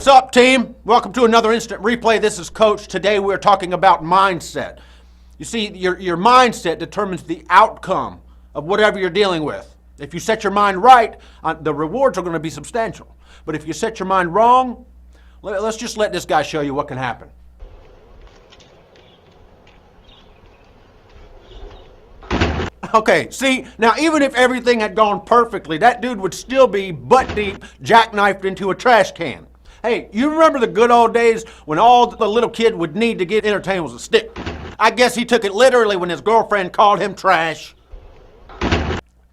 What's up, team? Welcome to another Instant Replay. This is Coach. Today we're talking about mindset. You see, your mindset determines the outcome of whatever you're dealing with. If you set your mind right, the rewards are going to be substantial. But if you set your mind wrong, let's just let this guy show you what can happen. Okay, see, now even if everything had gone perfectly, that dude would still be butt deep, jackknifed into a trash can. Hey, you remember the good old days when all the little kid would need to get entertained was a stick? I guess he took it literally when his girlfriend called him trash.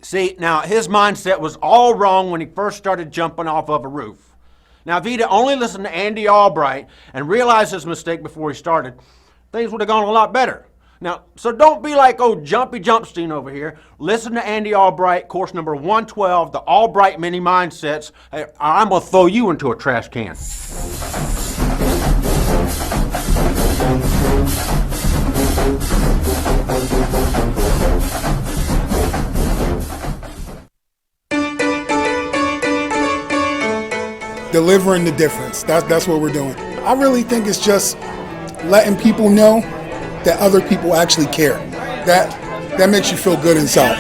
See, now his mindset was all wrong when he first started jumping off of a roof. Now, if he'd only listened to Andy Albright and realized his mistake before he started, things would have gone a lot better. Now, so don't be like old Jumpy Jumpstein over here. Listen to Andy Albright, course number 112, the Albright Mini Mindsets. Hey, I'm going to throw you into a trash can. Delivering the difference. That's what we're doing. I really think it's just letting people know that other people actually care. That makes you feel good inside.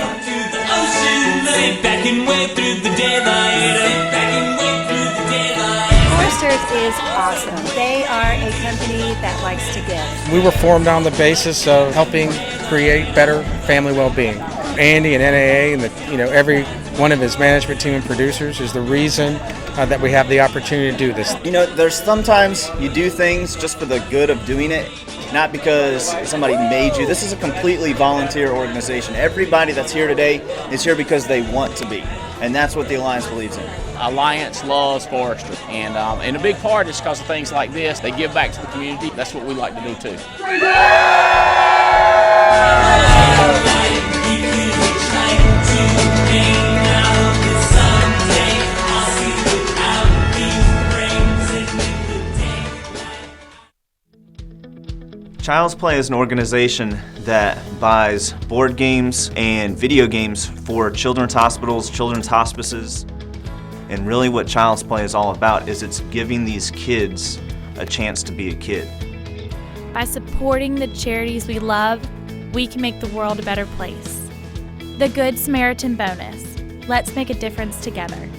Foresters is awesome. They are a company that likes to give. We were formed on the basis of helping create better family well-being. Andy and NAA and every one of his management team and producers is the reason that we have the opportunity to do this. You know, there's sometimes you do things just for the good of doing it, not because somebody made you. This is a completely volunteer organization. Everybody that's here today is here because they want to be, and that's what the Alliance believes in. Alliance loves forestry, and a big part is because of things like this. They give back to the community. That's what we like to do too. Child's Play is an organization that buys board games and video games for children's hospitals, children's hospices. And really what Child's Play is all about is it's giving these kids a chance to be a kid. By supporting the charities we love, we can make the world a better place. The Good Samaritan Bonus. Let's make a difference together.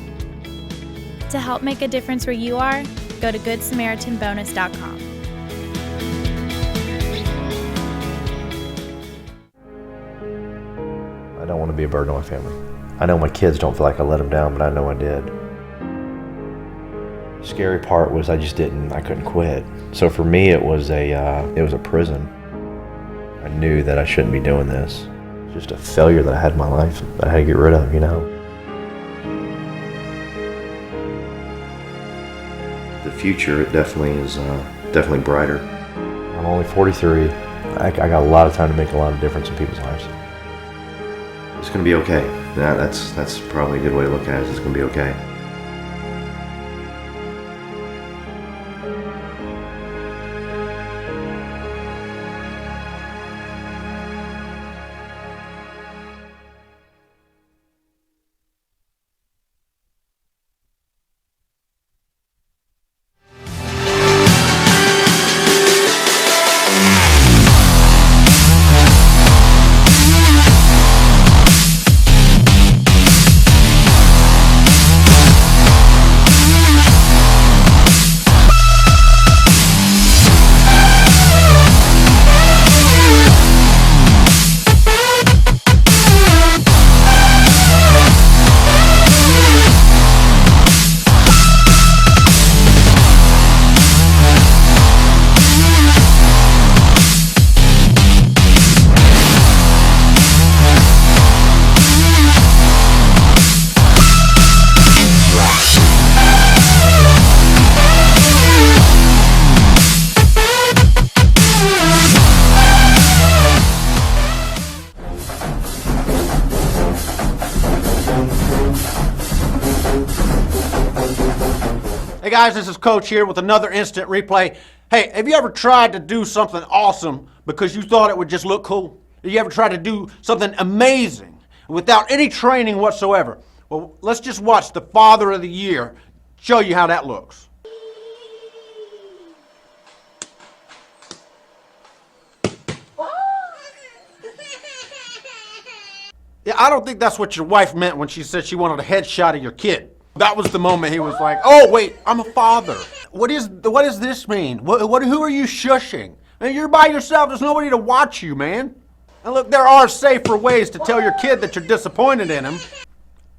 To help make a difference where you are, go to GoodSamaritanBonus.com. I don't want to be a burden on my family. I know my kids don't feel like I let them down, but I know I did. The scary part was I couldn't quit. So for me, it was a prison. I knew that I shouldn't be doing this. It's just a failure that I had in my life that I had to get rid of, The future, it definitely is definitely brighter. I'm only 43. I got a lot of time to make a lot of difference in people's lives. It's going to be okay. That's probably a good way to look at it. It's going to be okay. Hey guys, this is Coach here with another instant replay. Hey, have you ever tried to do something awesome because you thought it would just look cool? Have you ever tried to do something amazing without any training whatsoever? Well, let's just watch the Father of the Year show you how that looks. Yeah, I don't think that's what your wife meant when she said she wanted a headshot of your kid. That was the moment he was like, oh wait, I'm a father. What does this mean? Who are you shushing? Man, you're by yourself, there's nobody to watch you, man. And look, there are safer ways to tell your kid that you're disappointed in him.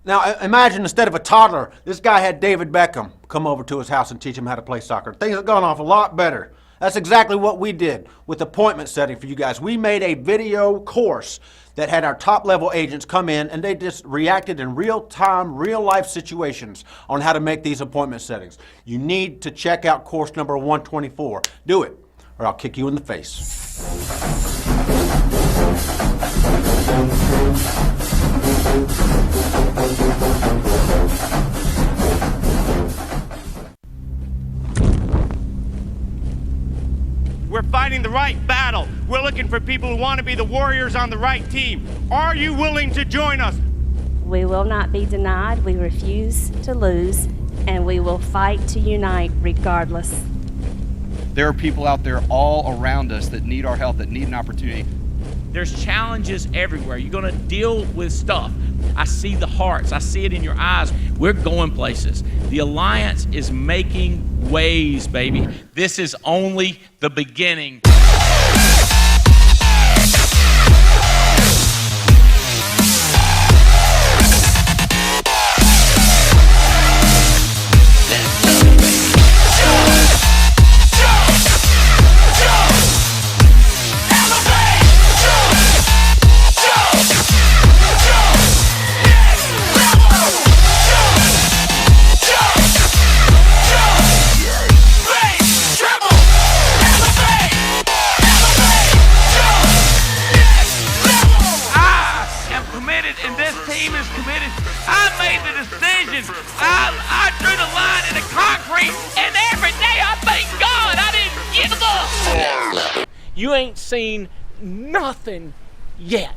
Now imagine instead of a toddler, this guy had David Beckham come over to his house and teach him how to play soccer. Things have gone off a lot better. That's exactly what we did with appointment setting for you guys. We made a video course that had our top level agents come in and they just reacted in real time, real life situations on how to make these appointment settings. You need to check out course number 124. Do it, or I'll kick you in the face. We're fighting the right battle. We're looking for people who want to be the warriors on the right team. Are you willing to join us? We will not be denied. We refuse to lose, and we will fight to unite regardless. There are people out there all around us that need our help, that need an opportunity. There's challenges everywhere. You're going to deal with stuff. I see the hearts. I see it in your eyes. We're going places. The Alliance is making waves, baby. This is only the beginning. And this team is committed. I made the decision. I drew the line in the concrete, and every day I thank God I didn't give up. You ain't seen nothing yet.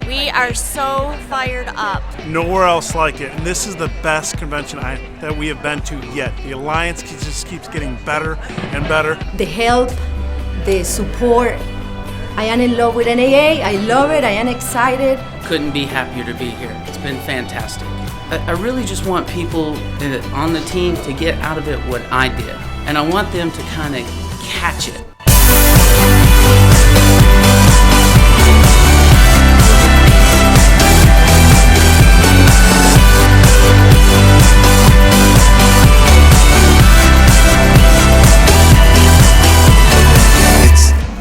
We are so fired up. Nowhere else like it, and this is the best convention that we have been to yet. The Alliance just keeps getting better and better. The help, the support. I am in love with NAA. I love it. I am excited. Couldn't be happier to be here. It's been fantastic. I really just want people on the team to get out of it what I did, and I want them to kind of catch it.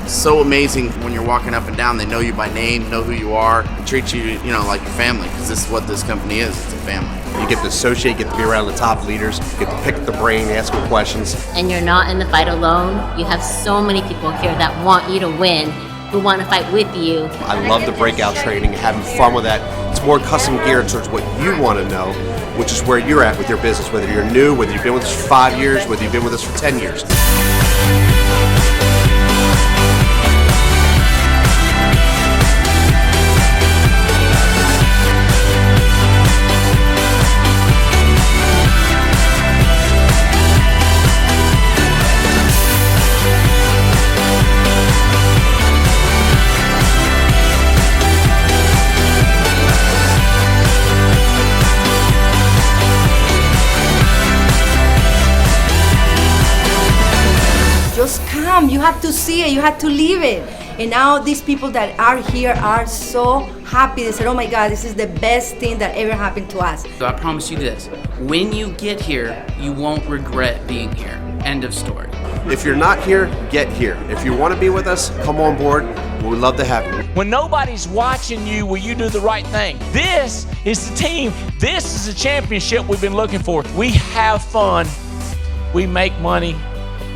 So amazing when you're walking up and down, they know you by name, know who you are, and treat you, like your family, because this is what this company is. It's a family. You get to associate, get to be around the top leaders, get to pick the brain, ask them questions. And you're not in the fight alone. You have so many people here that want you to win, who want to fight with you. I love the breakout training, having fun with that. It's more custom geared towards what you want to know, which is where you're at with your business, whether you're new, whether you've been with us for 5 years, whether you've been with us for 10 years. come. You have to see it. You have to live it. And now these people that are here are so happy. They said, oh my God, this is the best thing that ever happened to us. So I promise you this, when you get here, you won't regret being here. End of story. If you're not here, get here. If you want to be with us, come on board. We'd love to have you. When nobody's watching you, will you do the right thing? This is the team. This is the championship we've been looking for. We have fun. We make money.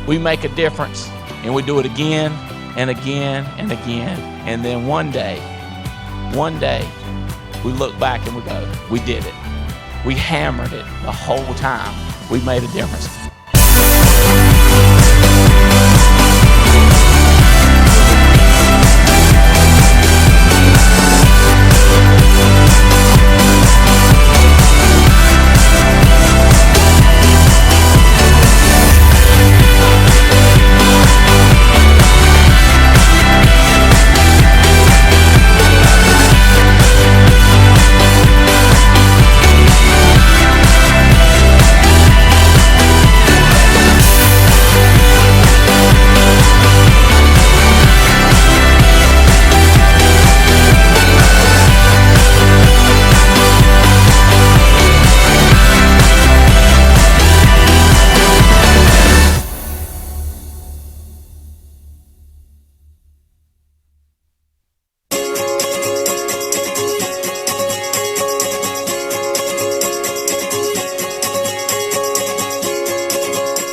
We make a difference. And we do it again and again and again. And then one day, we look back and we go, we did it. We hammered it the whole time. We made a difference.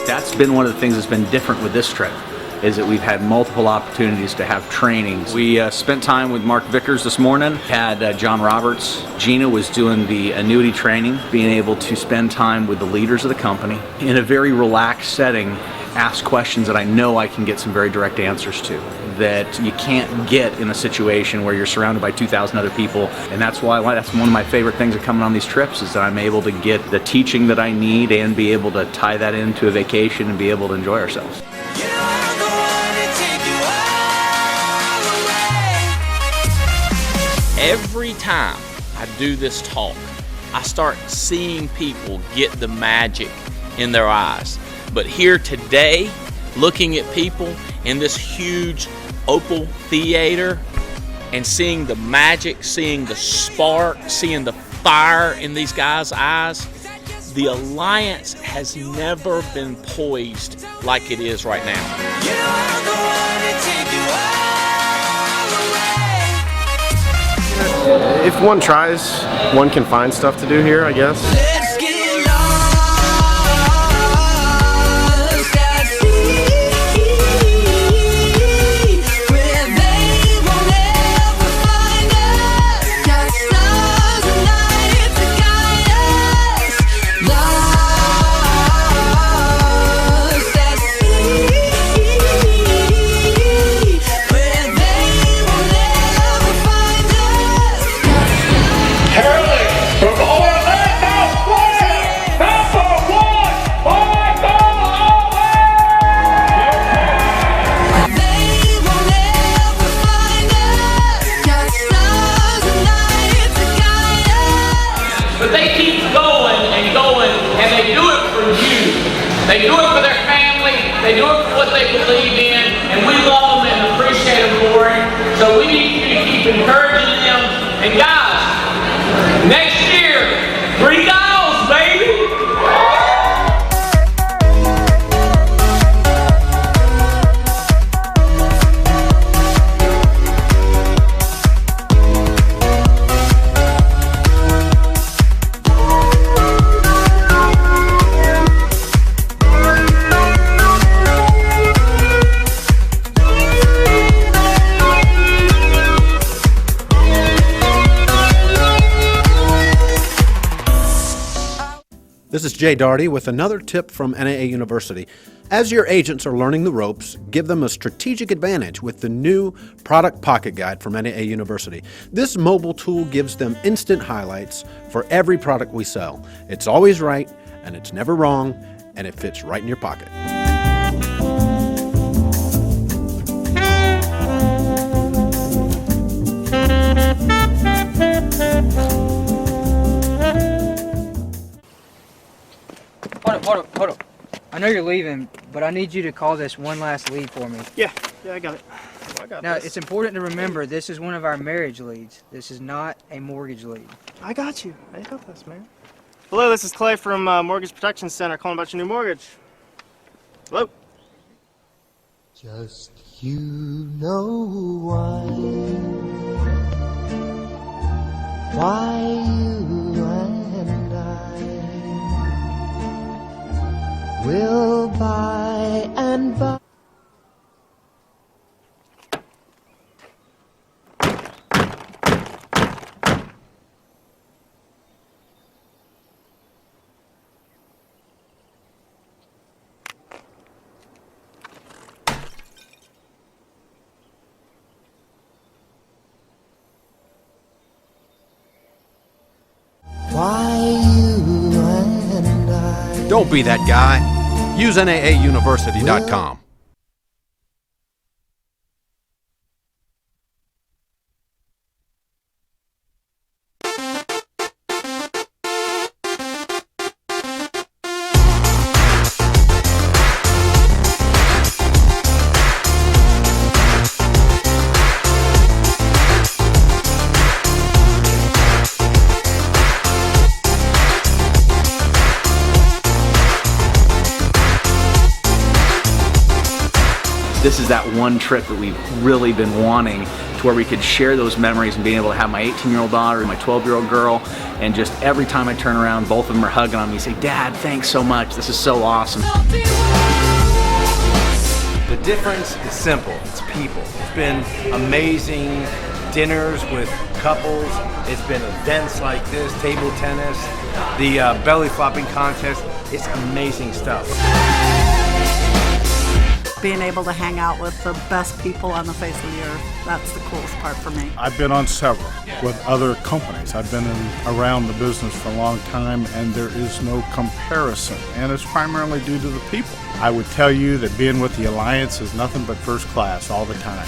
That's been one of the things that's been different with this trip, is that we've had multiple opportunities to have trainings. We spent time with Mark Vickers this morning, had John Roberts. Gina was doing the annuity training, being able to spend time with the leaders of the company in a very relaxed setting, ask questions that I know I can get some very direct answers to, that you can't get in a situation where you're surrounded by 2,000 other people. And that's why that's one of my favorite things of coming on these trips, is that I'm able to get the teaching that I need and be able to tie that into a vacation and be able to enjoy ourselves. Every time I do this talk, I start seeing people get the magic in their eyes. But here today, looking at people in this huge Opal Theater and seeing the magic, seeing the spark, seeing the fire in these guys' eyes, the Alliance has never been poised like it is right now. If one tries, one can find stuff to do here, I guess. They do it for their family, they do it for what they believe in, and we love them and appreciate them for it. So we need you to keep encouraging them. And guys, next year, 3 dials, baby! This is Jay Daugherty with another tip from NAA University. As your agents are learning the ropes, give them a strategic advantage with the new Product Pocket Guide from NAA University. This mobile tool gives them instant highlights for every product we sell. It's always right, and it's never wrong, and it fits right in your pocket. Hold up. I know you're leaving, but I need you to call this one last lead for me. Yeah, I got it. I got Now, this. it's important to remember this is one of our marriage leads. This is not a mortgage lead. I got you. I got this, man. Hello, this is Clay from Mortgage Protection Center calling about your new mortgage. Hello? Just you know why you and I will by and by. Why you and I. Don't be that guy. Use NAAUniversity.com. This is that one trip that we've really been wanting, to where we could share those memories and being able to have my 18-year-old daughter and my 12-year-old girl, and just every time I turn around, both of them are hugging on me, say, "Dad, thanks so much. This is so awesome." The difference is simple. It's people. It's been amazing dinners with couples. It's been events like this, table tennis, the belly flopping contest. It's amazing stuff. Being able to hang out with the best people on the face of the earth, that's the coolest part for me. I've been on several with other companies. I've been around the business for a long time, and there is no comparison, and it's primarily due to the people. I would tell you that being with the Alliance is nothing but first class all the time.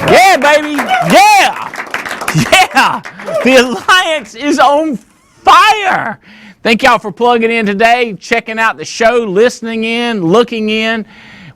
Yeah, baby. Yeah. Yeah. The Alliance is on fire. Thank y'all for plugging in today, checking out the show, listening in, looking in.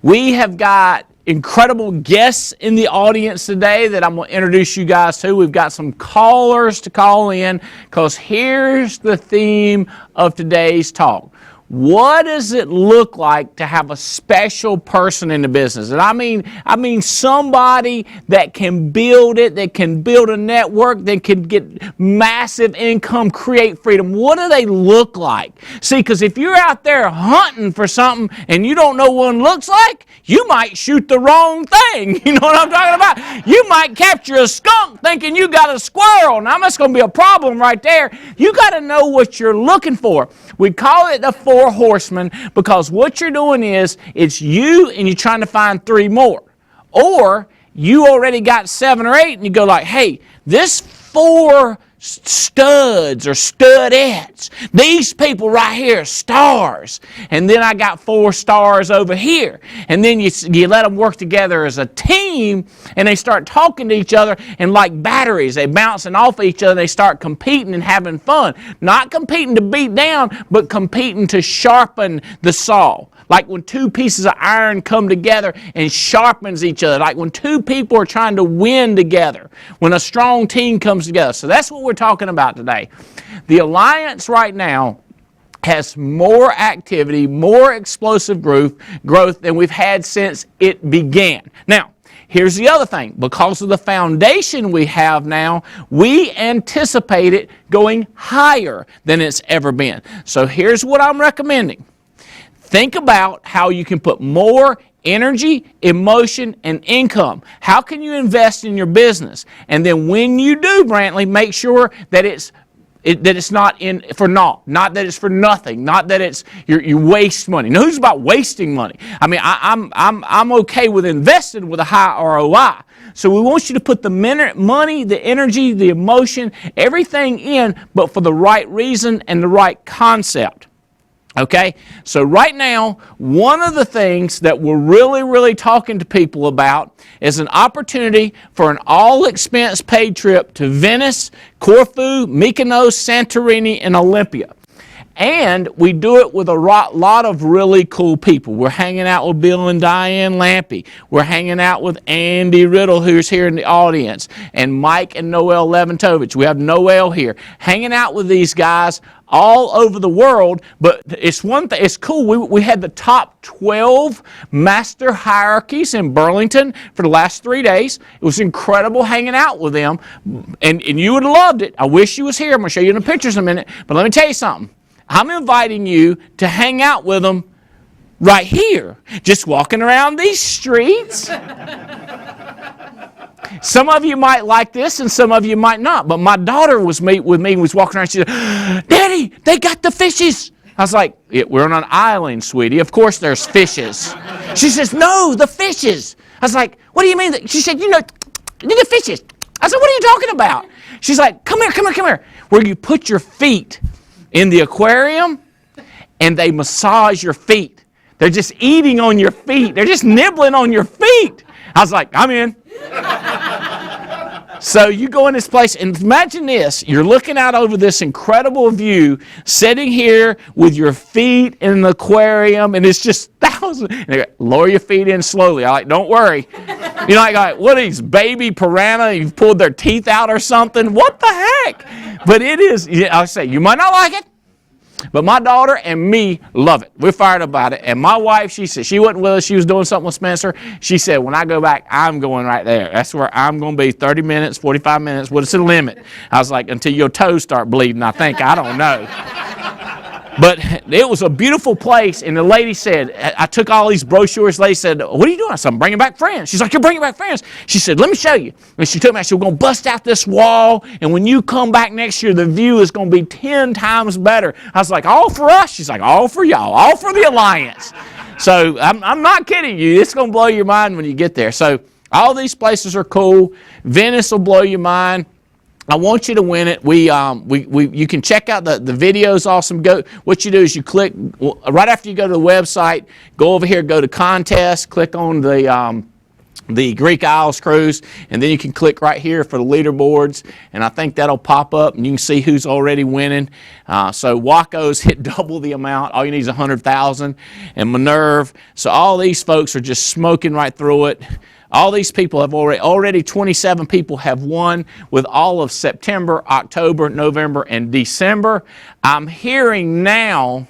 We have got incredible guests in the audience today that I'm going to introduce you guys to. We've got some callers to call in, because here's the theme of today's talk. What does it look like to have a special person in the business? And I mean somebody that can build it, that can build a network, that can get massive income, create freedom. What do they look like? See, because if you're out there hunting for something and you don't know what it looks like, you might shoot the wrong thing. You know what I'm talking about? You might capture a skunk thinking you got a squirrel. Now that's going to be a problem right there. You got to know what you're looking for. We call it the 4 horsemen, because what you're doing is, it's you and you're trying to find 3 more. Or you already got 7 or 8 and you go like, hey, this 4 studs or studettes, these people right here are stars, and then I got 4 stars over here, and then you let them work together as a team, and they start talking to each other, and like batteries, they bouncing off each other, they start competing and having fun, not competing to beat down, but competing to sharpen the saw. Like when two pieces of iron come together and sharpens each other. Like when two people are trying to win together. When a strong team comes together. So that's what we're talking about today. The Alliance right now has more activity, more explosive growth than we've had since it began. Now, here's the other thing. Because of the foundation we have now, we anticipate it going higher than it's ever been. So here's what I'm recommending. Think about how you can put more energy, emotion, and income. How can you invest in your business? And then when you do, Brantley, make sure that it's not in for naught, not that it's for nothing, not that it's you waste money. Now, who's about wasting money? I mean, I'm okay with investing with a high ROI. So we want you to put the money, the energy, the emotion, everything in, but for the right reason and the right concept. Okay, so right now, one of the things that we're really talking to people about is an opportunity for an all-expense paid trip to Venice, Corfu, Mykonos, Santorini, and Olympia. And we do it with a lot of really cool people. We're hanging out with Bill and Diane Lampy. We're hanging out with Andy Riddle, who's here in the audience, and Mike and Noel Leventovich. We have Noel here. Hanging out with these guys all over the world, but it's one thing, it's cool. We had the top 12 master hierarchies in Burlington for the last 3 days. It was incredible hanging out with them, and you would have loved it. I wish you was here. I'm going to show you the pictures in a minute, but let me tell you something. I'm inviting you to hang out with them right here, just walking around these streets. Some of you might like this and some of you might not, but my daughter was with me and was walking around. She said, Daddy, they got the fishes. I was like, we're on an island, sweetie. Of course there's fishes. She says, no, the fishes. I was like, what do you mean? She said, the fishes. I said, what are you talking about? She's like, come here. Where you put your feet in the aquarium and they massage your feet. They're just eating on your feet. They're just nibbling on your feet. I was like, I'm in. So you go in this place and imagine this. You're looking out over this incredible view, sitting here with your feet in the aquarium, and it's just thousands. And they go, lower your feet in slowly. I'm like, don't worry. Like, what are these, baby piranha? You've pulled their teeth out or something? What the heck? But it is, I say, you might not like it, but my daughter and me love it. We're fired about it. And my wife, she said, she wasn't with us. She was doing something with Spencer. She said, when I go back, I'm going right there. That's where I'm going to be 30 minutes, 45 minutes. What's the limit? I was like, until your toes start bleeding, I think. I don't know. But it was a beautiful place, and the lady said, I took all these brochures. The lady said, what are you doing? I said, I'm bringing back friends. She's like, you're bringing back friends? She said, let me show you. And she took me, she said, we're going to bust out this wall, and when you come back next year, the view is going to be 10 times better. I was like, all for us? She's like, all for y'all, all for the Alliance. So I'm not kidding you. It's going to blow your mind when you get there. So all these places are cool. Venice will blow your mind. I want you to win it. You can check out the video's awesome. What you do is you click right after you go to the website. Go over here, go to contest, click on the Greek Isles cruise, and then you can click right here for the leaderboards, and I think that'll pop up, and you can see who's already winning. So Waco's hit double the amount. All you need is 100,000, and Minerve. So all these folks are just smoking right through it. All these people have already 27 people have won with all of September, October, November, and December. I'm hearing now,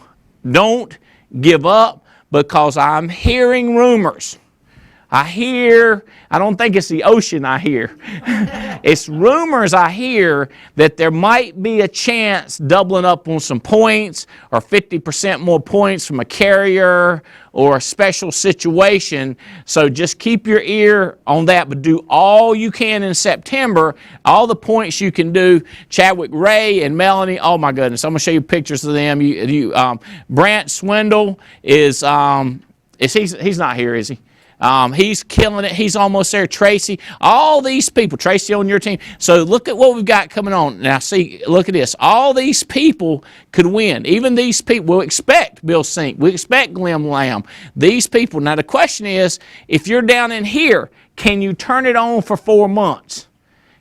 don't give up, because I'm hearing rumors. I don't think it's the ocean I hear. It's rumors I hear that there might be a chance doubling up on some points or 50% more points from a carrier or a special situation. So just keep your ear on that, but do all you can in September. All the points you can do. Chadwick Ray and Melanie, oh my goodness, I'm going to show you pictures of them. Brant Swindle is he's not here, is he? He's killing it. He's almost there. Tracy, all these people. Tracy on your team. So look at what we've got coming on. Now see, look at this. All these people could win. Even these people. We'll expect Bill Sink. We expect Glenn Lamb. These people. Now the question is, if you're down in here, can you turn it on for 4 months?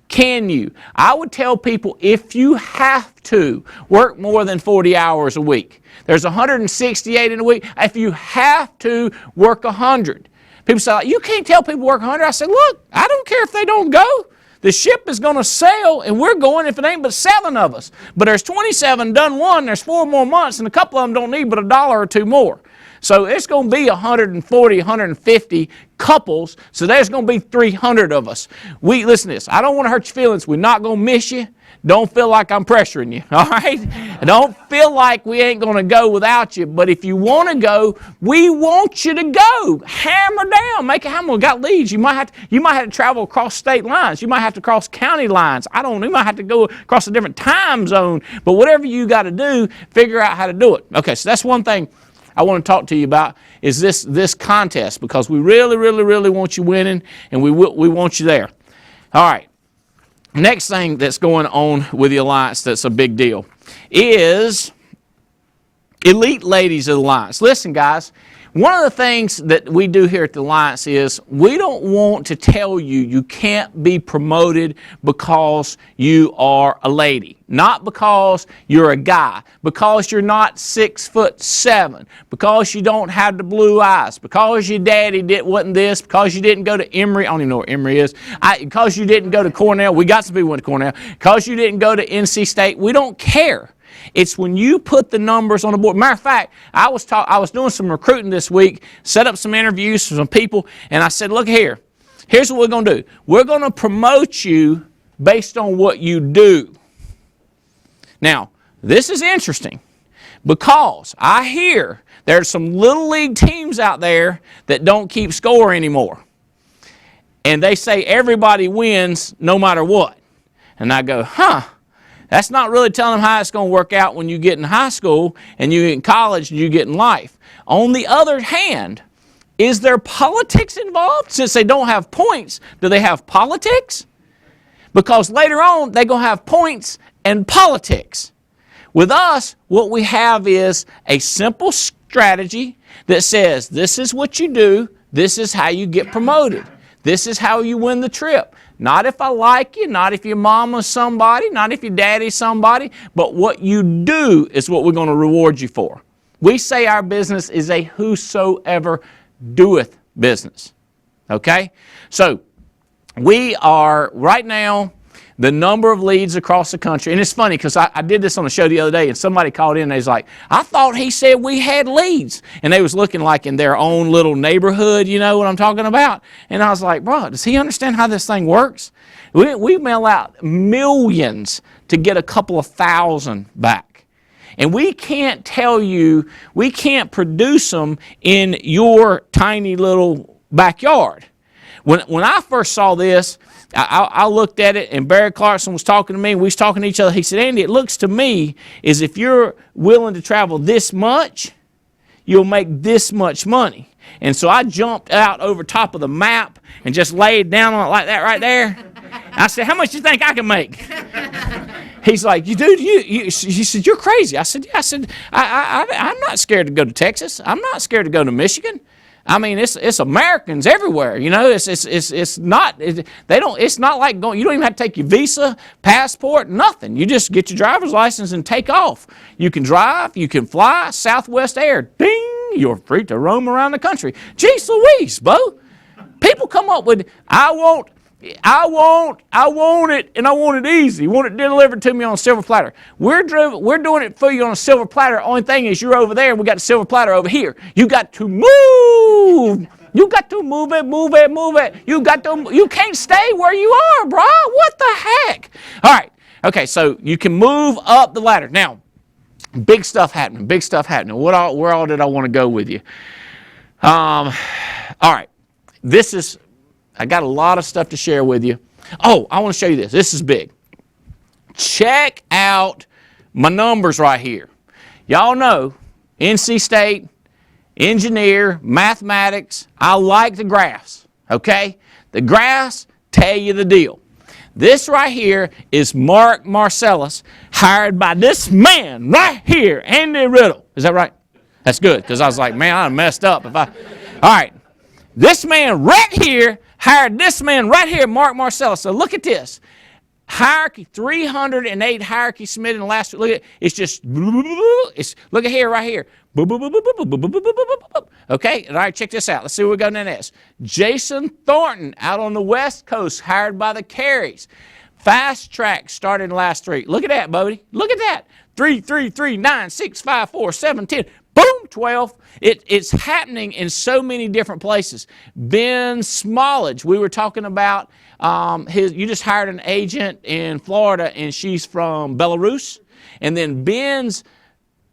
Can you? I would tell people if you have to work more than 40 hours a week. There's 168 in a week. If you have to work 100. People say, you can't tell people work 100. I said, look, I don't care if they don't go. The ship is going to sail, and we're going if it ain't but 7 of us. But there's 27 done one, there's 4 more months, and a couple of them don't need but $1 or 2 more. So it's going to be 140, 150 couples, so there's going to be 300 of us. Listen to this, I don't want to hurt your feelings. We're not going to miss you. Don't feel like I'm pressuring you, all right? Don't feel like we ain't going to go without you, but if you want to go, we want you to go. Hammer down, make a hammer. We got leads. You might have to travel across state lines. You might have to cross county lines. I don't know. You might have to go across a different time zone, but whatever you got to do, figure out how to do it. Okay, so that's one thing I want to talk to you about is this contest, because we really, really, really want you winning, and we want you there. All right. Next thing that's going on with the Alliance that's a big deal is Elite Ladies of the Alliance. Listen, guys, one of the things that we do here at the Alliance is we don't want to tell you you can't be promoted because you are a lady. Not because you're a guy, because you're not 6'7", because you don't have the blue eyes, because your daddy wasn't this, because you didn't go to Emory. I don't even know where Emory is. Because you didn't go to Cornell. We got some people who went to Cornell. Because you didn't go to NC State. We don't care. It's when you put the numbers on the board. Matter of fact, I was doing some recruiting this week, set up some interviews for some people, and I said, look here. Here's what we're going to do. We're going to promote you based on what you do. Now, this is interesting because I hear there's some little league teams out there that don't keep score anymore. And they say everybody wins no matter what. And I go, that's not really telling them how it's going to work out when you get in high school and you get in college and you get in life. On the other hand, is there politics involved? Since they don't have points, do they have politics? Because later on, they're going to have points and politics. With us, what we have is a simple strategy that says, this is what you do, this is how you get promoted. This is how you win the trip. Not if I like you, not if your mama's somebody, not if your daddy's somebody, but what you do is what we're going to reward you for. We say our business is a whosoever doeth business. Okay? So, we are, right now, the number of leads across the country, and it's funny because I did this on the show the other day and somebody called in and they was like, I thought he said we had leads. And they was looking like in their own little neighborhood, you know what I'm talking about? And I was like, bro, does he understand how this thing works? We mail out millions to get a couple of thousand back. And we can't tell you, we can't produce them in your tiny little backyard. When I first saw this, I looked at it, and Barry Clarkson was talking to me, and we was talking to each other. He said, Andy, it looks to me as if you're willing to travel this much, you'll make this much money. And so I jumped out over top of the map and just laid down on it like that right there. I said, how much do you think I can make? He's like, dude, he said, you're crazy. I said, yeah. I said, I'm not scared to go to Texas. I'm not scared to go to Michigan. I mean, it's Americans everywhere. You know, it's not like going. You don't even have to take your visa, passport, nothing. You just get your driver's license and take off. You can drive, you can fly, Southwest Air. Ding, you're free to roam around the country. Jeez Louise, Bo. People come up with, I want it, and I want it easy. Want it delivered to me on a silver platter. We're doing it for you on a silver platter. Only thing is, you're over there, and we got the silver platter over here. You got to move. You got to move it. You can't stay where you are, bro. What the heck? All right. Okay, so you can move up the ladder. Now, big stuff happening. Where all did I want to go with you? All right. I got a lot of stuff to share with you. Oh, I want to show you this. This is big. Check out my numbers right here. Y'all know, NC State, engineer, mathematics, I like the graphs, okay? The graphs tell you the deal. This right here is Mark Marcellus, hired by this man right here, Andy Riddle. Is that right? That's good, because I was like, man, I messed up. All right. This man right here hired this man right here, Mark Marcellus. So look at this. Hierarchy, 308 hierarchy submitted in the last week. Look at it. It's just, look at here, right here. Okay, all right, check this out. Let's see where we go next. Jason Thornton out on the West Coast, hired by the Careys. Fast track started in the last 3. Look at that, Bodie. Look at that. 3, 3, 3, 9, 6, 5, 4, 7, 10. Boom, 12. It's happening in so many different places. Ben Smallage, we were talking about you just hired an agent in Florida, and she's from Belarus. And then Ben's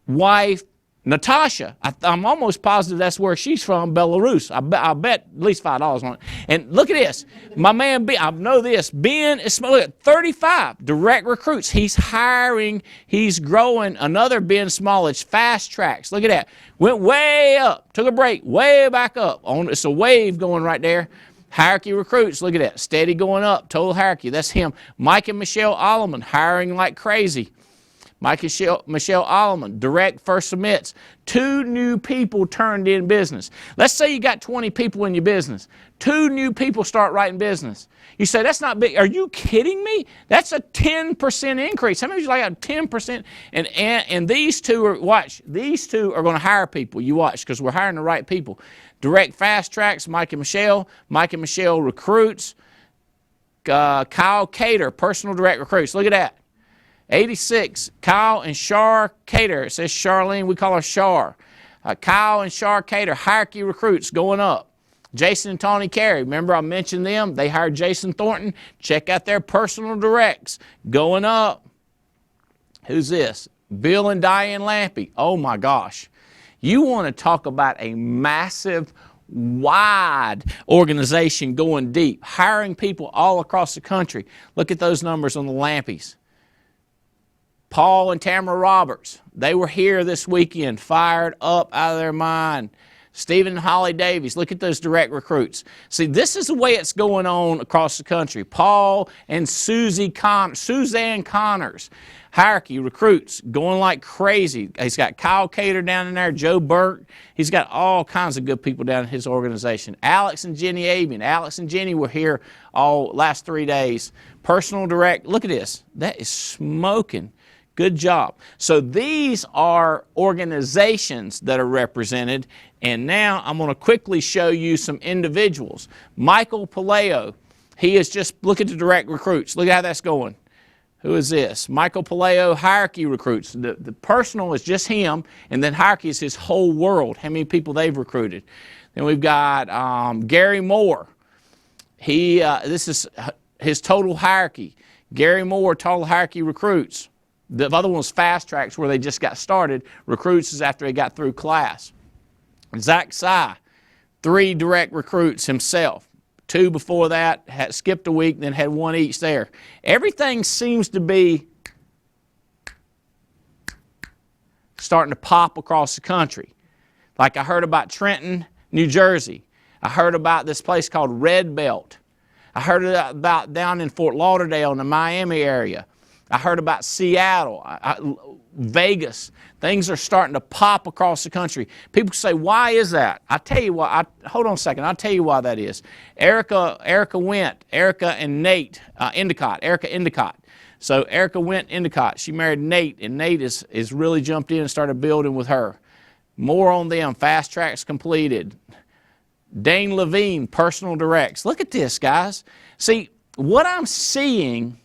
wife, Natasha, I'm almost positive that's where she's from, Belarus. I bet at least $5 on it. And look at this. My man Ben, I know this. Ben is, look at 35 direct recruits. He's hiring, he's growing. Another Ben Smallage, fast tracks. Look at that. Went way up, took a break, way back up. It's a wave going right there. Hierarchy recruits, look at that. Steady going up, total hierarchy. That's him. Mike and Michelle Alleman, hiring like crazy. Mike and Michelle Alleman, direct first submits. 2 new people turned in business. Let's say you got 20 people in your business. 2 new people start writing business. You say, that's not big. Are you kidding me? That's a 10% increase. How many of you like a 10%? And these 2 are, watch, these 2 are going to hire people. You watch, because we're hiring the right people. Direct fast tracks, Mike and Michelle. Mike and Michelle recruits. Kyle Cater, personal direct recruits. Look at that. 86, Kyle and Shar Cater. It says Charlene, we call her Shar. Kyle and Shar Cater, hierarchy recruits going up. Jason and Tawny Carey, remember I mentioned them? They hired Jason Thornton. Check out their personal directs going up. Who's this? Bill and Diane Lampy. Oh my gosh. You want to talk about a massive, wide organization going deep, hiring people all across the country. Look at those numbers on the Lampys. Paul and Tamara Roberts, they were here this weekend, fired up out of their mind. Stephen and Holly Davies, look at those direct recruits. See, this is the way it's going on across the country. Paul and Suzanne Connors, hierarchy recruits, going like crazy. He's got Kyle Cater down in there, Joe Burt. He's got all kinds of good people down in his organization. Alex and Jenny Avian. Alex and Jenny were here all last 3 days. Personal direct, look at this. That is smoking. Good job. So these are organizations that are represented, and now I'm going to quickly show you some individuals. Michael Paleo, he is just, look at the direct recruits. Look at how that's going. Who is this? Michael Paleo, hierarchy recruits. The personal is just him, and then hierarchy is his whole world, how many people they've recruited. Then we've got Gary Moore. This is his total hierarchy. Gary Moore, total hierarchy recruits. The other one was fast tracks, where they just got started. Recruits is after they got through class. Zach Sy, 3 direct recruits himself. 2 before that, had skipped a week, then had 1 each there. Everything seems to be starting to pop across the country. Like I heard about Trenton, New Jersey. I heard about this place called Red Belt. I heard about down in Fort Lauderdale in the Miami area. I heard about Seattle, Vegas. Things are starting to pop across the country. People say, why is that? I tell you why. Hold on a second. I'll tell you why that is. Erica and Nate Endicott. Erica Endicott. So Erica went Endicott. She married Nate, and Nate is really jumped in and started building with her. More on them. Fast tracks completed. Dane Levine, personal directs. Look at this, guys. See, what I'm seeing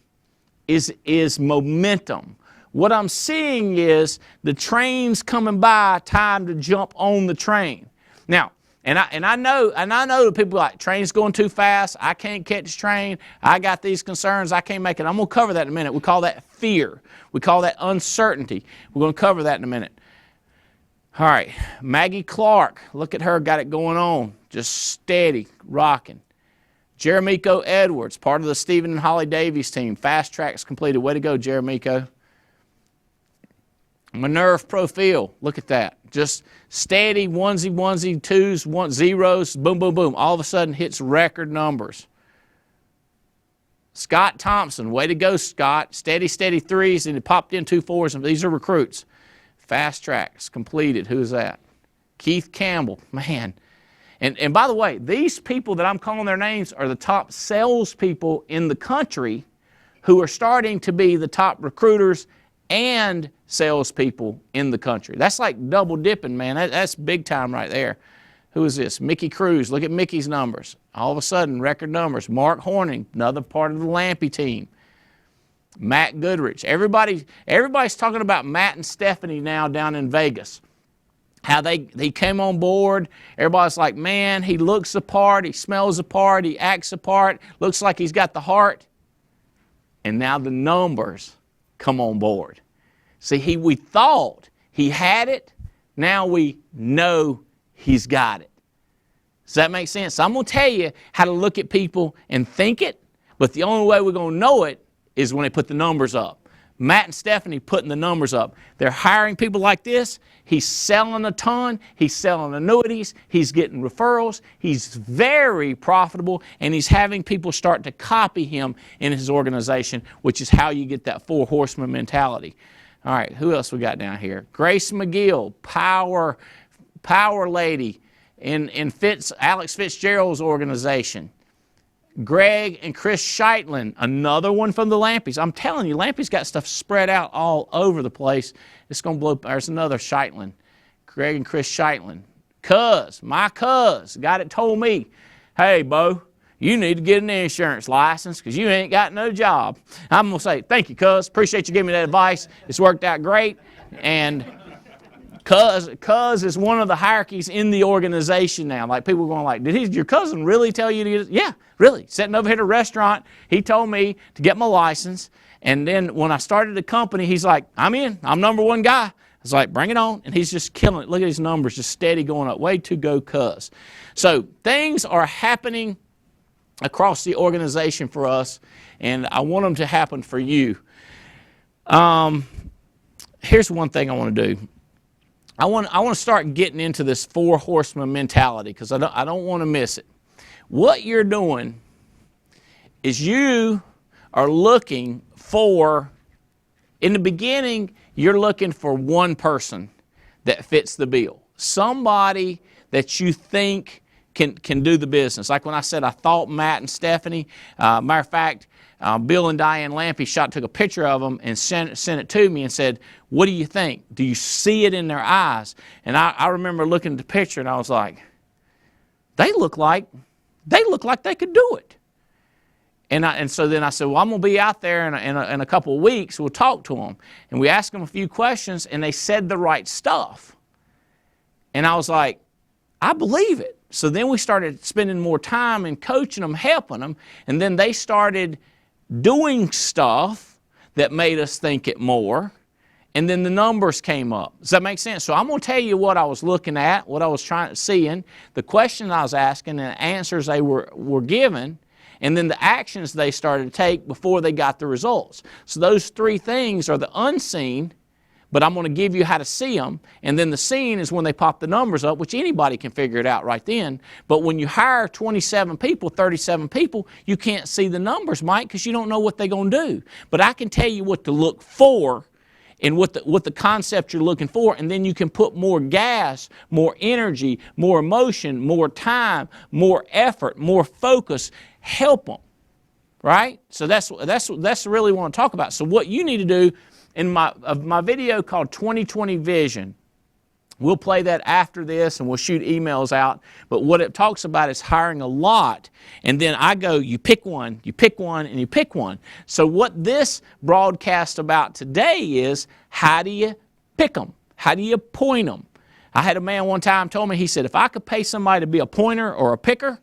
is momentum. What I'm seeing is the train's coming by, time to jump on the train. Now, and I know that people are like, train's going too fast, I can't catch the train, I got these concerns, I can't make it. I'm going to cover that in a minute. We call that fear. We call that uncertainty. We're going to cover that in a minute. All right, Maggie Clark, look at her, got it going on. Just steady, rocking. Jeremico Edwards, part of the Stephen and Holly Davies team. Fast tracks completed. Way to go, Jeremico. Minerve Profil, look at that. Just steady, onesie, twos, zeros, boom, boom, boom. All of a sudden hits record numbers. Scott Thompson, way to go, Scott. Steady 3s, and it popped in 2 4s, and these are recruits. Fast tracks completed. Who's that? Keith Campbell, man. And by the way, these people that I'm calling their names are the top salespeople in the country who are starting to be the top recruiters and salespeople in the country. That's like double dipping, man. That's big time right there. Who is this? Mickey Cruz. Look at Mickey's numbers. All of a sudden, record numbers. Mark Horning, another part of the Lampe team. Matt Goodrich. Everybody's talking about Matt and Stephanie now down in Vegas. How they came on board. Everybody's like, man, he looks the part, he smells the part, he acts the part, looks like he's got the heart. And now the numbers come on board. See, we thought he had it. Now we know he's got it. Does that make sense? So I'm going to tell you how to look at people and think it, but the only way we're going to know it is when they put the numbers up. Matt and Stephanie putting the numbers up. They're hiring people like this. He's selling a ton. He's selling annuities. He's getting referrals. He's very profitable, and he's having people start to copy him in his organization, which is how you get that 4 horseman mentality. All right, who else we got down here? Grace McGill, power lady in Alex Fitzgerald's organization. Greg and Chris Sheitlin, another one from the Lampes. I'm telling you, Lampe's got stuff spread out all over the place. It's going to blow. There's another Sheitlin. Greg and Chris Sheitlin. My cuz, the guy that told me, hey, Bo, you need to get an insurance license because you ain't got no job. I'm going to say, thank you, cuz. Appreciate you giving me that advice. It's worked out great. And cuz is one of the hierarchies in the organization now. Like people are going like, did your cousin really tell you to get it? Yeah, really. Sitting over here at a restaurant, he told me to get my license. And then when I started the company, he's like, I'm in. I'm #1 guy. I was like, bring it on. And he's just killing it. Look at his numbers, just steady going up. Way to go, cuz. So things are happening across the organization for us, and I want them to happen for you. Here's one thing I want to do. I want to start getting into this 4 horseman mentality because I don't want to miss it. What you're doing is you are looking for, in the beginning, you're looking for one person that fits the bill. Somebody that you think can do the business. Like when I said I thought Matt and Stephanie, matter of fact, Bill and Diane Lampe took a picture of them and sent it to me and said, what do you think? Do you see it in their eyes? And I remember looking at the picture and I was like, they look like they could do it. And so then I said, well, I'm going to be out there in a couple of weeks. We'll talk to them. And we asked them a few questions and they said the right stuff. And I was like, I believe it. So then we started spending more time and coaching them, helping them, and then they started doing stuff that made us think it more, and then the numbers came up. Does that make sense? So I'm going to tell you what I was looking at, what I was seeing, the questions I was asking, and the answers they were given, and then the actions they started to take before they got the results. So those 3 things are the unseen, but I'm going to give you how to see them. And then the seen is when they pop the numbers up, which anybody can figure it out right then. But when you hire 27 people, 37 people, you can't see the numbers, Mike, because you don't know what they're going to do. But I can tell you what to look for and what the concept you're looking for, and then you can put more gas, more energy, more emotion, more time, more effort, more focus, help them, right? So that's really what I want to talk about. So what you need to do, in my video called 2020 Vision, we'll play that after this and we'll shoot emails out. But what it talks about is hiring a lot. And then I go, you pick one, you pick one, and you pick one. So what this broadcast about today is, how do you pick them? How do you appoint them? I had a man one time told me, he said, if I could pay somebody to be a pointer or a picker,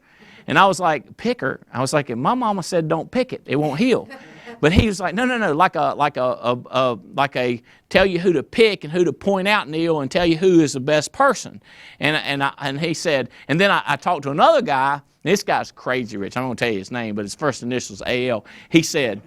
and I was like, picker? I was like, if my mama said don't pick it, it won't heal. But he was like, no, like a tell you who to pick and who to point out, Neil, and tell you who is the best person. And he said, and then I talked to another guy. This guy's crazy rich. I'm going to tell you his name, but his first initials AL. He said,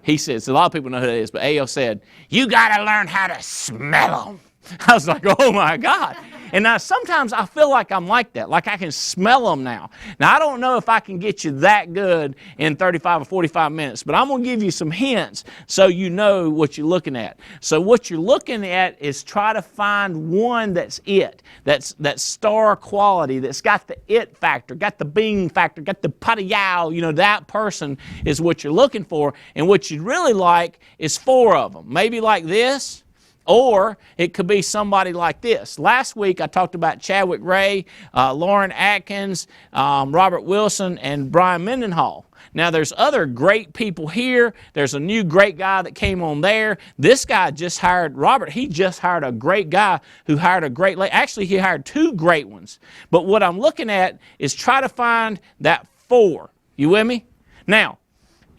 so a lot of people know who that is, but AL said, you got to learn how to smell them. I was like, oh my God. And now sometimes I feel like I'm like that, like I can smell them now. Now I don't know if I can get you that good in 35 or 45 minutes, but I'm going to give you some hints so you know what you're looking at. So what you're looking at is try to find one that's it, that's star quality, that's got the it factor, got the bing factor, got the patayao, you know, that person is what you're looking for. And what you'd really like is 4 of them, maybe like this. Or it could be somebody like this. Last week I talked about Chadwick Ray, Lauren Atkins, Robert Wilson, and Brian Mendenhall. Now there's other great people here. There's a new great guy that came on there. This guy just hired, Robert, he just hired a great guy who hired a great lady. Actually, he hired 2 great ones. But what I'm looking at is try to find that 4. You with me? Now,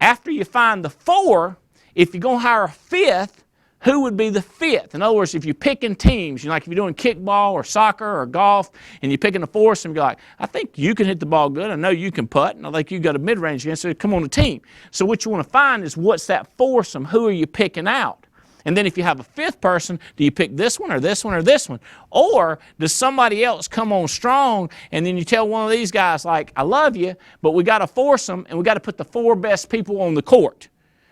after you find the 4, if you're going to hire a 5th, who would be the 5th? In other words, if you're picking teams, like if you're doing kickball or soccer or golf, and you're picking a foursome, you're like, I think you can hit the ball good. I know you can putt, and I think you got a mid-range against it. Come on the team. So what you want to find is what's that foursome? Who are you picking out? And then if you have a 5th person, do you pick this one or this one or this one? Or does somebody else come on strong, and then you tell one of these guys, like, I love you, but we got a foursome, and we got to put the 4 best people on the court.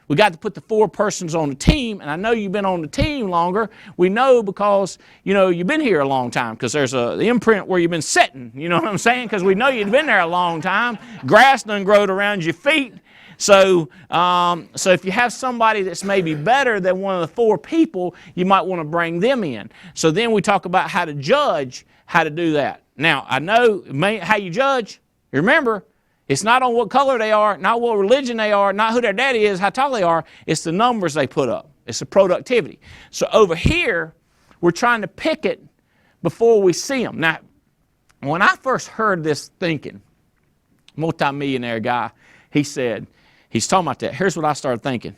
We got to put the 4 persons on the team, and I know you've been on the team longer. We know because, you know, you've been here a long time because there's the imprint where you've been sitting, you know what I'm saying? Because we know you've been there a long time. Grass done growed around your feet. So if you have somebody that's maybe better than one of the 4 people, you might want to bring them in. So then we talk about how to judge, how to do that. Now, I know how you judge. Remember, it's not on what color they are, not what religion they are, not who their daddy is, how tall they are. It's the numbers they put up. It's the productivity. So over here, we're trying to pick it before we see them. Now, when I first heard this thinking, multimillionaire guy, he said, he's talking about that. Here's what I started thinking.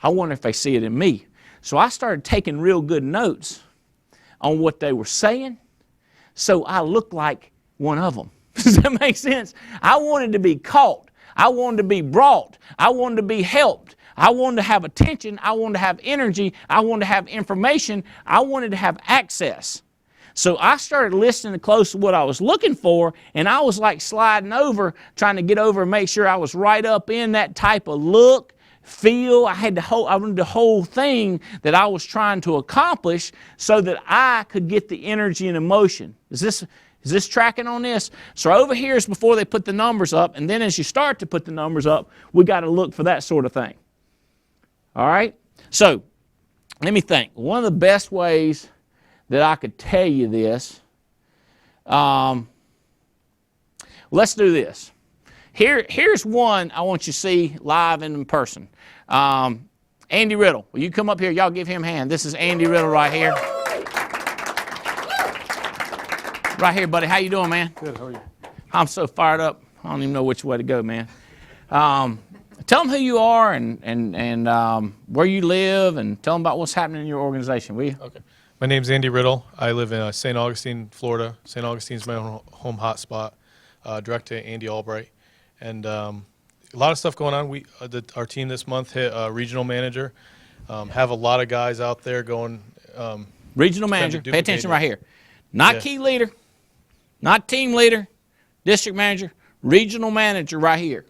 I wonder if they see it in me. So I started taking real good notes on what they were saying, so I looked like one of them. Does that make sense? I wanted to be caught. I wanted to be brought. I wanted to be helped. I wanted to have attention. I wanted to have energy. I wanted to have information. I wanted to have access. So I started listening close to what I was looking for, and I was like sliding over, trying to get over and make sure I was right up in that type of look, feel. I wanted the whole thing that I was trying to accomplish so that I could get the energy and emotion. Is this tracking on this? So over here is before they put the numbers up, and then as you start to put the numbers up, we got to look for that sort of thing. All right? So let me think. One of the best ways that I could tell you this, let's do this. Here's one I want you to see live and in person. Andy Riddle. Will you come up here? Y'all give him a hand. This is Andy Riddle right here. Right here, buddy. How you doing, man? Good. How are you? I'm so fired up. I don't even know which way to go, man. Tell them who you are and where you live, and tell them about what's happening in your organization, will you? Okay. My name's Andy Riddle. I live in St. Augustine, Florida. St. Augustine's my home hotspot, direct to Andy Albright. And a lot of stuff going on. Our team this month hit regional manager. Have a lot of guys out there going. Regional manager. Pay attention right here. Not key leader, not team leader, district manager, regional manager right here.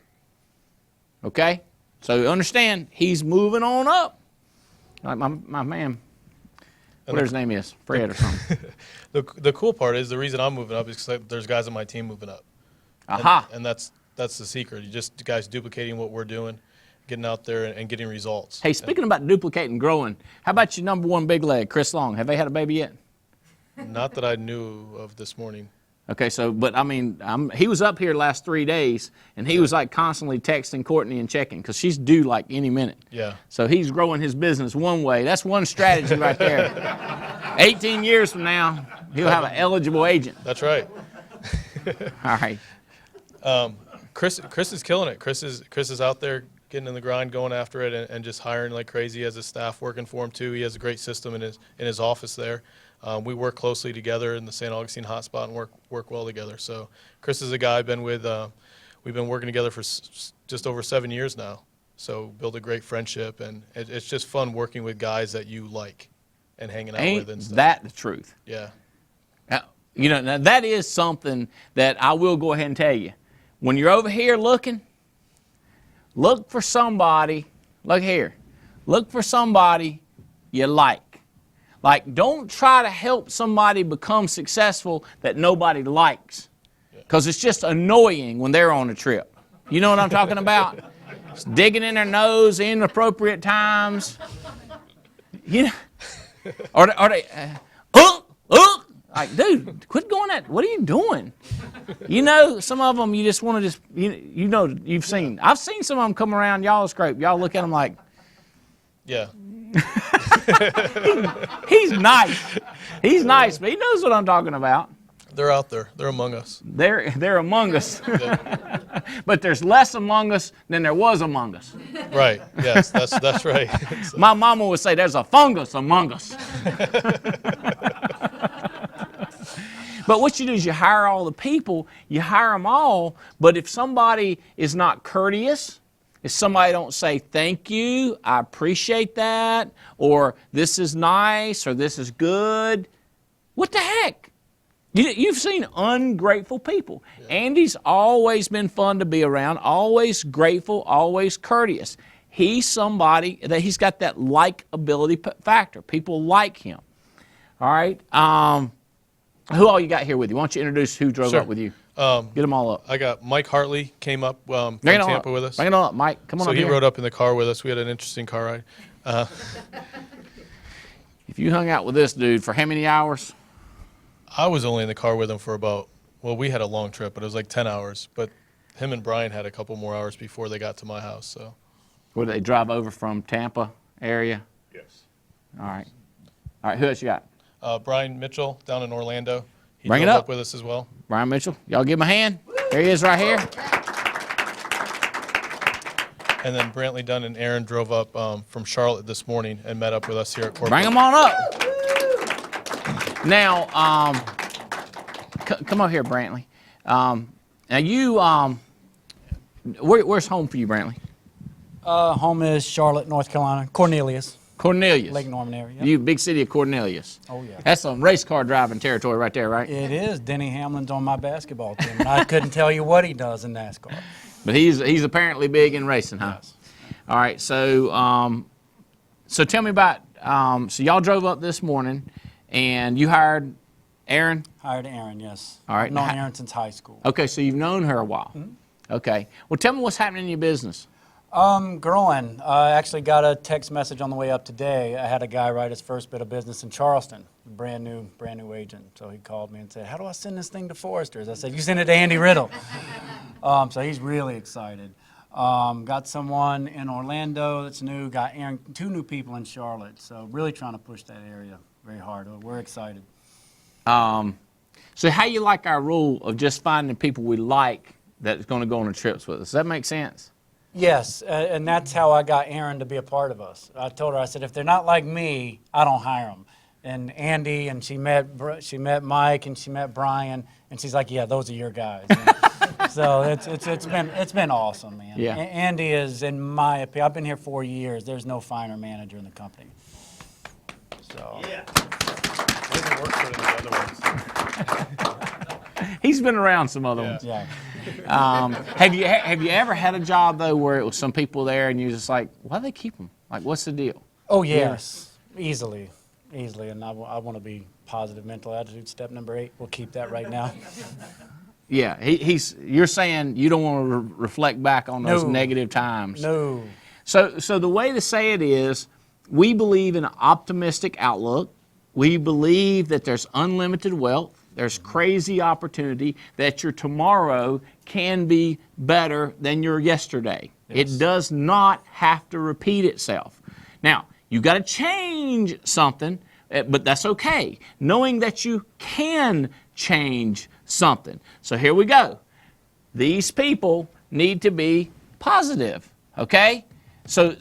Okay? So you understand, he's moving on up. Like my man, whatever his name is, Fred or something. The cool part is the reason I'm moving up is because there's guys on my team moving up. Aha. And that's the secret. You just guys duplicating what we're doing, getting out there and getting results. Hey, speaking about duplicating, growing, how about your number 1 big leg, Chris Long? Have they had a baby yet? Not that I knew of this morning. Okay, so, but I mean, he was up here last 3 days, and he was like constantly texting Courtney and checking, because she's due like any minute. Yeah. So he's growing his business one way. That's one strategy right there. 18 years from now, he'll have an eligible agent. That's right. All right. Chris is killing it. Chris is out there getting in the grind, going after it, and just hiring like crazy. He has his staff working for him too. He has a great system in his office there. We work closely together in the St. Augustine hotspot and work well together. So Chris is a guy I've been with. We've been working together for just over 7 years now. So build a great friendship, and it's just fun working with guys that you like. and hanging out Ain't with and stuff. that the truth? Yeah. Now that is something that I will go ahead and tell you. When you're over here looking, look for somebody, look here, look for somebody you like. Like, don't try to help somebody become successful that nobody likes, because it's just annoying when they're on a trip. You know what I'm talking about? Just digging in their nose in inappropriate times. You know, or they, like, dude, quit going at, what are you doing? You know, some of them you just want to just, you know, you've seen. I've seen some of them come around y'all's scrape. Y'all look at them like, yeah. He's nice. He's nice, but he knows what I'm talking about. They're out there. They're among us. They're among us. But there's less among us than there was among us. Right. Yes, that's right. My mama would say there's a fungus among us. But what you do is you hire all the people, you hire them all, but if somebody is not courteous, if somebody don't say thank you, I appreciate that, or this is nice, or this is good, what the heck? You've seen ungrateful people. Yeah. Andy's always been fun to be around, always grateful, always courteous. He's somebody that he's got that likability factor. People like him. All right. Who all you got here with you? Why don't you introduce who drove up with you? Get them all up. I got Mike Hartley came up from Tampa with us. Bring it on up, Mike. Come on so up here. So he rode up in the car with us. We had an interesting car ride. If you hung out with this dude for how many hours? I was only in the car with him for about, well, we had a long trip, but it was like 10 hours. But him and Brian had a couple more hours before they got to my house. So. Where did they drive over from Tampa area? Yes. All right. All right, who else you got? Brian Mitchell down in Orlando. He Bring it drove up with us as well. Brian Mitchell. Y'all give him a hand. There he is right here. And then Brantley Dunn and Aaron drove up from Charlotte this morning and met up with us here at corporate. Bring them on up. Now, come up here, Brantley. Now you, where's home for you, Brantley? Home is Charlotte, North Carolina. Cornelius. Cornelius. Lake Norman area. Yep. You big city of Cornelius. Oh, yeah. That's some race car driving territory right there, right? It is. Denny Hamlin's on my basketball team, and I couldn't tell you what he does in NASCAR. But he's apparently big in racing, huh? Yes. All right, so so tell me about, so y'all drove up this morning, and you hired Aaron? Hired Aaron, yes. All right. I've known Aaron since high school. Okay, so you've known her a while. Mm-hmm. Okay. Well, tell me what's happening in your business. Growing. I actually got a text message on the way up today. I had a guy write his first bit of business in Charleston, brand new agent. So he called me and said, "How do I send this thing to Foresters?" I said, "You send it to Andy Riddle." So he's really excited. Got someone in Orlando that's new. Got Aaron, 2 new people in Charlotte. So really trying to push that area very hard. We're excited. So how you like our rule of just finding people we like that's going to go on the trips with us? Does that make sense? Yes, and that's how I got Aaron to be a part of us. I told her, I said, if they're not like me, I don't hire them. And Andy, and she met Mike, and she met Brian, and she's like, yeah, those are your guys. So it's been awesome, man. Yeah. Andy is, in my opinion, I've been here 4 years. There's no finer manager in the company. So. Yeah. He doesn't work for the other ones. He's been around some other ones. Yeah. Have you ever had a job though where it was some people there and you just like, why do they keep them? Like, what's the deal? Oh yes, easily, and I want to be positive mental attitude. Step number 8. We'll keep that right now. Yeah, you're saying you don't want to reflect back on those negative times. No. So the way to say it is, we believe in an optimistic outlook. We believe that there's unlimited wealth. There's crazy opportunity, that your tomorrow can be better than your yesterday. Yes. It does not have to repeat itself. Now, you got to change something, but that's okay, knowing that you can change something. So here we go. These people need to be positive, okay? So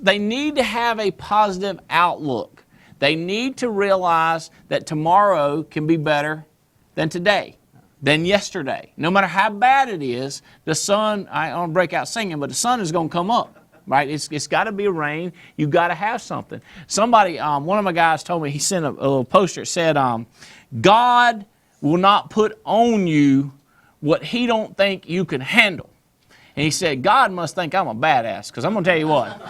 they need to have a positive outlook. They need to realize that tomorrow can be better than today, than yesterday. No matter how bad it is, the sun, I don't break out singing, but the sun is going to come up. right? It's got to be a rain. You've got to have something. Somebody, one of my guys told me, he sent a little poster. It said, God will not put on you what he don't think you can handle. And he said, God must think I'm a badass, because I'm going to tell you what.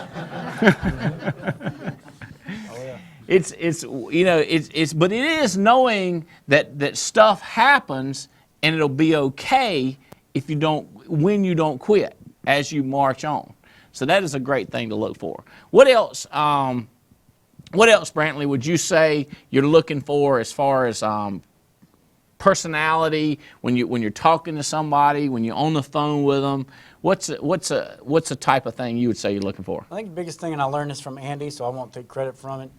But it is knowing that stuff happens and it'll be okay when you don't quit as you march on. So that is a great thing to look for. What else, Brantley, would you say you're looking for as far as personality when you're talking to somebody, when you're on the phone with them? What's a type of thing you would say you're looking for? I think the biggest thing, and I learned this from Andy, so I won't take credit from it,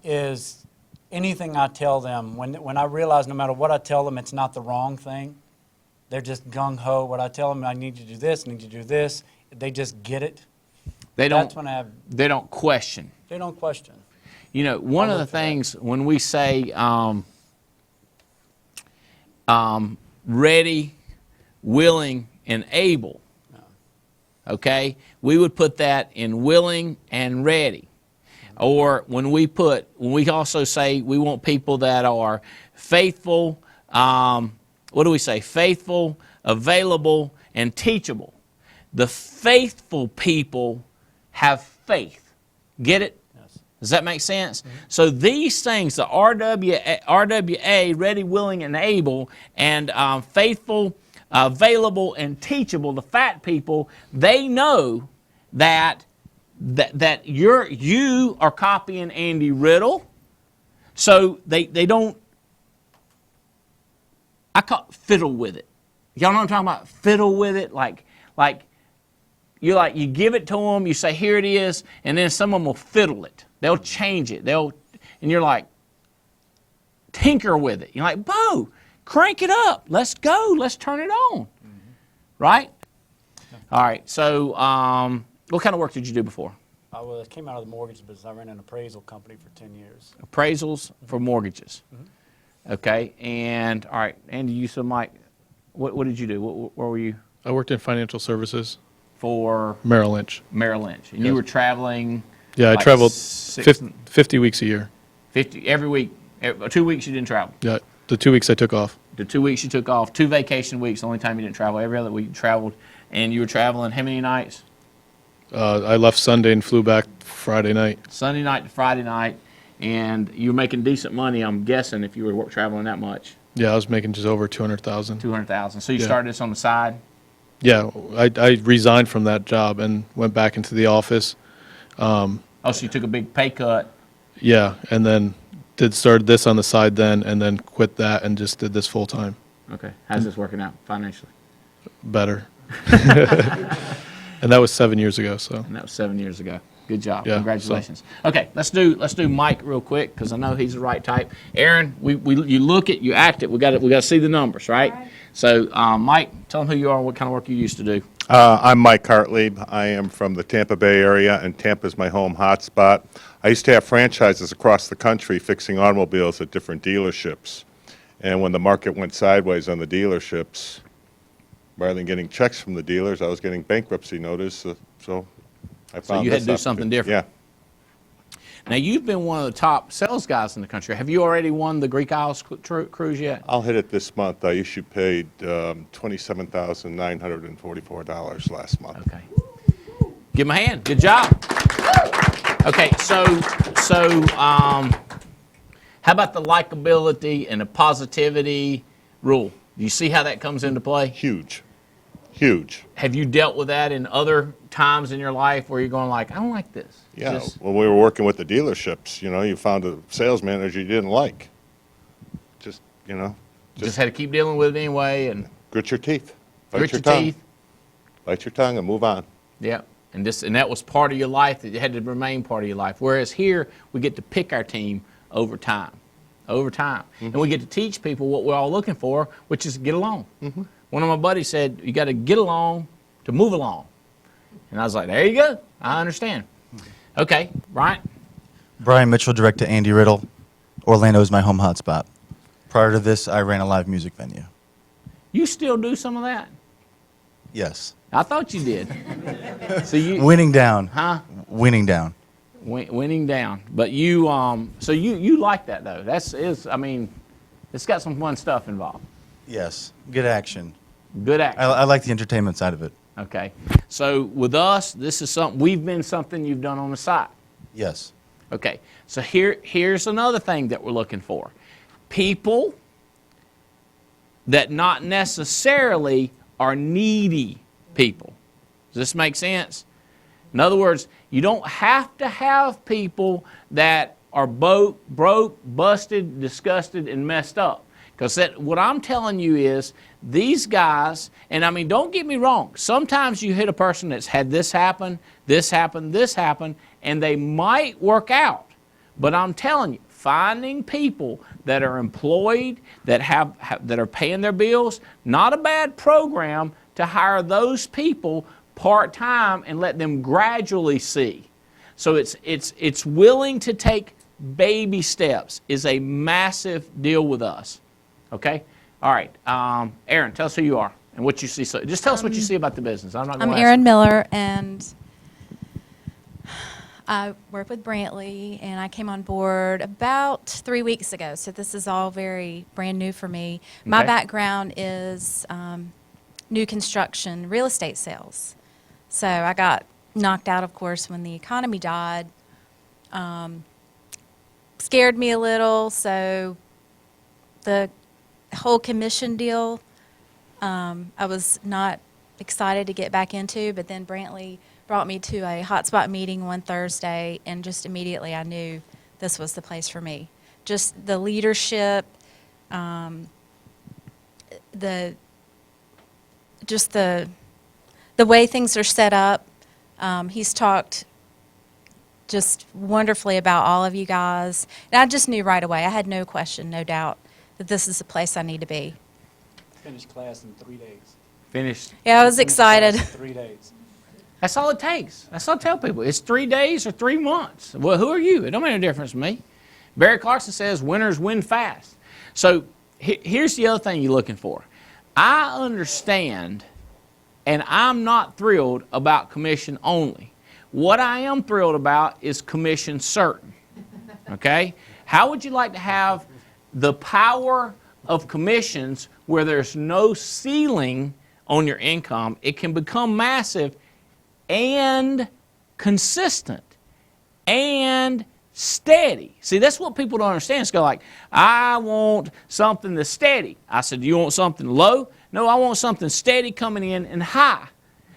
is anything I tell them. When I realize no matter what I tell them, it's not the wrong thing. They're just gung-ho. What I tell them, I need you to do this, I need you to do this. They just get it. They don't question. They don't question. You know, one of the things when we say ready, willing, and able, okay, we would put that in willing and ready. Or when we also say we want people that are faithful, what do we say? Faithful, available, and teachable. The faithful people have faith. Get it? Yes. Does that make sense? Mm-hmm. So these things, the RWA, ready, willing, and able, and faithful, available, and teachable, the fat people, they know that you are copying Andy Riddle, so they don't, I call it fiddle with it. Y'all know what I'm talking about? Fiddle with it, like you give it to them, you say here it is, and then some of them will fiddle it. They'll change it. And you're like, tinker with it. You're like, Bo, crank it up. Let's go. Let's turn it on. Mm-hmm. Right? Yeah. All right. So, what kind of work did you do before? I came out of the mortgage business. I ran an appraisal company for 10 years. Appraisals for mortgages. Mm-hmm. Okay. And, all right, Andy, you said, Mike, what did you do? Where were you? I worked in financial services. For? Merrill Lynch. Merrill Lynch. And yes. You were traveling? Yeah, I traveled 50 weeks a year. 50 every week? 2 weeks you didn't travel? Yeah, the 2 weeks I took off. The 2 weeks you took off, 2 vacation weeks, the only time you didn't travel. Every other week you traveled. And you were traveling how many nights? I left Sunday and flew back Friday night. Sunday night to Friday night. And you were making decent money, I'm guessing, if you were traveling that much. Yeah, I was making just over $200,000. $200,000. So you started this on the side? Yeah, I resigned from that job and went back into the office. So you took a big pay cut? Yeah, and then started this on the side then, and then quit that and just did this full time. Okay. How's this working out financially? Better. And that was 7 years ago. And that was 7 years ago. Good job. Yeah, congratulations. So. Okay, let's do Mike real quick because I know he's the right type. Aaron, you look it, you act it. We got to see the numbers, right? So, Mike, tell them who you are and what kind of work you used to do. I'm Mike Hartlieb. I am from the Tampa Bay area, and Tampa is my home hotspot. I used to have franchises across the country fixing automobiles at different dealerships. And when the market went sideways on the dealerships, rather than getting checks from the dealers, I was getting bankruptcy notice. So I found So you had to do something different. Yeah. Now, you've been one of the top sales guys in the country. Have you already won the Greek Isles cruise yet? I'll hit it this month. I issued paid $27,944 last month. Okay. Give him a hand. Good job. Okay, so how about the likability and the positivity rule? Do you see how that comes into play? Huge. Huge. Have you dealt with that in other times in your life where you're going like, I don't like this? Yeah, when we were working with the dealerships, you found a sales manager you didn't like. Just had to keep dealing with it anyway. And grit your teeth. Bite your tongue and move on. Yeah, and that was part of your life. That had to remain part of your life. Whereas here, we get to pick our team over time. Mm-hmm. And we get to teach people what we're all looking for, which is get along. Mm-hmm. One of my buddies said, you got to get along to move along. And I was like, there you go. I understand. Okay, Brian? Brian Mitchell, direct to Andy Riddle. Orlando is my home hotspot. Prior to this, I ran a live music venue. You still do some of that? Yes. I thought you did. So you Winning down. Huh? Winning down. Winning down. But you, so you like that though. I mean, it's got some fun stuff involved. Yes. Good action. Good action. I like the entertainment side of it. Okay. So with us, this is something you've done on the side. Yes. Okay. So here's another thing that we're looking for. People that not necessarily are needy people. Does this make sense? In other words, you don't have to have people that are broke, busted, disgusted, and messed up. Because what I'm telling you is these guys, and I mean, don't get me wrong, sometimes you hit a person that's had this happen, and they might work out. But I'm telling you, finding people that are employed, that are paying their bills, not a bad program to hire those people part-time and let them gradually see. So it's willing to take baby steps is a massive deal with us. Okay? All right. Aaron, tell us who you are and what you see. So just tell us what you see about the business. I'm Aaron Miller, and I work with Brantley, and I came on board about 3 weeks ago. So this is all very brand new for me. My Okay. background is new construction, real estate sales. So I got knocked out, of course, when the economy died. Scared me a little, so the whole commission deal, I was not excited to get back into, but then Brantley brought me to a hotspot meeting one Thursday, and just immediately I knew this was the place for me. Just the leadership, the way things are set up. He's talked just wonderfully about all of you guys. And I just knew right away, I had no question, no doubt, that this is the place I need to be. Finished class in 3 days. Finished. Yeah, I was Finished class excited. in 3 days. That's all it takes. That's all I tell people. It's 3 days or 3 months. Well, who are you? It don't make a difference to me. Barry Clarkson says winners win fast. So here's the other thing you're looking for. I understand, and I'm not thrilled about commission only. What I am thrilled about is commission certain. Okay? How would you like to have the power of commissions where there's no ceiling on your income? It can become massive and consistent and steady. See, that's what people don't understand. It's kind of like, I want something that's steady. I said, do you want something low? No, I want something steady coming in and high.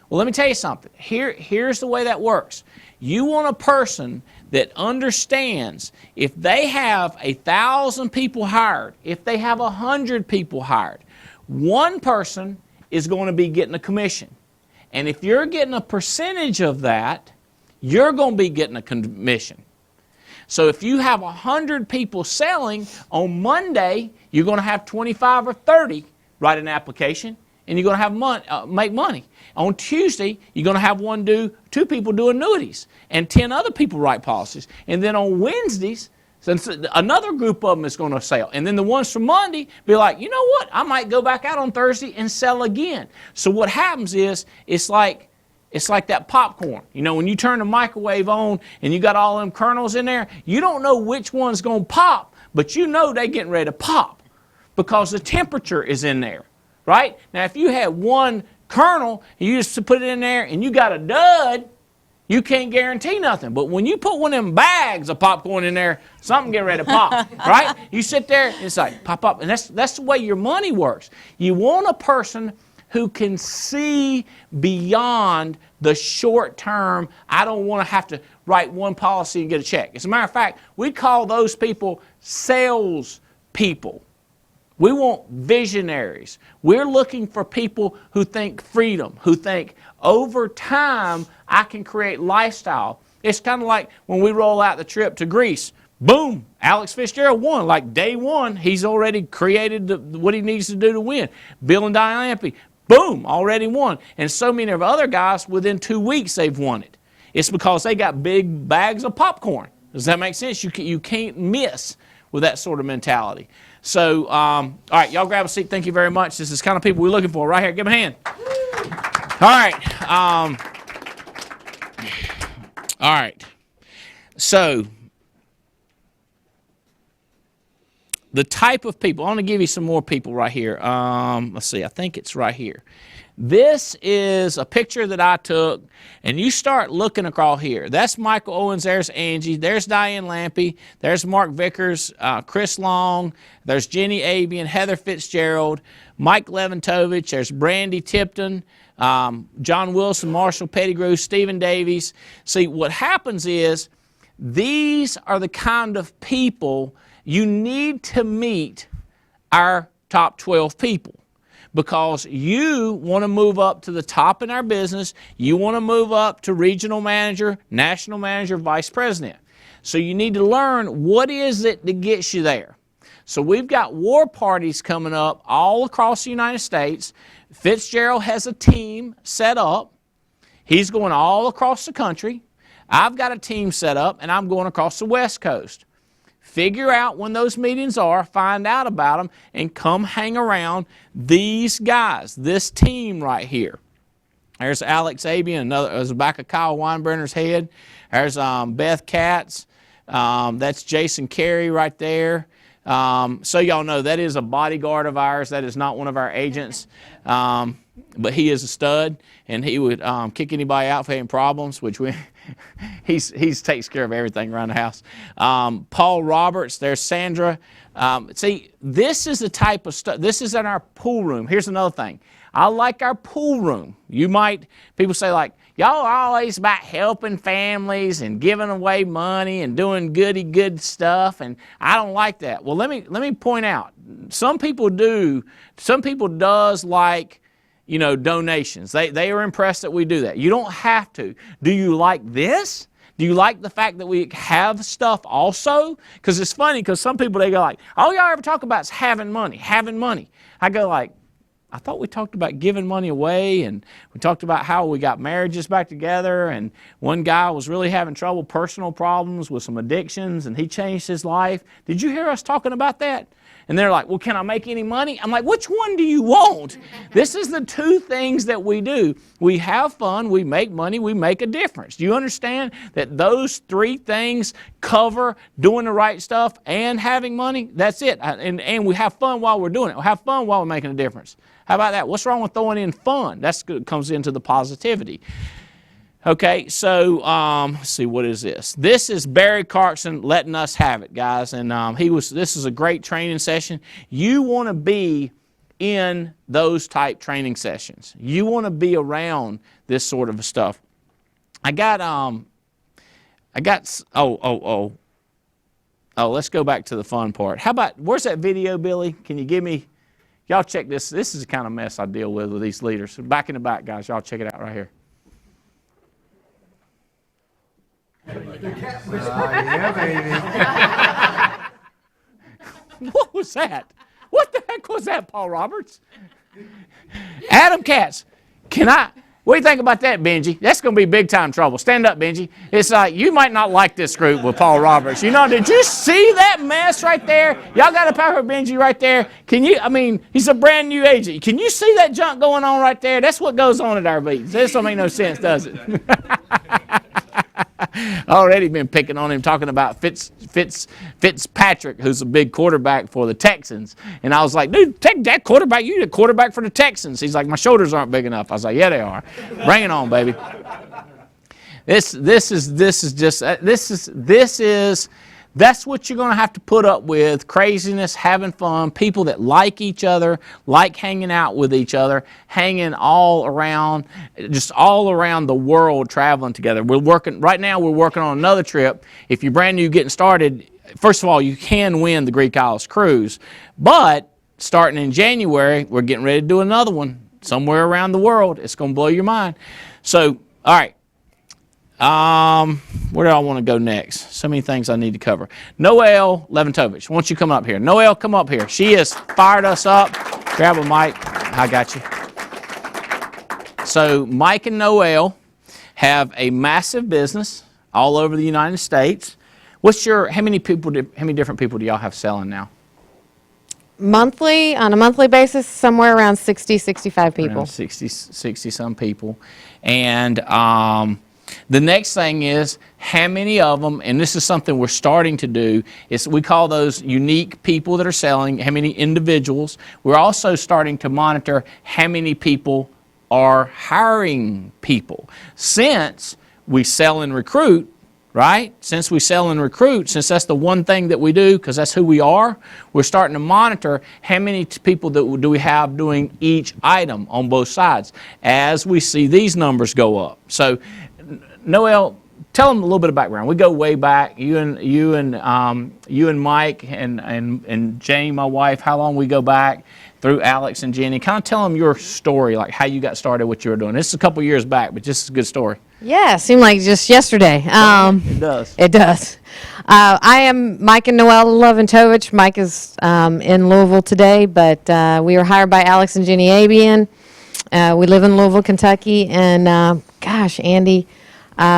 Well, let me tell you something. Here's the way that works. You want a person that understands if they have 1,000 people hired, if they have 100 people hired, one person is going to be getting a commission. And if you're getting a percentage of that, you're going to be getting a commission. So if you have 100 people selling, on Monday, you're going to have 25 or 30 write an application, and you're going to have make money. On Tuesday, you're going to have two people do annuities, and 10 other people write policies. And then on Wednesdays, since another group of them is going to sell. And then the ones from Monday be like, you know what, I might go back out on Thursday and sell again. So what happens is, it's like that popcorn. You know, when you turn the microwave on and you got all them kernels in there, you don't know which one's going to pop, but you know they're getting ready to pop because the temperature is in there, right? Now, if you had one kernel and you just put it in there and you got a dud, you can't guarantee nothing. But when you put one of them bags of popcorn in there, something get ready to pop, right? You sit there and it's like, pop up. And that's the way your money works. You want a person who can see beyond the short term, I don't want to have to write one policy and get a check. As a matter of fact, we call those people sales people. We want visionaries. We're looking for people who think freedom, who think over time I can create lifestyle. It's kind of like when we roll out the trip to Greece. Boom, Alex Fitzgerald won. Like day one, he's already created what he needs to do to win. Bill and Diane Ampey, boom, already won. And so many of other guys, within 2 weeks, they've won it. It's because they got big bags of popcorn. Does that make sense? You can't miss with that sort of mentality. So, all right, y'all grab a seat. Thank you very much. This is the kind of people we're looking for right here. Give them a hand. All right. All right. So, the type of people, I want to give you some more people right here. Let's see, I think it's right here. This is a picture that I took, and you start looking across here. That's Michael Owens, there's Angie, there's Diane Lampy, there's Mark Vickers, Chris Long, there's Jenny Abian, Heather Fitzgerald, Mike Leventovich, there's Brandy Tipton, John Wilson, Marshall Pettigrew, Stephen Davies. See, what happens is these are the kind of people you need to meet our top 12 people, because you want to move up to the top in our business. You want to move up to regional manager, national manager, vice president. So you need to learn what is it that gets you there. So we've got war parties coming up all across the United States. Fitzgerald has a team set up. He's going all across the country. I've got a team set up, and I'm going across the West Coast. Figure out when those meetings are, find out about them, and come hang around these guys, this team right here. There's Alex Abian, there's the back of Kyle Weinbrenner's head. There's Beth Katz. That's Jason Carey right there. So y'all know that is a bodyguard of ours. That is not one of our agents. But he is a stud, and he would kick anybody out for having problems, which he's takes care of everything around the house. Paul Roberts, there's Sandra. See, this is the type of stuff. This is in our pool room. Here's another thing. I like our pool room. People say like, y'all are always about helping families and giving away money and doing good stuff, and I don't like that. Well, let me point out, some people do. Some people does like, donations. They are impressed that we do that. You don't have to. Do you like this? Do you like the fact that we have stuff also? Because it's funny, because some people, they go like, all y'all ever talk about is having money. I go like, I thought we talked about giving money away, and we talked about how we got marriages back together, and one guy was really having trouble, personal problems with some addictions, and he changed his life. Did you hear us talking about that? And they're like, well, can I make any money? I'm like, which one do you want? This is the two things that we do. We have fun, we make money, we make a difference. Do you understand that those three things cover doing the right stuff and having money? That's it. And we have fun while we're doing it. We have fun while we're making a difference. How about that? What's wrong with throwing in fun? That's good. Comes into the positivity. Okay, so let's see, what is this? This is Barry Clarkson letting us have it, guys. And this is a great training session. You want to be in those type training sessions. You want to be around this sort of stuff. Let's go back to the fun part. How about, where's that video, Billy? Can you give me, y'all check this. This is the kind of mess I deal with these leaders. Back in the back, guys. Y'all check it out right here. Yeah, baby. What was that? What the heck was that, Paul Roberts? Adam Katz, what do you think about that, Benji? That's going to be big time trouble. Stand up, Benji. It's like, you might not like this group with Paul Roberts. Did you see that mess right there? Y'all got a power of Benji right there. He's a brand new agent. Can you see that junk going on right there? That's what goes on at our meetings. This don't make no sense, does it? Already been picking on him, talking about Fitzpatrick, who's a big quarterback for the Texans. And I was like, dude, take that quarterback. You're the quarterback for the Texans. He's like, my shoulders aren't big enough. I was like, yeah, they are. Bring it on, baby. That's what you're going to have to put up with. Craziness, having fun, people that like each other, like hanging out with each other, hanging all around the world, traveling together. Right now we're working on another trip. If you're brand new getting started, first of all, you can win the Greek Isles cruise. But starting in January, we're getting ready to do another one somewhere around the world. It's going to blow your mind. So, all right. Where do I want to go next? So many things I need to cover. Noelle Leventovich, why don't you come up here? Noelle, come up here. She has fired us up. Grab a mic. I got you. So Mike and Noelle have a massive business all over the United States. How many different people do y'all have selling now? Monthly, on a monthly basis, somewhere around 60, 65 people. Around 60 some people. And the next thing is how many of them, and this is something we're starting to do, is we call those unique people that are selling, how many individuals. We're also starting to monitor how many people are hiring people. Since we sell and recruit, right? Since we sell and recruit, since that's the one thing that we do, because that's who we are, we're starting to monitor how many people do we have doing each item on both sides as we see these numbers go up. So, Noel, tell them a little bit of background. We go way back. You and Mike and Jane, my wife. How long we go back through Alex and Jenny? Kind of tell them your story, like how you got started, what you were doing. This is a couple years back, but just a good story. Yeah, it seemed like just yesterday. It does. It does. I am Mike and Noelle Loventovich. Mike is in Louisville today, but we were hired by Alex and Jenny Abian. We live in Louisville, Kentucky, and gosh, Andy,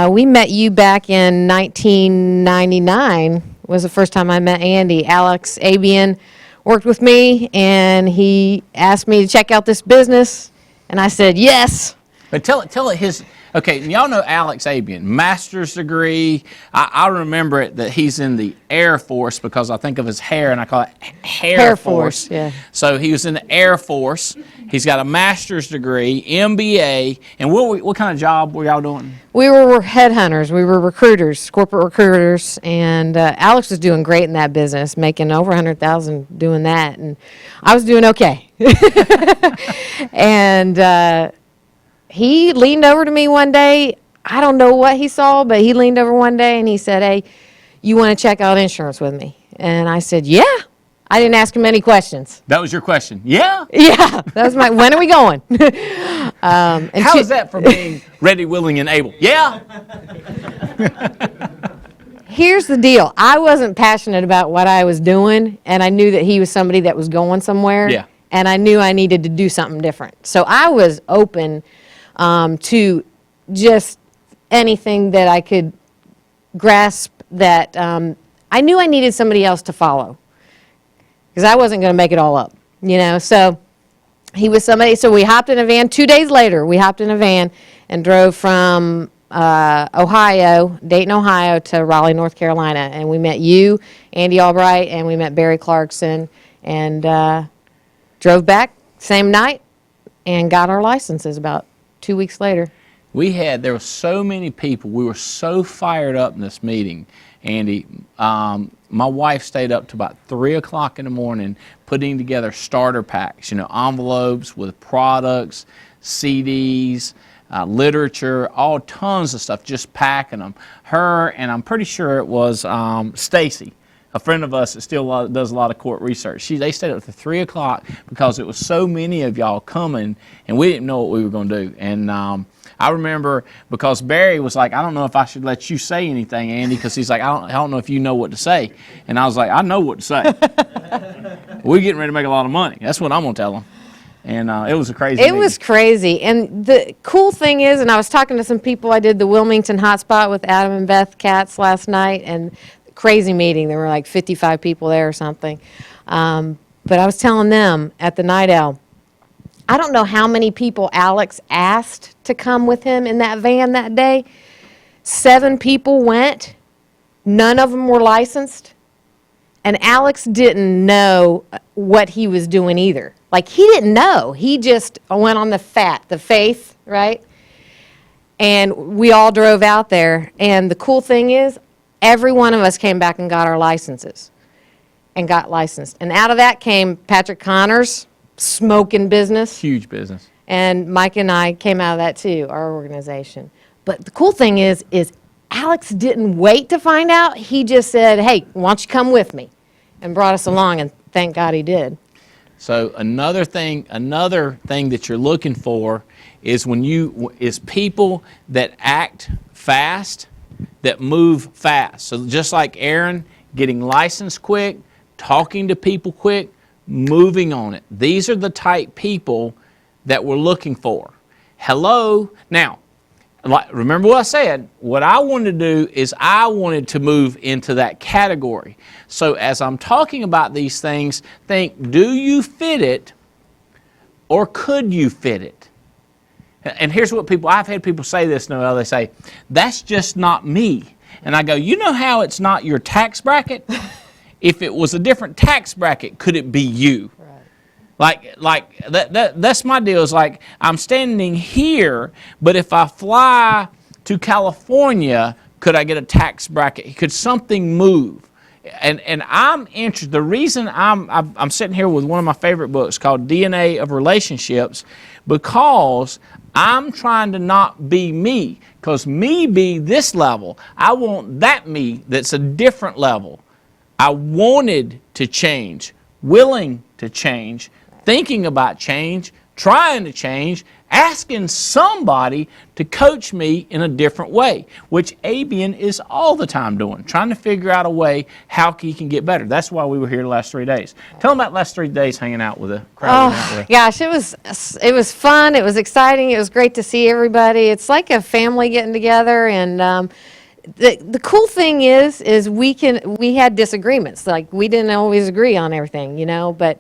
we met you back in 1999 was the first time I met Andy. Alex Abian worked with me, and he asked me to check out this business, and I said yes. But tell it his. Okay, y'all know Alex Abian, master's degree. I remember it that he's in the Air Force because I think of his hair and I call it Hair Force. Yeah. So he was in the Air Force. He's got a master's degree, MBA. And what kind of job were y'all doing? We were headhunters. We were recruiters, corporate recruiters, and Alex was doing great in that business, making over $100,000 doing that, and I was doing okay. And he leaned over to me one day. I don't know what he saw, but he leaned over one day and he said, "Hey, you want to check out insurance with me?" And I said, "Yeah." I didn't ask him any questions. That was your question? Yeah? Yeah. That was my, when are we going? How is that for being ready, willing, and able? Yeah? Here's the deal. I wasn't passionate about what I was doing, and I knew that he was somebody that was going somewhere. Yeah. And I knew I needed to do something different. So I was open to just anything that I could grasp that I knew I needed somebody else to follow because I wasn't going to make it all up, you know. So he was somebody, so we hopped in a van. 2 days later, we hopped in a van and drove from Ohio, Dayton, Ohio, to Raleigh, North Carolina. And we met you, Andy Albright, and we met Barry Clarkson, and drove back same night and got our licenses about 2 weeks later. There were so many people. We were so fired up in this meeting, Andy. My wife stayed up to about 3 o'clock in the morning putting together starter packs, you know, envelopes with products, CDs, literature, all tons of stuff, just packing them. Her, and I'm pretty sure it was Stacy, a friend of us that still does a lot of court research. They stayed up to 3 o'clock because it was so many of y'all coming, and we didn't know what we were going to do. And I remember because Barry was like, "I don't know if I should let you say anything, Andy," because he's like, I don't know if you know what to say." And I was like, "I know what to say." We're getting ready to make a lot of money. That's what I'm going to tell them. And it was a crazy meeting. It was crazy. And the cool thing is, and I was talking to some people, I did the Wilmington Hotspot with Adam and Beth Katz last night, and crazy meeting. There were like 55 people there or something. But I was telling them at the Night Owl, I don't know how many people Alex asked to come with him in that van that day. 7 people went. None of them were licensed. And Alex didn't know what he was doing either. Like, he didn't know. He just went on the faith, right? And we all drove out there. And the cool thing is, every one of us came back and got our licenses and got licensed. And out of that came Patrick Connors, smoking business. Huge business. And Mike and I came out of that too, our organization. But the cool thing is Alex didn't wait to find out. He just said, "Hey, why don't you come with me?" And brought us along, and thank God he did. So another thing that you're looking for is people that act fast, that move fast. So just like Aaron, getting licensed quick, talking to people quick, moving on it. These are the type people that we're looking for. Hello. Now, like, remember what I said, what I wanted to do is I wanted to move into that category. So as I'm talking about these things, think, do you fit it or could you fit it? And here's what I've had people say this, Noel, they say, that's just not me. And I go, you know how it's not your tax bracket? If it was a different tax bracket, could it be you? Like that's my deal. Is like I'm standing here, but if I fly to California, could I get a tax bracket? Could something move? And I'm interested. The reason I'm sitting here with one of my favorite books called DNA of Relationships, because I'm trying to not be me. Because me be this level, I want that me that's a different level. I wanted to change, willing to change, thinking about change, trying to change, asking somebody to coach me in a different way, which Abian is all the time doing, trying to figure out a way how he can get better. That's why we were here the last 3 days. Tell them about the last 3 days hanging out with the crowd. Oh, gosh, it was fun. It was exciting. It was great to see everybody. It's like a family getting together, and the cool thing is we had disagreements. Like, we didn't always agree on everything, but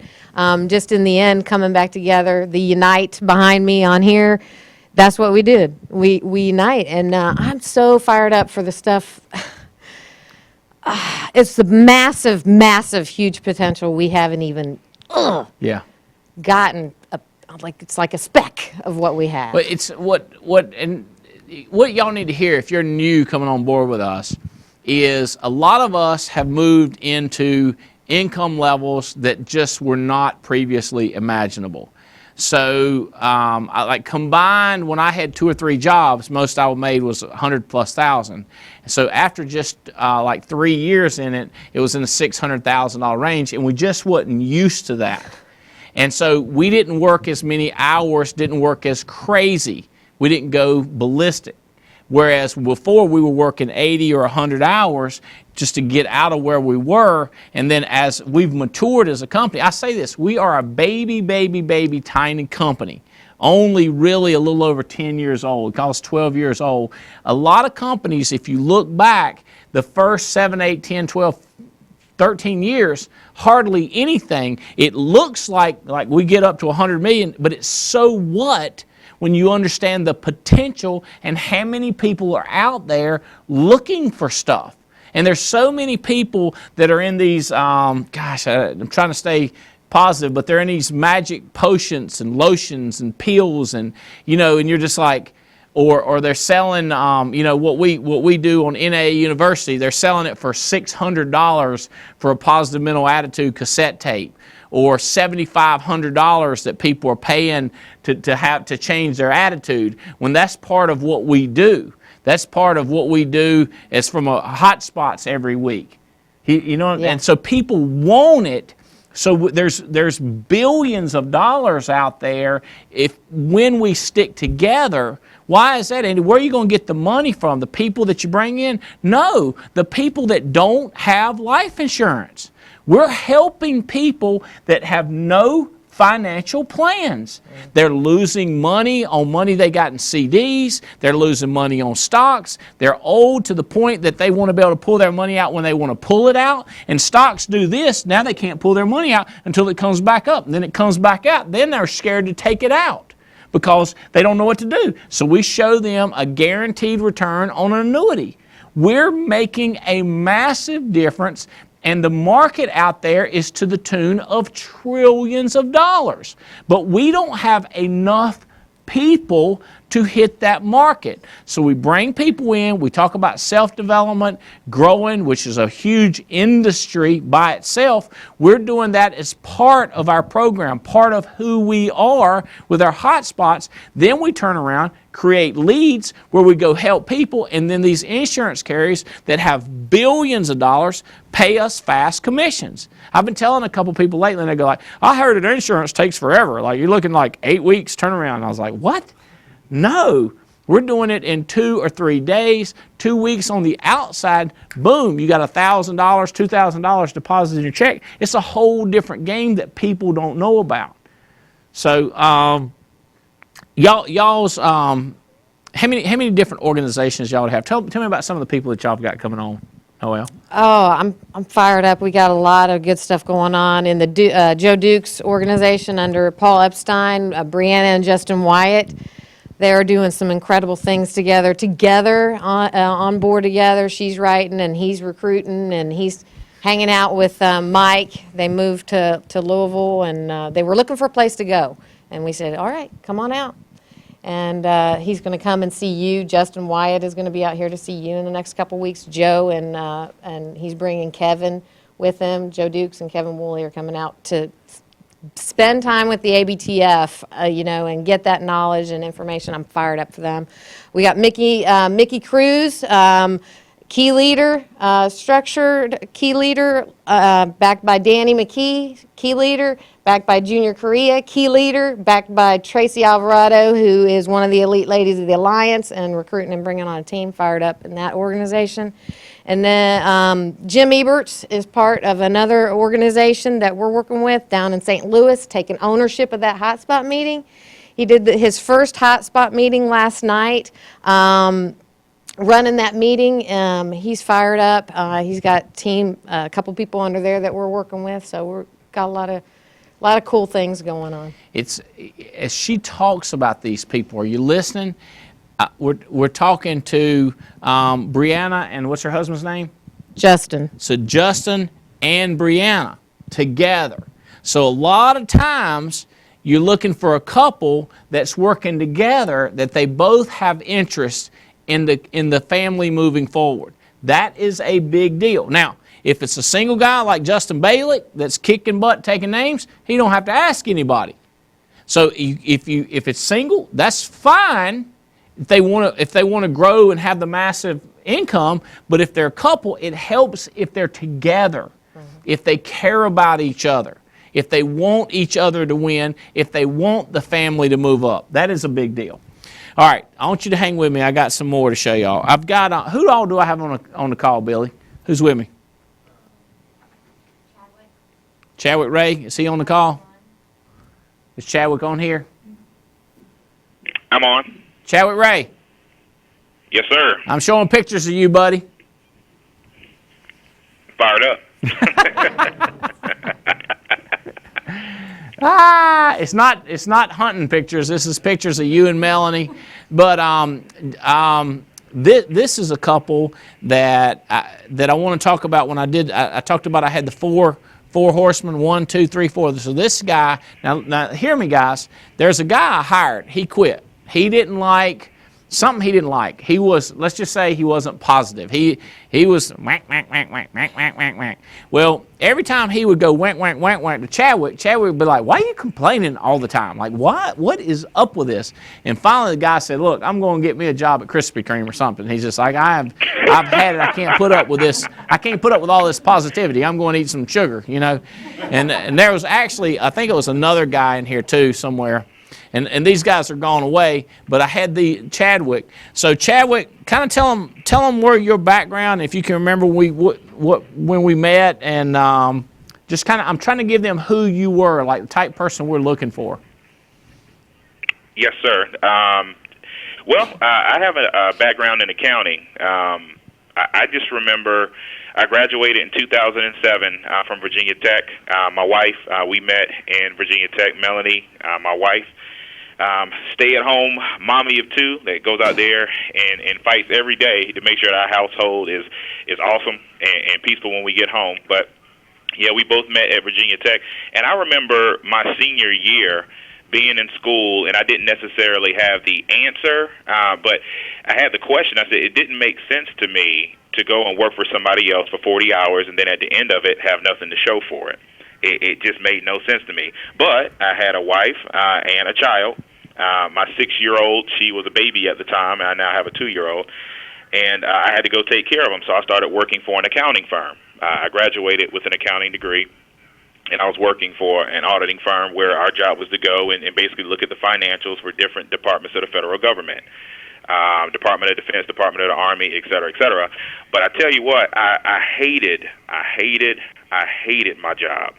just in the end, coming back together, the unite behind me on here, that's what we did. We unite, and I'm so fired up for the stuff. It's the massive, massive, huge potential we haven't even gotten. It's like a speck of what we have. But it's what y'all need to hear if you're new coming on board with us is a lot of us have moved into income levels that just were not previously imaginable. So I like combined when I had 2 or 3 jobs, most I made was 100,000+. So after just like 3 years in it, it was in the $600,000 range, and we just wasn't used to that. And so we didn't work as many hours, didn't work as crazy. We didn't go ballistic. Whereas before we were working 80 or 100 hours just to get out of where we were. And then as we've matured as a company, I say this, we are a baby, tiny company. Only really a little over 10 years old. Call us 12 years old. A lot of companies, if you look back, the first 7, 8, 10, 12, 13 years, hardly anything. It looks like we get up to 100 million, but it's so what when you understand the potential and how many people are out there looking for stuff. And there's so many people that are in these, I'm trying to stay positive, but they're in these magic potions and lotions and pills and, and you're just like, or they're selling, what we do on NAA University, they're selling it for $600 for a positive mental attitude cassette tape, or $7,500 that people are paying to change their attitude, when that's part of what we do. That's part of what we do is from a hot spots every week. And so people want it. So there's billions of dollars out there when we stick together. Why is that, Andy? Where are you going to get the money from? The people that you bring in? No, the people that don't have life insurance. We're helping people that have no financial plans. They're losing money on money they got in CDs. They're losing money on stocks. They're old to the point that they want to be able to pull their money out when they want to pull it out. And stocks do this. Now they can't pull their money out until it comes back up. And then it comes back out. Then they're scared to take it out because they don't know what to do. So we show them a guaranteed return on an annuity. We're making a massive difference. And the market out there is to the tune of trillions of dollars. But we don't have enough people to hit that market. So we bring people in, we talk about self-development, growing, which is a huge industry by itself. We're doing that as part of our program, part of who we are with our hotspots. Then we turn around, create leads where we go help people, and then these insurance carriers that have billions of dollars pay us fast commissions. I've been telling a couple people lately, and they go like, I heard that insurance takes forever. Like, you're looking like 8 weeks turnaround. And I was like, what? No, we're doing it in 2 or 3 days, 2 weeks on the outside. Boom, you got $1,000, $2,000 deposited in your check. It's a whole different game that people don't know about. So y'all's How many different organizations y'all have? Tell me about some of the people that y'all have got coming on. Noel. Oh, I'm fired up. We got a lot of good stuff going on in the Joe Dukes organization under Paul Epstein, Brianna and Justin Wyatt. They're doing some incredible things together on board together. She's writing and he's recruiting and he's hanging out with Mike. They moved to Louisville and they were looking for a place to go. And we said, all right, come on out. And he's going to come and see you. Justin Wyatt is going to be out here to see you in the next couple weeks. Joe and he's bringing Kevin with him. Joe Dukes and Kevin Woolley are coming out to spend time with the ABTF, and get that knowledge and information. I'm fired up for them. We got Mickey Cruz, key leader, structured key leader, backed by Danny McKee, key leader, backed by Junior Correa, key leader, backed by Tracy Alvarado, who is one of the elite ladies of the Alliance and recruiting and bringing on a team, fired up in that organization. And then Jim Eberts is part of another organization that we're working with down in St. Louis, taking ownership of that hotspot meeting. He did his first hotspot meeting last night. Running that meeting, he's fired up. He's got a couple people under there that we're working with, so we've got a lot of cool things going on. It's as she talks about these people. Are you listening? We're talking to Brianna and what's her husband's name? Justin. So Justin and Brianna together. So a lot of times you're looking for a couple that's working together that they both have interest in the family moving forward. That is a big deal. Now, if it's a single guy like Justin Bailey that's kicking butt, taking names, he don't have to ask anybody. So if it's single, that's fine. If they want to grow and have the massive income, but if they're a couple, it helps if they're together, if they care about each other, if they want each other to win, if they want the family to move up. That is a big deal. All right, I want you to hang with me. I got some more to show y'all. I've got who all do I have on the call, Billy? Who's with me? Chadwick Ray. Is he on the call? Is Chadwick on here? I'm on. Chadwick Ray. Yes, sir. I'm showing pictures of you, buddy. Fired up. It's not hunting pictures. This is pictures of you and Melanie. But this is a couple that I want to talk about. When I talked about I had the four horsemen, 1, 2, 3, 4. So this guy, now hear me, guys. There's a guy I hired. He quit. He didn't like something. He didn't like. He was, let's just say, he wasn't positive. He was whack, whack, whack, whack, whack, whack, whack, whack. Well, every time he would go whack, whack, whack, whack to Chadwick would be like, "Why are you complaining all the time? Like, what is up with this?" And finally, the guy said, "Look, I'm going to get me a job at Krispy Kreme or something." He's just like, I've had it. I can't put up with this. I can't put up with all this positivity. I'm going to eat some sugar, And there was actually, I think it was another guy in here too somewhere. And these guys are gone away, but I had the Chadwick. So Chadwick, kind of tell them where your background, if you can remember when we met, and just kind of, I'm trying to give them who you were, like the type person we're looking for. Yes, sir. I have a background in accounting. I just remember I graduated in 2007 from Virginia Tech. My wife, we met in Virginia Tech. Melanie, my wife. Stay-at-home mommy of two that goes out there and fights every day to make sure that our household is awesome and peaceful when we get home. But, yeah, we both met at Virginia Tech. And I remember my senior year being in school, and I didn't necessarily have the answer, but I had the question. I said it didn't make sense to me to go and work for somebody else for 40 hours and then at the end of it have nothing to show for it. It just made no sense to me. But I had a wife and a child. My 6-year-old, she was a baby at the time, and I now have a 2-year-old. And I had to go take care of them, so I started working for an accounting firm. I graduated with an accounting degree, and I was working for an auditing firm where our job was to go and basically look at the financials for different departments of the federal government. Department of Defense, Department of the Army, et cetera, et cetera. But I tell you what, I hated my job.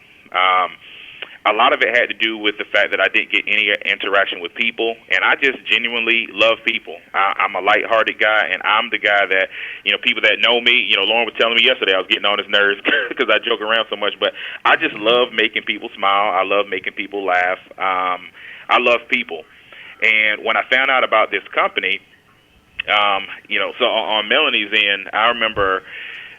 a lot of it had to do with the fact that I didn't get any interaction with people, and I just genuinely love people. I'm a lighthearted guy, and I'm the guy that, people that know me, Lauren was telling me yesterday I was getting on his nerves because I joke around so much, but I just love making people smile. I love making people laugh. I love people. And when I found out about this company, so on Melanie's end, I remember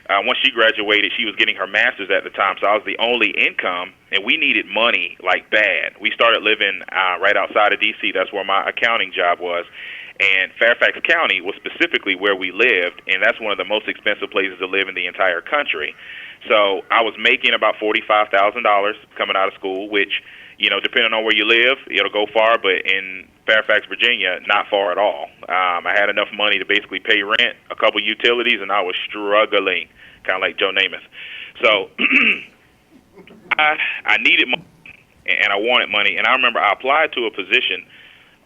once she graduated, she was getting her master's at the time, so I was the only income, and we needed money like bad. We started living right outside of D.C. That's where my accounting job was, and Fairfax County was specifically where we lived, and that's one of the most expensive places to live in the entire country. So I was making about $45,000 coming out of school, which, depending on where you live, it'll go far, but in Fairfax, Virginia, not far at all. I had enough money to basically pay rent, a couple utilities, and I was struggling, kind of like Joe Namath. So I needed money, and I wanted money, and I remember I applied to a position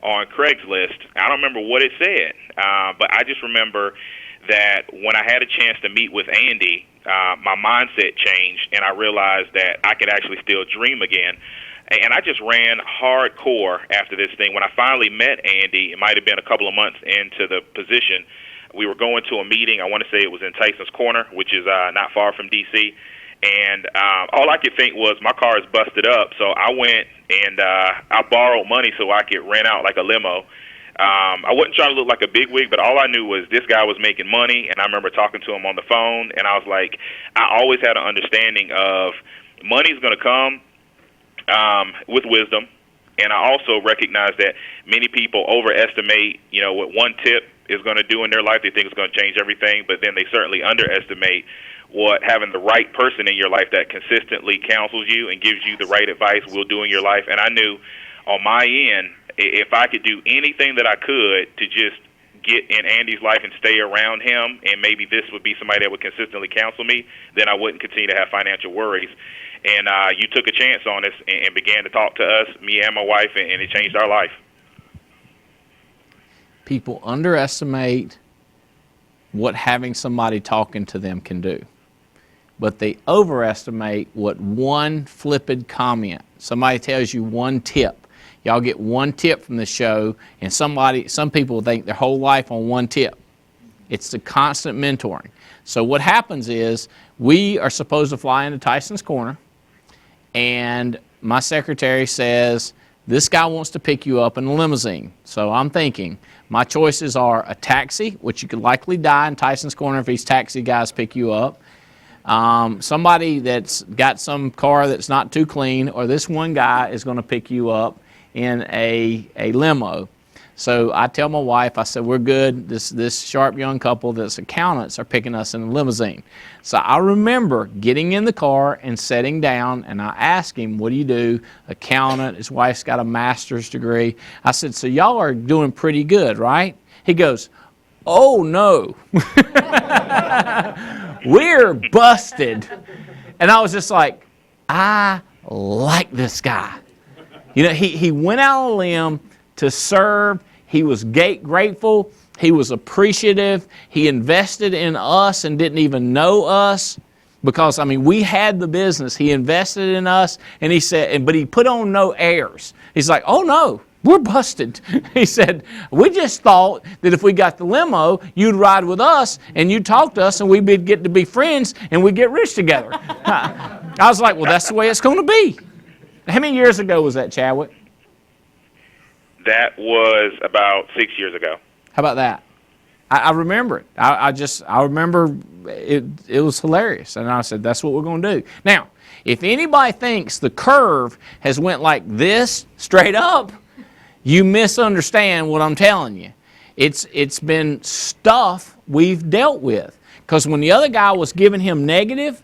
on Craigslist. I don't remember what it said, but I just remember that when I had a chance to meet with Andy, my mindset changed, and I realized that I could actually still dream again. And I just ran hardcore after this thing. When I finally met Andy, it might have been a couple of months into the position, we were going to a meeting. I want to say it was in Tyson's Corner, which is not far from D.C., and all I could think was my car is busted up. So I went and I borrowed money so I could rent out like a limo. I wasn't trying to look like a bigwig, but all I knew was this guy was making money, and I remember talking to him on the phone, and I was like, I always had an understanding of money's going to come with wisdom, and I also recognize that many people overestimate, what one tip is going to do in their life. They think it's going to change everything, but then they certainly underestimate what having the right person in your life that consistently counsels you and gives you the right advice will do in your life. And I knew on my end, if I could do anything that I could to just get in Andy's life and stay around him, and maybe this would be somebody that would consistently counsel me, then I wouldn't continue to have financial worries. And you took a chance on us and began to talk to us, me and my wife, and it changed our life. People underestimate what having somebody talking to them can do, but they overestimate what one flippant comment. Somebody tells you one tip. Y'all get one tip from the show, and some people think their whole life on one tip. It's the constant mentoring. So what happens is we are supposed to fly into Tyson's Corner, and my secretary says, this guy wants to pick you up in a limousine. So I'm thinking, my choices are a taxi, which you could likely die in Tyson's Corner if these taxi guys pick you up, somebody that's got some car that's not too clean, or this one guy is going to pick you up in a limo. So I tell my wife, I said, we're good. This sharp young couple that's accountants are picking us in a limousine. So I remember getting in the car and sitting down, and I asked him, what do you do? Accountant. His wife's got a master's degree. I said, so y'all are doing pretty good, right? He goes, oh no. We're busted. And I was just like, I like this guy. He went out on a limb to serve. He was grateful. He was appreciative. He invested in us and didn't even know us because, we had the business. He invested in us, and he said, but he put on no airs. He's like, oh no, we're busted. He said, we just thought that if we got the limo, you'd ride with us and you'd talk to us and we'd get to be friends and we'd get rich together. I was like, well, that's the way it's going to be. How many years ago was that, Chadwick? That was about 6 years ago. How about that? I remember it. I remember it was hilarious. And I said, that's what we're going to do. Now, if anybody thinks the curve has went like this, straight up, you misunderstand what I'm telling you. It's been stuff we've dealt with. Because when the other guy was giving him negative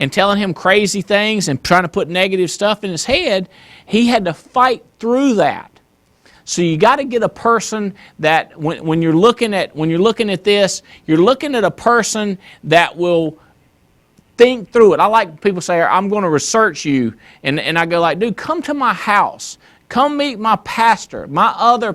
and telling him crazy things and trying to put negative stuff in his head, he had to fight through that. So you got to get a person that when you're looking at this, you're looking at a person that will think through it. I like people say, I'm going to research you, and I go like, dude, come to my house. Come meet my pastor, my other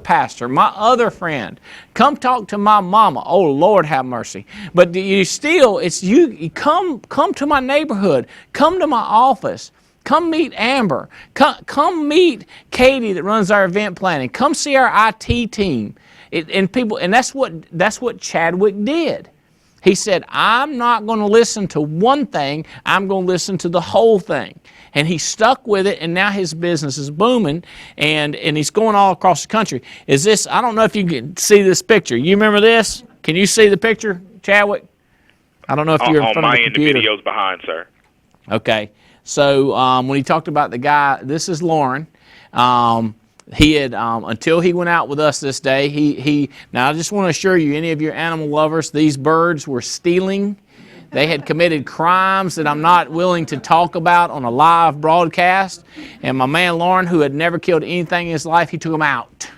friend. Come talk to my mama. Oh, Lord have mercy. But you still, you come to my neighborhood. Come to my office. Come meet Amber. Come meet Katie that runs our event planning. Come see our IT team. And that's what Chadwick did. He said, I'm not going to listen to one thing, I'm going to listen to the whole thing. And he stuck with it, and now his business is booming, and he's going all across the country. I don't know if you can see this picture. You remember this? Can you see the picture, Chadwick? I don't know if you're in front of the computer. On my end, the video's behind, sir. Okay. So when he talked about the guy, this is Lauren. He had, until he went out with us this day, now I just want to assure you, any of your animal lovers, these birds were stealing. They had committed crimes that I'm not willing to talk about on a live broadcast. And my man Lauren, who had never killed anything in his life, he took them out.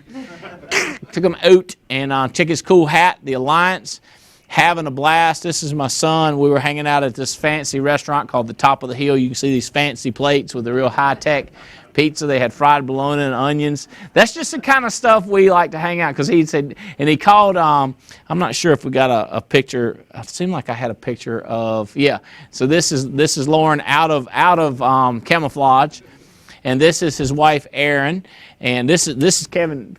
Took them out, and check his cool hat, the Alliance, having a blast. This is my son. We were hanging out at this fancy restaurant called the Top of the Hill. You can see these fancy plates with the real high-tech pizza. They had fried bologna and onions. That's just the kind of stuff we like to hang out, because he said, and he called, I'm not sure if we got a picture. It seemed like I had a picture of, yeah. So this is Lauren out of camouflage, and this is his wife Erin, and this is Kevin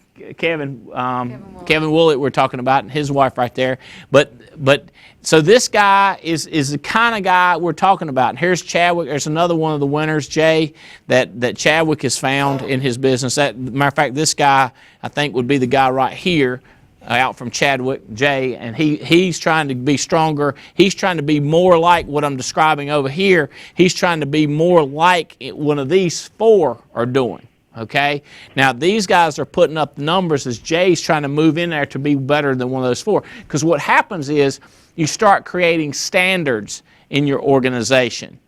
Woollett we're talking about, and his wife right there. But so this guy is the kind of guy we're talking about. And here's Chadwick. There's another one of the winners, Jay, that Chadwick has found in his business. Matter of fact, this guy I think would be the guy right here, out from Chadwick, Jay, and he's trying to be stronger. He's trying to be more like what I'm describing over here. He's trying to be more like one of these four are doing. Okay? Now, these guys are putting up the numbers as Jay's trying to move in there to be better than one of those four. Because what happens is you start creating standards in your organization.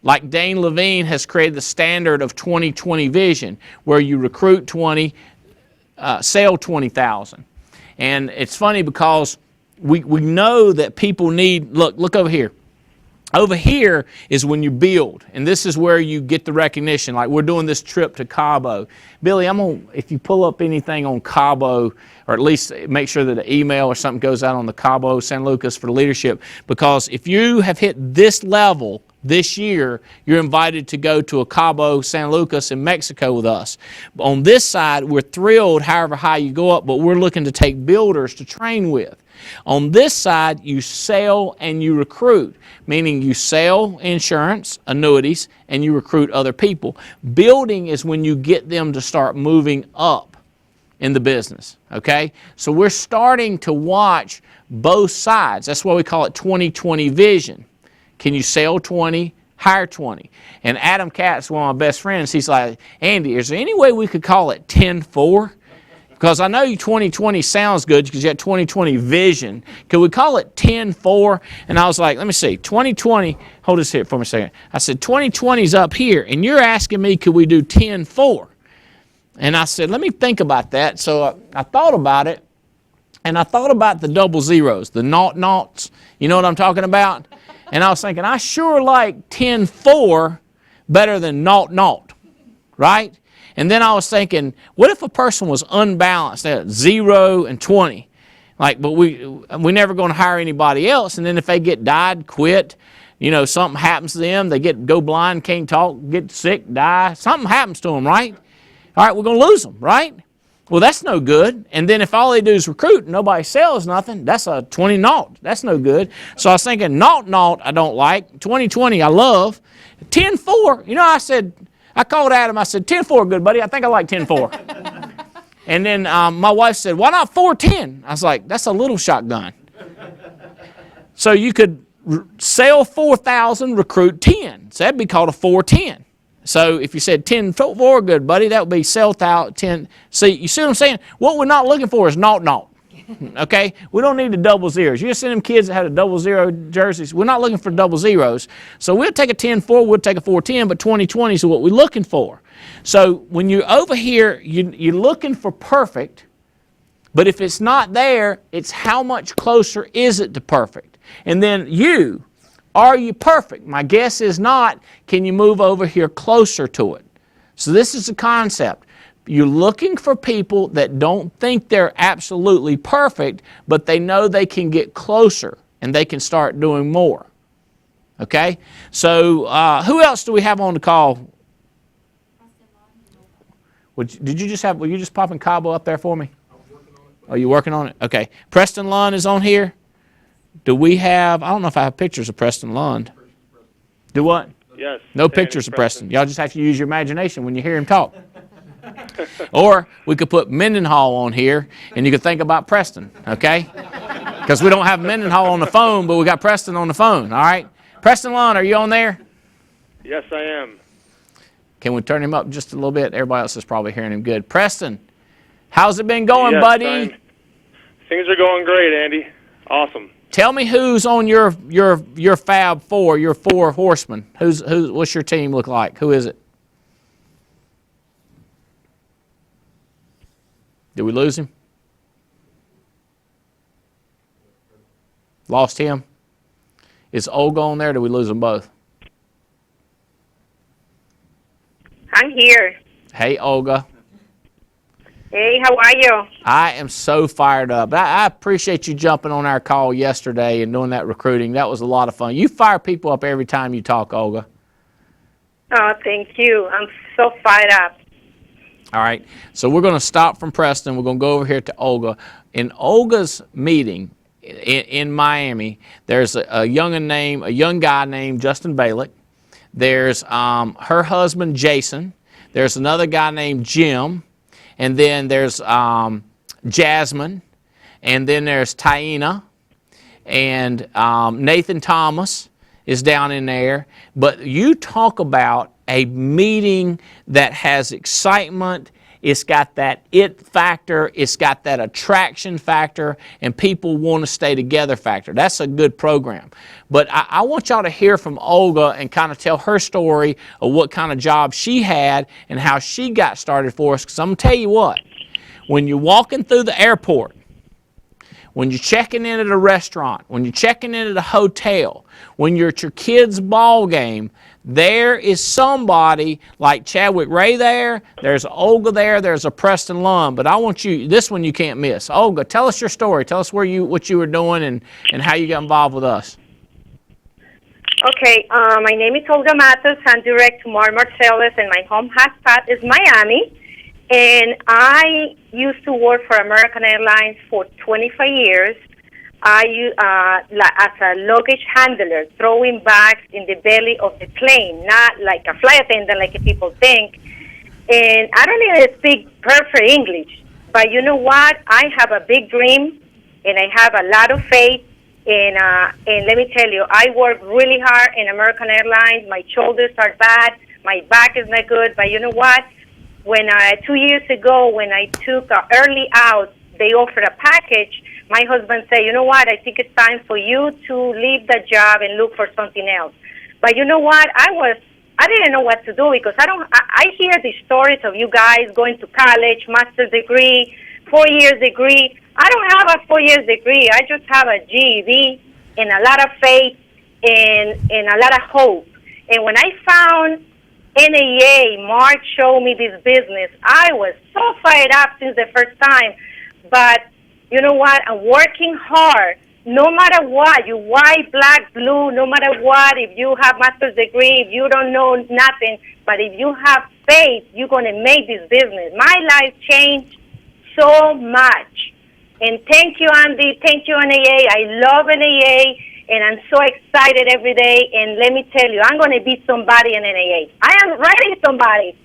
Like Dane Levine has created the standard of 20/20 vision, where you recruit 20, sell 20,000. And it's funny because we know that people need, look over here. Over here is when you build, and this is where you get the recognition. Like we're doing this trip to Cabo. Billy, if you pull up anything on Cabo, or at least make sure that an email or something goes out on the Cabo San Lucas for leadership, because if you have hit this level this year, you're invited to go to a Cabo San Lucas in Mexico with us. On this side, we're thrilled however high you go up, but we're looking to take builders to train with. On this side, you sell and you recruit, meaning you sell insurance, annuities, and you recruit other people. Building is when you get them to start moving up in the business, okay? So we're starting to watch both sides. That's why we call it 20/20 vision. Can you sell 20, hire 20? And Adam Katz, one of my best friends, he's like, Andy, is there any way we could call it 10/4? Because I know 20/20 sounds good because you got 20/20 vision. Could we call it 10/4? And I was like, let me see, 20/20, hold this here for me a second. I said, 20/20's up here, and you're asking me, could we do 10/4? And I said, let me think about that. So I thought about it, and I thought about the double zeros, the naughts. You know what I'm talking about? And I was thinking, I sure like 10/4 better than naught, right? And then I was thinking, what if a person was unbalanced at 0 and 20? Like, but we're never going to hire anybody else. And then if they died, quit, something happens to them, they go blind, can't talk, get sick, die, something happens to them, right? All right, we're going to lose them, right? Well, that's no good. And then if all they do is recruit and nobody sells nothing, that's a 20/0. That's no good. So I was thinking, naught I don't like. 20/20 I love. 10/4, I called Adam, I said, 10/4 good, buddy. I think I like 10/4. And then my wife said, why not 4/10? I was like, that's a little shotgun. So you could sell 4,000, recruit 10. So that'd be called a 4/10. So if you said 10/4 good, buddy, that would be sell 10. See, you see what I'm saying? What we're not looking for is naught. Okay? We don't need the double zeros. You just send them kids that had a double zero jerseys. We're not looking for double zeros. So we'll take a 10/4, we'll take a 4/10, but 20/20 is what we're looking for. So when you're over here, you're looking for perfect, but if it's not there, it's how much closer is it to perfect? And then are you perfect? My guess is not. Can you move over here closer to it? So this is the concept. You're looking for people that don't think they're absolutely perfect, but they know they can get closer and they can start doing more. Okay? So who else do we have on the call? Were you just popping Cabo up there for me? Oh, you working on it? Okay. Preston Lund is on here. Do we have, I don't know if I have pictures of Preston Lund. Do what? Yes. No pictures of Preston. Y'all just have to use your imagination when you hear him talk. Or we could put Mendenhall on here, and you could think about Preston, okay? Because we don't have Mendenhall on the phone, but we got Preston on the phone, all right? Preston Lund, are you on there? Yes, I am. Can we turn him up just a little bit? Everybody else is probably hearing him good. Preston, how's it been going, Yes, buddy? Things are going great, Andy. Awesome. Tell me who's on your Fab Four, your four horsemen. What's your team look like? Who is it? Did we lose him? Lost him? Is Olga on there? Or did we lose them both? I'm here. Hey, Olga. Hey, how are you? I am so fired up. I appreciate you jumping on our call yesterday and doing that recruiting. That was a lot of fun. You fire people up every time you talk, Olga. Oh, thank you. I'm so fired up. All right. So we're going to stop from Preston. We're going to go over here to Olga. In Olga's meeting in Miami, there's a young guy named Justin Balick. There's her husband, Jason. There's another guy named Jim. And then there's Jasmine. And then there's Taina. And Nathan Thomas is down in there. But you talk about a meeting that has excitement. It's got that it factor. It's got that attraction factor, and people want to stay together factor. That's a good program. But I want y'all to hear from Olga and kind of tell her story of what kind of job she had and how she got started for us. Because I'm going to tell you what, when you're walking through the airport, when you're checking in at a restaurant, when you're checking in at a hotel, when you're at your kid's ball game, there is somebody like Chadwick Ray there, there's Olga there, there's a Preston Lund, but I want you, this one you can't miss. Olga, tell us your story. Tell us what you were doing and how you got involved with us. Okay, my name is Olga Matos. I'm direct to Mar Marcellus, and my home hotspot is Miami. And I used to work for American Airlines for 25 years. As a luggage handler, throwing bags in the belly of the plane, not like a flight attendant like people think. And I don't even speak perfect English, but you know what? I have a big dream, and I have a lot of faith. And let me tell you, I work really hard in American Airlines. My shoulders are bad, my back is not good, but you know what? When 2 years ago, when I took early out, they offered a package. My husband said, you know what, I think it's time for you to leave the job and look for something else. But you know what, I didn't know what to do because I hear the stories of you guys going to college, master's degree, 4 years degree. I don't have a 4 years degree. I just have a GED and a lot of faith and a lot of hope. And when I found NAA, Mark showed me this business, I was so fired up since the first time. But you know what? I'm working hard. No matter what, you white, black, blue, no matter what, if you have master's degree, if you don't know nothing, but if you have faith, you're going to make this business. My life changed so much. And thank you, Andy. Thank you, NAA. I love NAA, and I'm so excited every day. And let me tell you, I'm going to be somebody in NAA. I am ready somebody.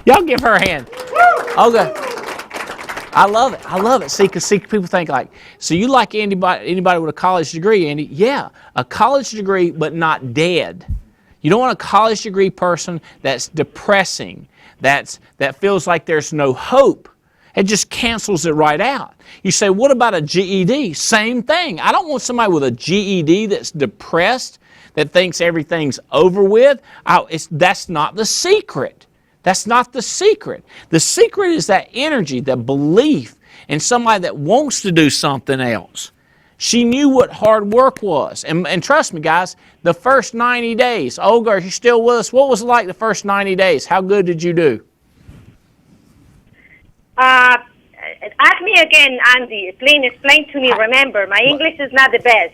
Y'all give her a hand. Olga. I love it. I love it. See, because people think like, so you like anybody with a college degree, Andy? Yeah, a college degree, but not dead. You don't want a college degree person that's depressing, that feels like there's no hope. It just cancels it right out. You say, what about a GED? Same thing. I don't want somebody with a GED that's depressed, that thinks everything's over with. That's not the secret. That's not the secret. The secret is that energy, that belief in somebody that wants to do something else. She knew what hard work was. And trust me, guys, the first 90 days, Olga, are you still with us? What was it like the first 90 days? How good did you do? Ask me again, Andy. Please explain to me. Remember, my English is not the best.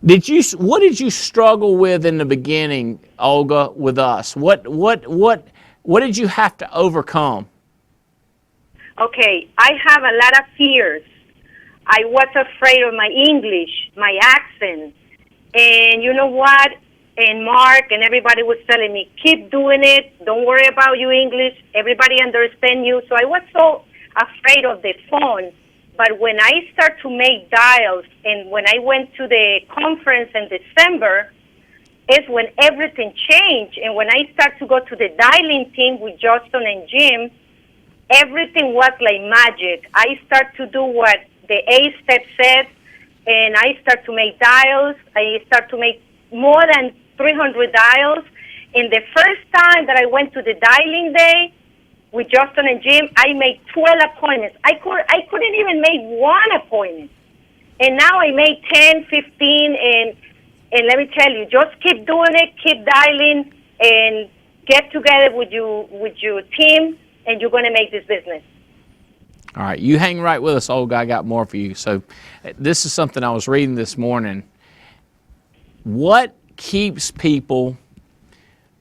What did you struggle with in the beginning, Olga, with us? What did you have to overcome? Okay, I have a lot of fears. I was afraid of my English, my accent. And you know what? And Mark and everybody was telling me, keep doing it. Don't worry about your English. Everybody understands you. So I was so afraid of the phone. But when I start to make dials, and when I went to the conference in December, is when everything changed. And when I start to go to the dialing team with Justin and Jim, everything was like magic. I start to do what the A step said, and I start to make dials. I start to make more than 300 dials. And the first time that I went to the dialing day with Justin and Jim, I made 12 appointments. I couldn't even make one appointment. And now I made 10, 15, and let me tell you, just keep doing it, keep dialing, and get together with your team, and you're going to make this business. All right, you hang right with us, Olga. I got more for you. So this is something I was reading this morning. What keeps people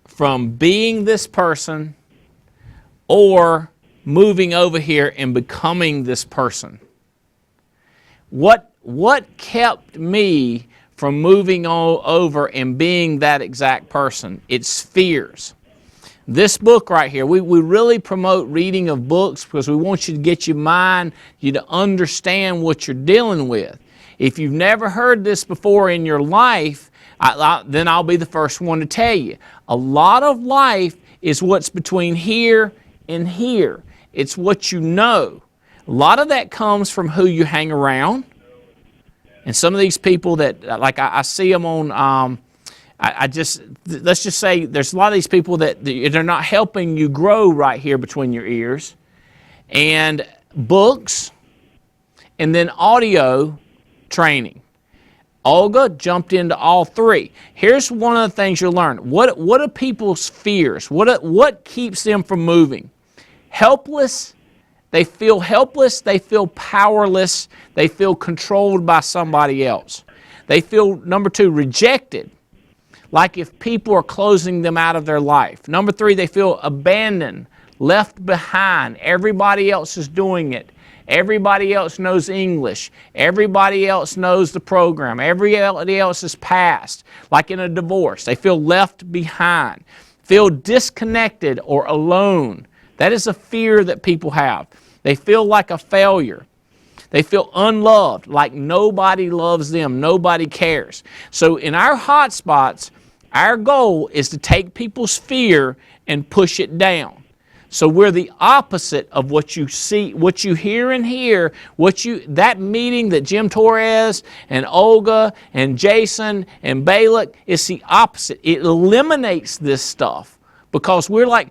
from being this person or moving over here and becoming this person? What kept me from moving over and being that exact person? It's fears. This book right here, we really promote reading of books because we want you to get your mind, you to understand what you're dealing with. If you've never heard this before in your life, then I'll be the first one to tell you. A lot of life is what's between here and here. It's what you know. A lot of that comes from who you hang around. And some of these people that, like I see them on, let's just say there's a lot of these people that they're not helping you grow right here between your ears. And books, and then audio training. Olga jumped into all three. Here's one of the things you'll learn. What are people's fears? What keeps them from moving? Helpless. They feel helpless. They feel powerless. They feel controlled by somebody else. They feel, number two, rejected. Like if people are closing them out of their life. Number three, they feel abandoned, left behind. Everybody else is doing it. Everybody else knows English. Everybody else knows the program. Everybody else is passed. Like in a divorce, they feel left behind, feel disconnected or alone. That is a fear that people have. They feel like a failure. They feel unloved, like nobody loves them, nobody cares. So in our hotspots, our goal is to take people's fear and push it down. So we're the opposite of what you see, what you hear and hear, that meeting that Jim Torres and Olga and Jason and Balak, is the opposite. It eliminates this stuff. Because we're like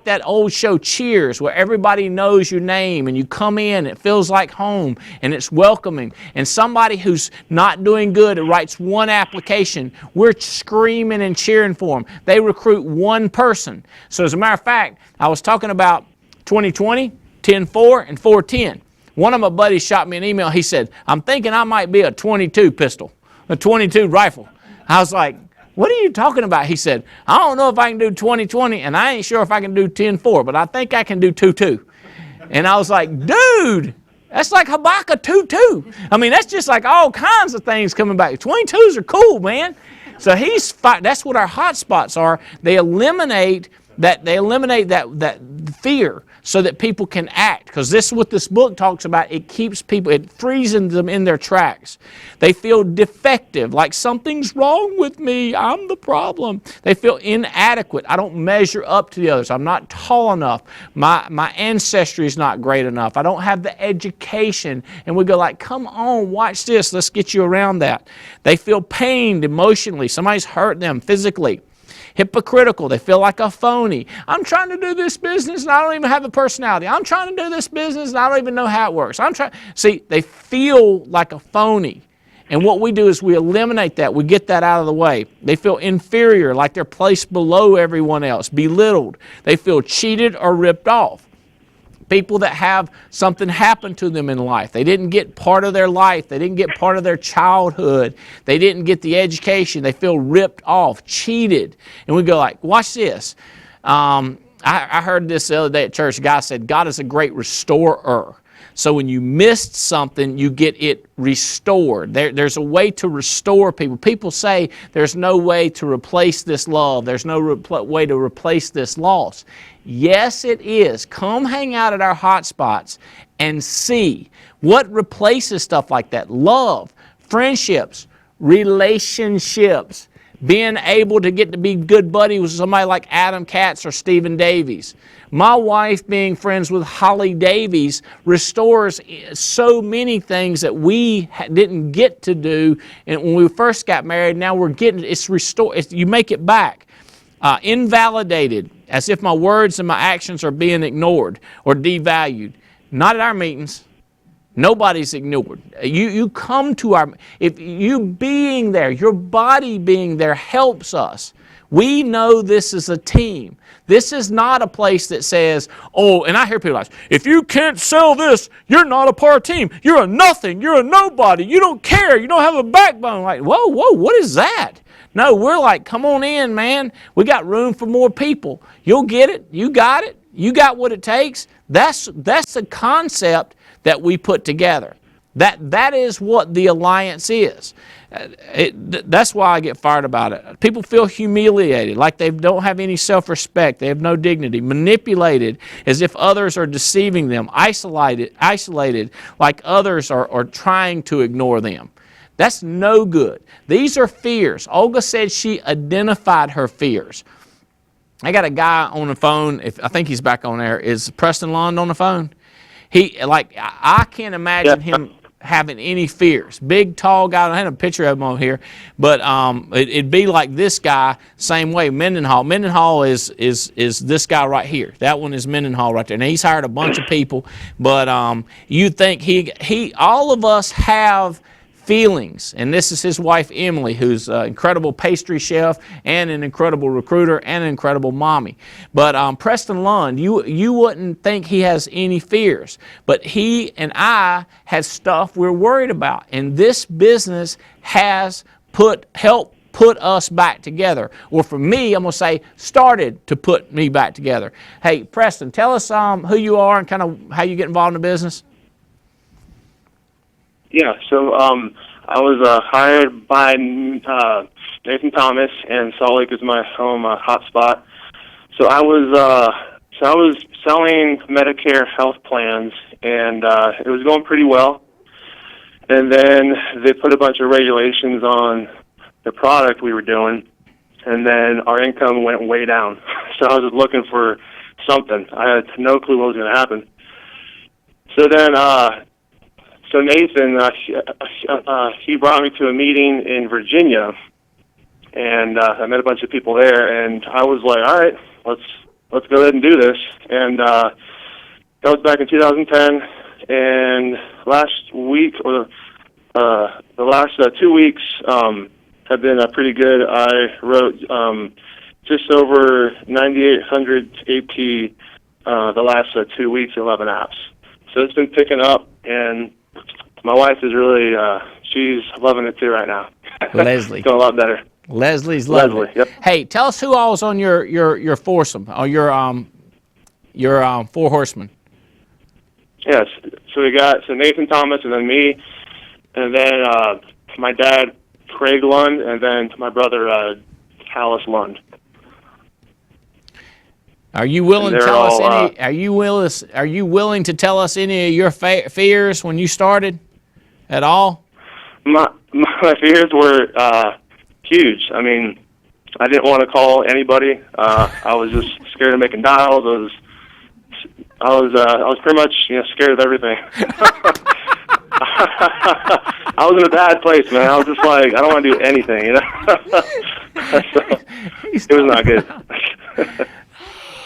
that old show Cheers, where everybody knows your name and you come in, it feels like home and it's welcoming. And somebody who's not doing good writes one application, we're screaming and cheering for them. They recruit one person. So as a matter of fact, I was talking about 2020, 10-4, and 4-10. One of my buddies shot me an email. He said, I'm thinking I might be a 22 pistol, a 22 rifle. I was like, what are you talking about? He said, I don't know if I can do 20-20, and I ain't sure if I can do 10-4, but I think I can do 2-2. And I was like, dude, that's like Habakkuk 2-2. I mean, that's just like all kinds of things coming back. 22s are cool, man. So that's what our hot spots are. They eliminate that fear so that people can act. Because this is what this book talks about. It keeps people, it freezes them in their tracks. They feel defective, like something's wrong with me. I'm the problem. They feel inadequate. I don't measure up to the others. I'm not tall enough. My ancestry is not great enough. I don't have the education. And we go like, come on, watch this. Let's get you around that. They feel pained emotionally. Somebody's hurt them physically. Hypocritical. They feel like a phony. I'm trying to do this business and I don't even have a personality. I'm trying to do this business and I don't even know how it works. See, they feel like a phony. And what we do is we eliminate that. We get that out of the way. They feel inferior, like they're placed below everyone else, belittled. They feel cheated or ripped off. People that have something happen to them in life. They didn't get part of their life. They didn't get part of their childhood. They didn't get the education. They feel ripped off, cheated. And we go like, watch this. I heard this the other day at church. A guy said, God is a great restorer. So when you missed something, you get it restored. There's a way to restore people. People say there's no way to replace this love. There's no way to replace this loss. Yes, it is. Come hang out at our hot spots and see what replaces stuff like that. Love, friendships, relationships. Being able to get to be good buddies with somebody like Adam Katz or Stephen Davies. My wife being friends with Holly Davies restores so many things that we didn't get to do and when we first got married. Now we're getting it's restored. You make it back. Invalidated, as if my words and my actions are being ignored or devalued. Not at our meetings. Nobody's ignored. You come to our, if you being there, your body being there helps us. We know this is a team. This is not a place that says, oh, and I hear people like, if you can't sell this, you're not a part of the team. You're a nothing. You're a nobody. You don't care. You don't have a backbone. Like, whoa, what is that? No, we're like, come on in, man. We got room for more people. You'll get it. You got it. You got what it takes. That's the concept that we put together. That is what the alliance is. That's why I get fired about it. People feel humiliated, like they don't have any self-respect, they have no dignity, manipulated as if others are deceiving them, isolated like others are trying to ignore them. That's no good. These are fears. Olga said she identified her fears. I got a guy on the phone, I think he's back on there. Is Preston Lund on the phone? I can't imagine him having any fears. Big, tall guy. I had a picture of him on here, but it'd be like this guy, same way. Mendenhall. Mendenhall is this guy right here. That one is Mendenhall right there. Now he's hired a bunch of people, but you think all of us have feelings, and this is his wife Emily, who's an incredible pastry chef and an incredible recruiter and an incredible mommy. But Preston Lund, you wouldn't think he has any fears, but he and I had stuff we're worried about, and this business has helped put us back together. Or for me, I'm going to say started to put me back together. Hey, Preston, tell us who you are and kind of how you get involved in the business. Yeah, so I was hired by Nathan Thomas, and Salt Lake is my home hotspot. So I was selling Medicare health plans, and it was going pretty well. And then they put a bunch of regulations on the product we were doing, and then our income went way down. So I was just looking for something. I had no clue what was going to happen. So then. So Nathan, he brought me to a meeting in Virginia, and I met a bunch of people there, and I was like, all right, let's go ahead and do this. And that was back in 2010, and last week, or the last 2 weeks have been pretty good. I wrote just over 9,800 AP the last 2 weeks, 11 apps. So it's been picking up, and my wife is really, she's loving it too right now. Leslie. It's going a lot better. Leslie's loving it. Yep. Hey, tell us who all's on your foursome, or your 4 horsemen. Yes. So we got Nathan Thomas, and then me, and then my dad, Craig Lund, and then my brother, Hallis Lund. Are you willing to tell us any? Are you willing to tell us any of your fears when you started, at all? My fears were huge. I mean, I didn't want to call anybody. I was just scared of making dials. I was pretty much scared of everything. I was in a bad place, man. I was just like, I don't want to do anything, So, it was not good.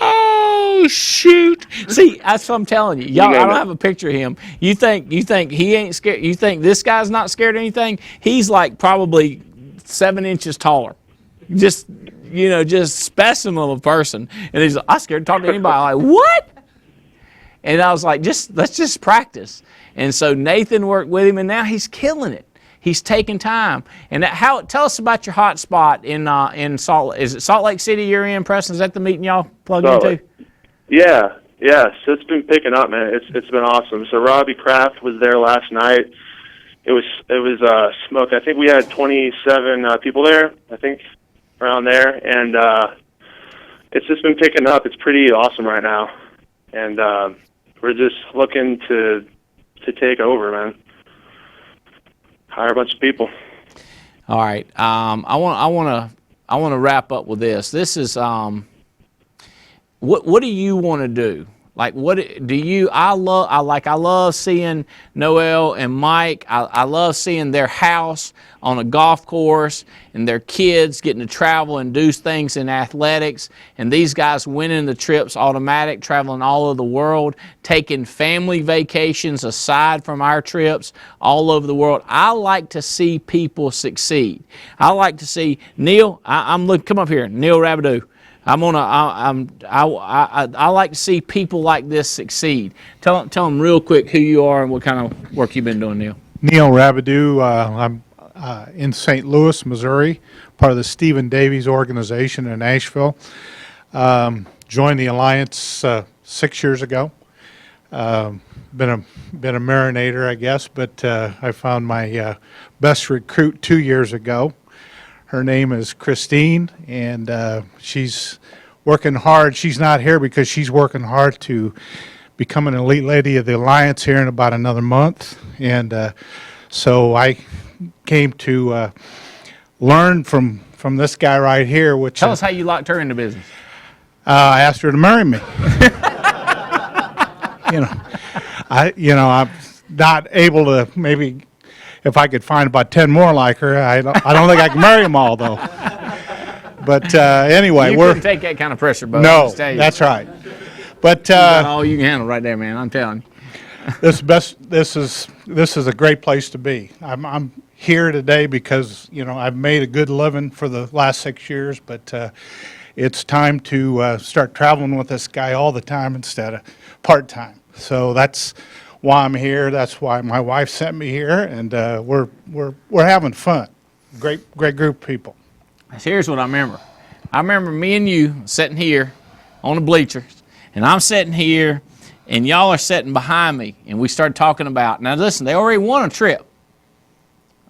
Oh shoot! See, that's what I'm telling you. Y'all, I don't have a picture of him. You think he ain't scared? You think this guy's not scared of anything? He's like probably 7 inches taller. Just specimen of a person. And he's like, I'm scared to talk to anybody. I'm like, what? And I was like, let's just practice. And so Nathan worked with him, and now he's killing it. He's taking time. And tell us about your hot spot in Salt. Is it Salt Lake City you're in, Preston? Is that the meeting y'all plug into? Yeah. So it's been picking up, man. It's been awesome. So Robbie Kraft was there last night. It was smoked. I think we had 27 people there. I think around there, and it's just been picking up. It's pretty awesome right now, and we're just looking to take over, man. Hire a bunch of people. All right. I want to wrap up with this. This is what do you want to do? Like, what do you? I love seeing Noel and Mike. I love seeing their house on a golf course and their kids getting to travel and do things in athletics. And these guys winning the trips automatic, traveling all over the world, taking family vacations aside from our trips all over the world. I like to see people succeed. I like to see Neil. I'm looking. Come up here, Neil Rabideau. I like to see people like this succeed. Tell them real quick who you are and what kind of work you've been doing, Neil. Neil Rabideau. I'm in St. Louis, Missouri, part of the Stephen Davies organization in Nashville. Joined the Alliance 6 years ago. Been a marinator, I guess, but I found my best recruit 2 years ago. Her name is Christine, and she's working hard. She's not here because she's working hard to become an elite lady of the Alliance here in about another month. And so I came to learn from this guy right here. Which Tell us how you locked her into business. I asked her to marry me. I'm not able to maybe. If I could find about 10 more like her, I don't think I can marry them all, though. But anyway, you couldn't take that kind of pressure, Bo. No, that's right. But all you can handle right there, man. I'm telling you. This is a great place to be. I'm here today because I've made a good living for the last 6 years, but it's time to start traveling with this guy all the time instead of part time. So that's why I'm here. That's why my wife sent me here, and we're having fun. Great group of people. Here's what I remember. I remember me and you sitting here on the bleachers, and I'm sitting here, and y'all are sitting behind me, and we started talking about. Now listen, they already won a trip,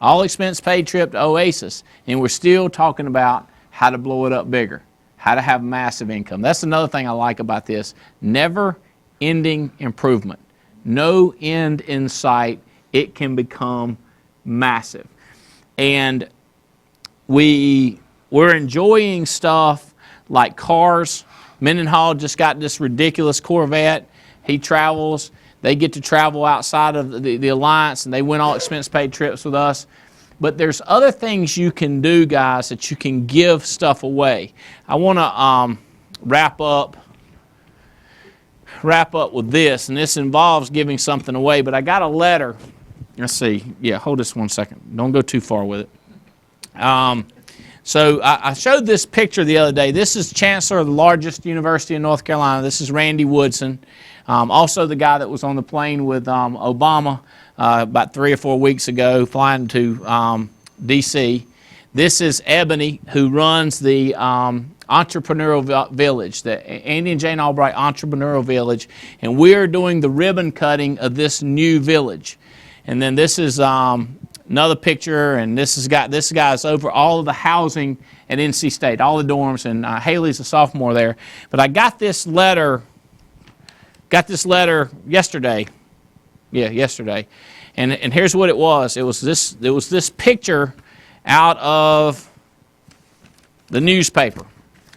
all expense paid trip to Oasis, and we're still talking about how to blow it up bigger, how to have massive income. That's another thing I like about this: never-ending improvement. No end in sight. It can become massive. And we're enjoying stuff like cars. Mendenhall just got this ridiculous Corvette. He travels. They get to travel outside of the Alliance, and they win all expense-paid trips with us. But there's other things you can do, guys, that you can give stuff away. I want to wrap up with this, and this involves giving something away, but I got a letter. Let's see. Yeah, hold this 1 second. Don't go too far with it. So I showed this picture the other day. This is Chancellor of the largest university in North Carolina. This is Randy Woodson, also the guy that was on the plane with Obama about 3 or 4 weeks ago flying to D.C. This is Ebony, who runs the Entrepreneurial Village, the Andy and Jane Albright Entrepreneurial Village, and we are doing the ribbon cutting of this new village. And then this is another picture, and this guy's over all of the housing at NC State, all the dorms, and Haley's a sophomore there. But I got this letter yesterday. Yeah, yesterday. And here's what it was. It was this picture out of the newspaper,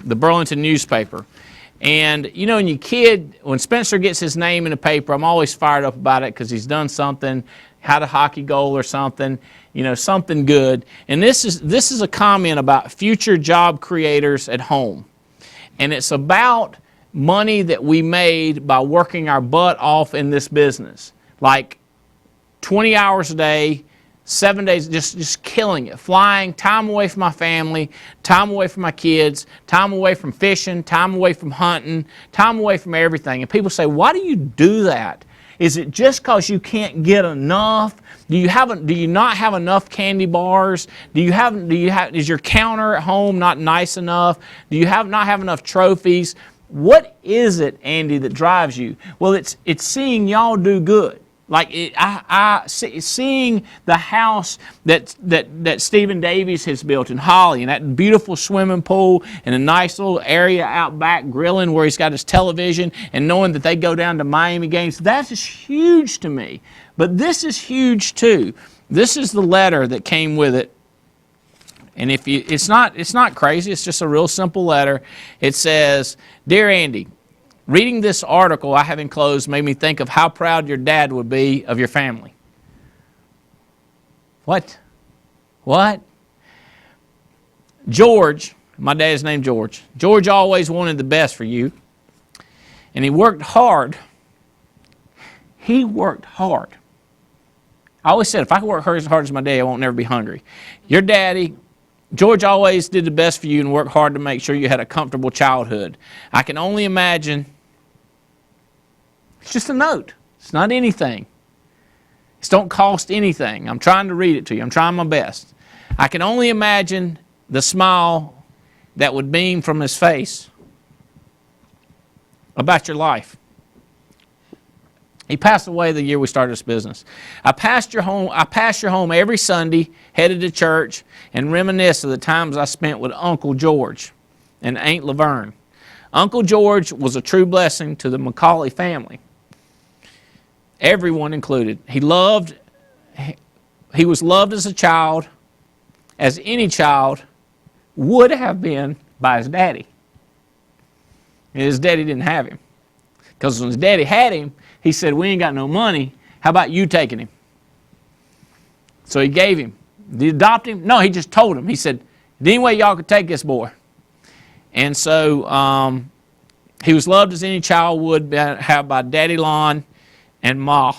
the Burlington newspaper. And when Spencer gets his name in the paper, I'm always fired up about it because he's done something, had a hockey goal or something, something good. And this is a comment about future job creators at home. And it's about money that we made by working our butt off in this business. Like 20 hours a day, 7 days, just killing it, flying, time away from my family, time away from my kids, time away from fishing, time away from hunting, time away from everything. And people say, why do you do that? Is it just because you can't get enough? Do you not have enough candy bars? Is your counter at home not nice enough? Do you not have enough trophies? What is it, Andy, that drives you? Well, it's seeing y'all do good. Like seeing the house that Stephen Davies has built in Holly, and that beautiful swimming pool, and a nice little area out back grilling where he's got his television, and knowing that they go down to Miami games, that is huge to me. But this is huge too. This is the letter that came with it. And it's not crazy, it's just a real simple letter. It says, "Dear Andy, reading this article I have enclosed made me think of how proud your dad would be of your family." What? George, my dad's named George. George always wanted the best for you. And he worked hard. He worked hard. I always said, if I could work as hard as my dad, I won't never be hungry. Your daddy, George, always did the best for you and worked hard to make sure you had a comfortable childhood. I can only imagine. It's just a note. It's not anything. It don't cost anything. I'm trying to read it to you. I'm trying my best. I can only imagine the smile that would beam from his face about your life. He passed away the year we started this business. I pass your home every Sunday, headed to church, and reminisce of the times I spent with Uncle George and Aunt Laverne. Uncle George was a true blessing to the McCauley family. Everyone included. He was loved as a child, as any child would have been by his daddy. And his daddy didn't have him. Because when his daddy had him, he said, we ain't got no money. How about you taking him? So he gave him. Did he adopt him? No, he just told him. He said, any way y'all could take this boy. And so he was loved as any child would have by Daddy Lon and Ma.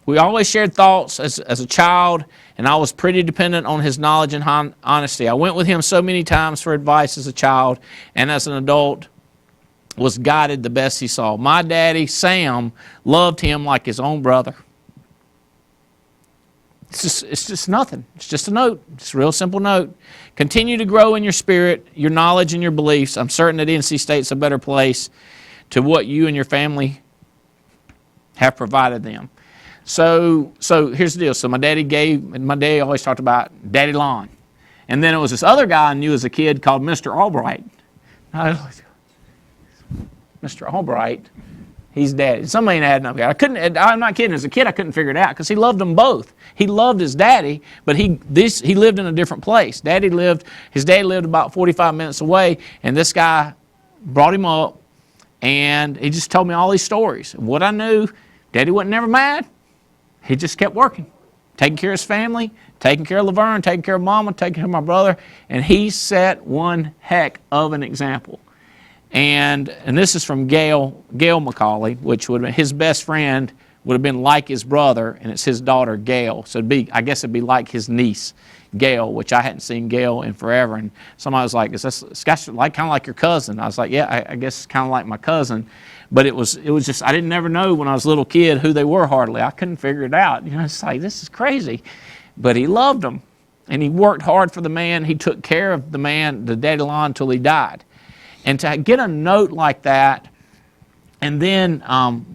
We always shared thoughts as a child, and I was pretty dependent on his knowledge and honesty. I went with him so many times for advice as a child, and as an adult was guided the best he saw. My daddy, Sam, loved him like his own brother. It's just nothing. It's just a note. It's a real simple note. Continue to grow in your spirit, your knowledge, and your beliefs. I'm certain that NC State's a better place to what you and your family have provided them. So here's the deal. So my daddy always talked about Daddy Lon. And then it was this other guy I knew as a kid called Mr. Albright. Mr. Albright, he's daddy. Somebody ain't adding up here. I'm not kidding. As a kid, I couldn't figure it out because he loved them both. He loved his daddy, but he lived in a different place. His dad lived about 45 minutes away, and this guy brought him up, and he just told me all these stories. What I knew, Daddy wasn't never mad. He just kept working, taking care of his family, taking care of Laverne, taking care of Mama, taking care of my brother, and he set one heck of an example. And this is from Gail McCauley, which would have been his best friend, would have been like his brother, and it's his daughter, Gail. So I guess it'd be like his niece, Gail, which I hadn't seen Gail in forever. And somebody was like, "It's kind of like your cousin." I was like, "Yeah, I guess it's kind of like my cousin." But it was just, I didn't never know when I was a little kid who they were hardly. I couldn't figure it out. It's like, this is crazy. But he loved them, and he worked hard for the man. He took care of the man, the Daddy Lon, until he died. And to get a note like that, and then,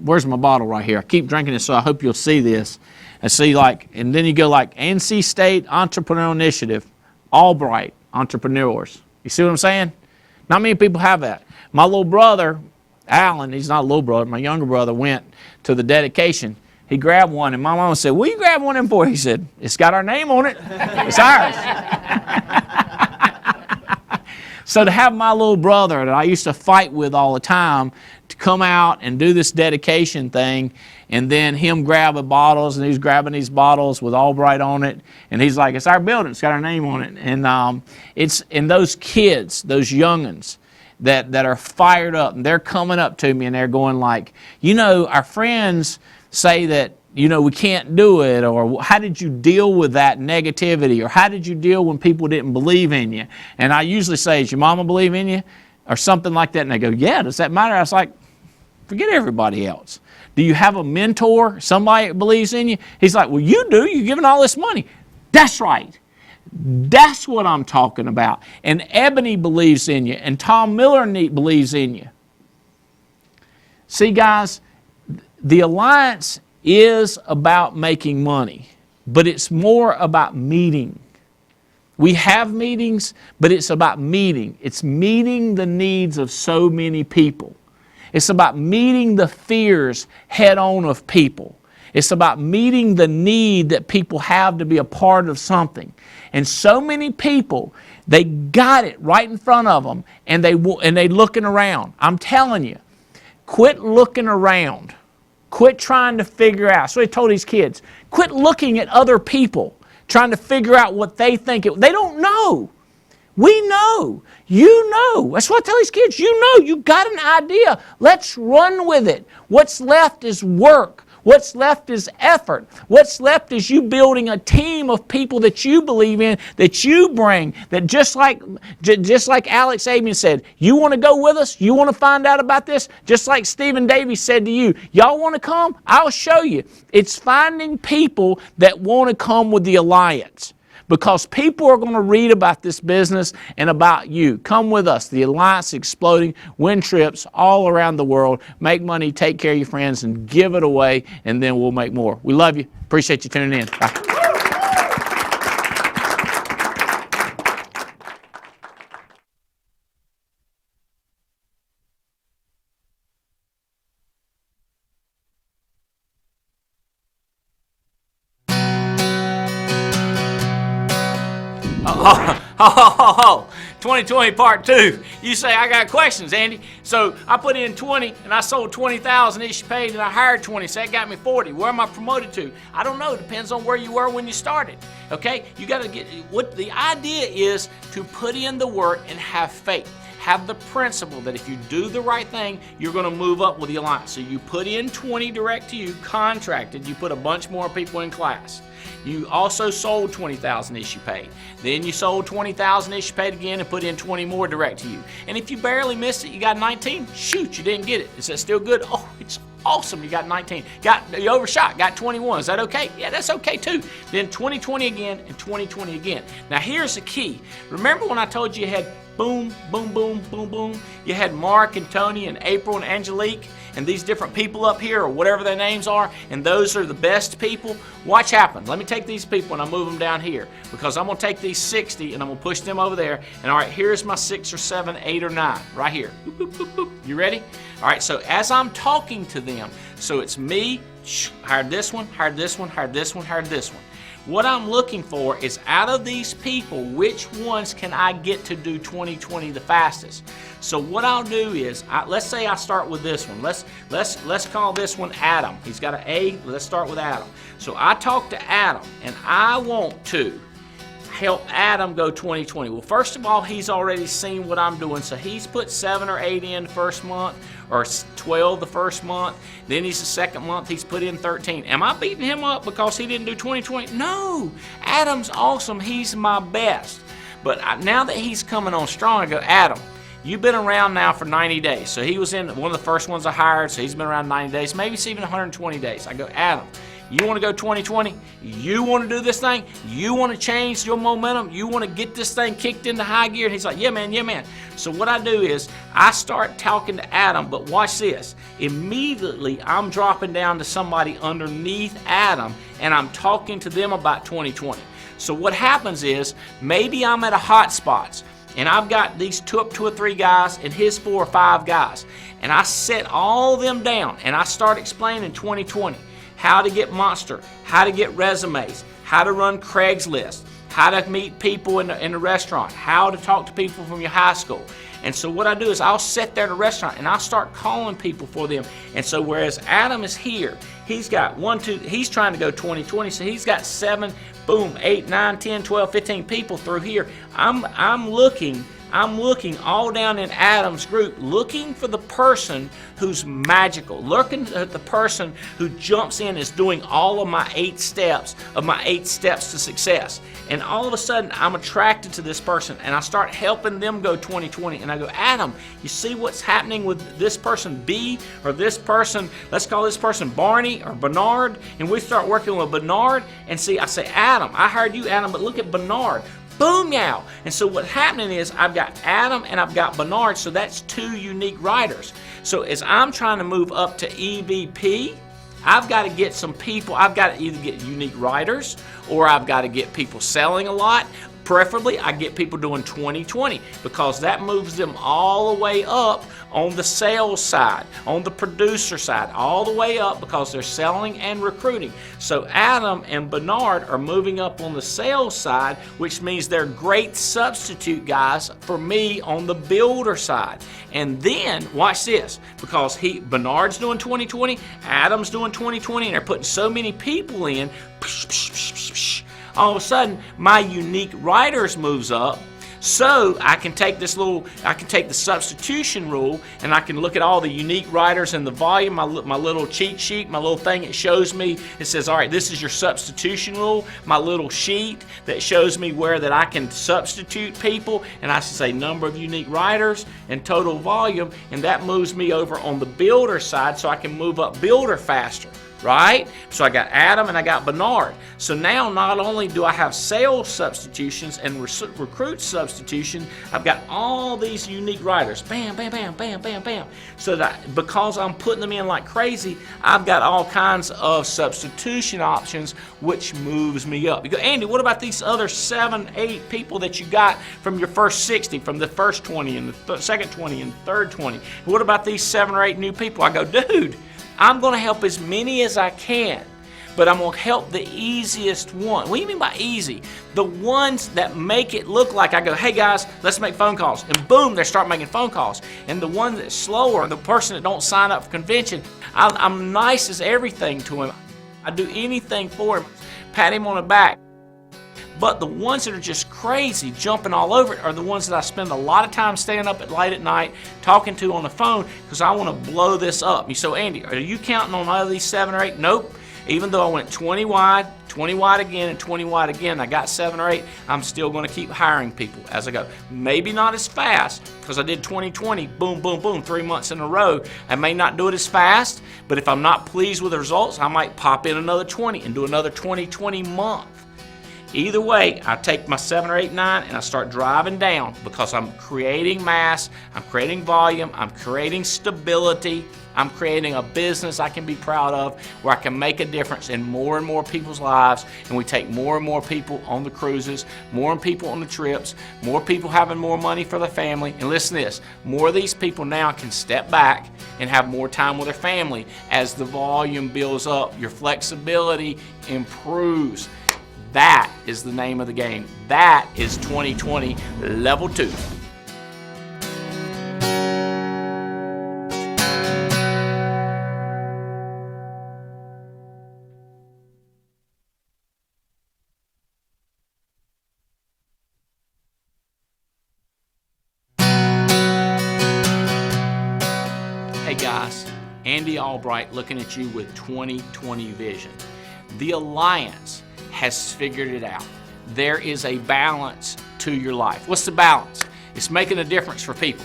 where's my bottle right here? I keep drinking it, so I hope you'll see this. And then you go like NC State Entrepreneurial Initiative, Albright Entrepreneurs. You see what I'm saying? Not many people have that. My little brother, Alan, he's not a little brother, my younger brother, went to the dedication. He grabbed one, and my mama said, "What are you grabbing one of them for?" He said, "It's got our name on it. It's ours." So to have my little brother that I used to fight with all the time to come out and do this dedication thing, and then him grabbing bottles, and he's grabbing these bottles with Albright on it, and he's like, "It's our building. It's got our name on it." And and those kids, those young'uns that are fired up, and they're coming up to me and they're going like, "Our friends say that we can't do it, or how did you deal with that negativity, or how did you deal when people didn't believe in you? And I usually say, is your mama believe in you? Or something like that. And they go, yeah, does that matter? I was like, forget everybody else. Do you have a mentor, somebody that believes in you? He's like, well, you do. You're giving all this money. That's right. That's what I'm talking about. And Ebony believes in you, and Tom Miller believes in you. See, guys, the Alliance is about making money, but it's more about meeting. We have meetings, but it's about meeting. It's meeting the needs of so many people. It's about meeting the fears head on of people. It's about meeting the need that people have to be a part of something. And so many people, they got it right in front of them, and they looking around. I'm telling you, quit looking around. Quit trying to figure out. So I told these kids, quit looking at other people, trying to figure out what they think. They don't know. We know. You know. That's what I tell these kids. You know. You got an idea. Let's run with it. What's left is work. What's left is effort. What's left is you building a team of people that you believe in, that you bring, that just like Alex Abian said, you want to go with us? You want to find out about this? Just like Stephen Davies said to you, y'all want to come? I'll show you. It's finding people that want to come with the Alliance. Because people are going to read about this business and about you. Come with us. The Alliance exploding. Win trips all around the world. Make money, take care of your friends, and give it away, and then we'll make more. We love you. Appreciate you tuning in. Bye. Oh, 2020 part 2. You say, I got questions, Andy. So I put in 20 and I sold 20,000 each paid, and I hired 20, so that got me 40. Where am I promoted to? I don't know. It depends on where you were when you started. Okay? You got to get, what the idea is to put in the work and have faith. Have the principle that if you do the right thing, you're going to move up with the Alliance. So you put in 20 direct to you, contracted, you put a bunch more people in class. You also sold 20,000 issue paid. Then you sold 20,000 issue paid again and put in 20 more direct to you. And if you barely missed it, you got 19, shoot, you didn't get it. Is that still good? Oh, it's awesome, you got 19. You overshot, got 21. Is that okay? Yeah, that's okay too. Then 2020 again and 2020 again. Now here's the key. Remember when I told you had boom, boom, boom, boom, boom? You had Mark and Tony and April and Angelique and these different people up here, or whatever their names are, and those are the best people. Watch happen. Let me take these people and I move them down here, because I'm going to take these 60 and I'm going to push them over there. And all right, here's my 6 or 7, 8 or 9 right here. Boop, boop, boop, boop. You ready? All right, so as I'm talking to them, so it's me, hired this one, hired this one, hired this one, hired this one. What I'm looking for is, out of these people, which ones can I get to do 2020 the fastest? So what I'll do is, let's say I start with this one. Let's call this one Adam. He's got an A. Let's start with Adam. So I talk to Adam, and I want to help Adam go 2020. Well, first of all, he's already seen what I'm doing, so he's put 7 or 8 in the first month, or 12 the first month. Then he's the second month, he's put in 13. Am I beating him up because he didn't do 2020? No. Adam's awesome. He's my best. But now that he's coming on strong, I go, Adam, you've been around now for 90 days. So he was in one of the first ones I hired, so he's been around 90 days. Maybe it's even 120 days. I go, Adam, you want to go 2020? You want to do this thing? You want to change your momentum? You want to get this thing kicked into high gear? And he's like, yeah, man, yeah, man. So what I do is I start talking to Adam, but watch this. Immediately, I'm dropping down to somebody underneath Adam, and I'm talking to them about 2020. So what happens is, maybe I'm at a hot spots, and I've got these 2 or 3 guys and his 4 or 5 guys, and I set all of them down, and I start explaining 2020. How to get Monster, how to get resumes, how to run Craigslist, how to meet people in the restaurant, how to talk to people from your high school. And so what I do is I'll sit there at a restaurant and I'll start calling people for them. And so whereas Adam is here, he's got 1, 2, he's trying to go 2020, so he's got 7, boom, 8, 9, 10, 12, 15 people through here. I'm looking I'm looking all down in Adam's group, looking for the person who's magical, looking at the person who jumps in, is doing all of my 8 steps to success. And all of a sudden, I'm attracted to this person, and I start helping them go 20/20. And I go, Adam, you see what's happening with this person B, or this person, let's call this person Barney or Bernard, and we start working with Bernard, and see, I say, Adam, I hired you, Adam, but look at Bernard. Boom, yow. And so what's happening is I've got Adam and I've got Bernard, so that's 2 unique writers. So as I'm trying to move up to EVP, I've got to get some people. I've got to either get unique writers, or I've got to get people selling a lot. Preferably, I get people doing 20/20, because that moves them all the way up on the sales side, on the producer side, all the way up, because they're selling and recruiting. So Adam and Bernard are moving up on the sales side, which means they're great substitute guys for me on the builder side. And then, watch this, because Bernard's doing 20/20, Adam's doing 20/20, and they're putting so many people in, all of a sudden, my unique writers moves up, so I can take the substitution rule, and I can look at all the unique writers and the volume, my little cheat sheet, my little thing, it shows me, it says, all right, this is your substitution rule, my little sheet that shows me where that I can substitute people, and I say number of unique writers and total volume, and that moves me over on the builder side, so I can move up builder faster. Right? So I got Adam and I got Bernard. So now not only do I have sales substitutions and recruit substitution, I've got all these unique writers. Bam, bam, bam, bam, bam, bam. So that because I'm putting them in like crazy, I've got all kinds of substitution options, which moves me up. You go, Andy, what about these other 7, 8 people that you got from your first 60, from the first 20 and the second 20 and the third 20? What about these 7 or 8 new people? I go, dude, I'm going to help as many as I can, but I'm going to help the easiest one. What do you mean by easy? The ones that make it look like I go, hey guys, let's make phone calls. And boom, they start making phone calls. And the one that's slower, the person that don't sign up for convention, I'm nice as everything to him. I do anything for him, pat him on the back. But the ones that are just crazy, jumping all over it, are the ones that I spend a lot of time staying up late at night talking to on the phone, because I want to blow this up. You say, Andy, are you counting on all of these 7 or 8? Nope. Even though I went 20 wide again, and 20 wide again, I got 7 or 8, I'm still going to keep hiring people as I go. Maybe not as fast, because I did 20/20, boom, boom, boom, 3 months in a row. I may not do it as fast, but if I'm not pleased with the results, I might pop in another 20 and do another 20/20 month. Either way, I take my 7 or 8, 9, and I start driving down, because I'm creating mass, I'm creating volume, I'm creating stability, I'm creating a business I can be proud of, where I can make a difference in more and more people's lives, and we take more and more people on the cruises, more people on the trips, more people having more money for their family. And listen to this, more of these people now can step back and have more time with their family as the volume builds up. Your flexibility improves. That is the name of the game. That is 2020 Level 2. Hey guys, Andy Albright looking at you with 2020 vision. The Alliance has figured it out. There is a balance to your life. What's the balance? It's making a difference for people.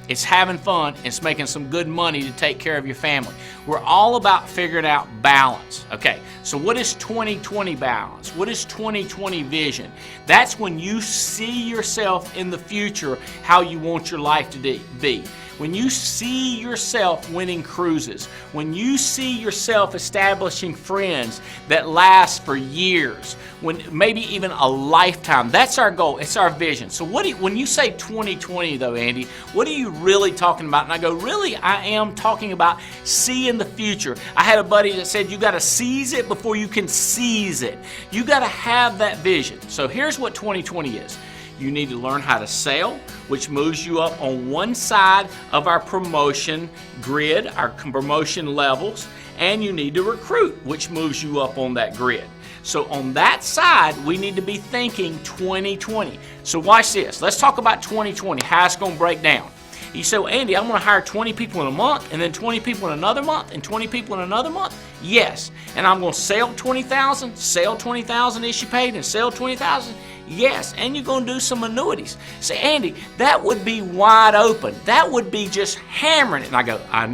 It's having fun. It's making some good money to take care of your family. We're all about figuring out balance. Okay, so what is 2020 balance? What is 2020 vision? That's when you see yourself in the future how you want your life to be. When you see yourself winning cruises, when you see yourself establishing friends that last for years, when maybe even a lifetime, that's our goal, it's our vision. So when you say 2020 though, Andy, what are you really talking about? And I go, really, I am talking about seeing the future. I had a buddy that said you got to seize it before you can seize it. You got to have that vision. So here's what 2020 is. You need to learn how to sell, which moves you up on one side of our promotion grid, our promotion levels, and you need to recruit, which moves you up on that grid. So on that side, we need to be thinking 2020. So watch this. Let's talk about 2020, how it's going to break down. You say, well, Andy, I'm going to hire 20 people in a month, and then 20 people in another month, and 20 people in another month? Yes. And I'm going to sell 20,000, sell 20,000 issue paid, and sell 20,000? Yes. And you're going to do some annuities. Say, Andy, that would be wide open. That would be just hammering it. And I go, I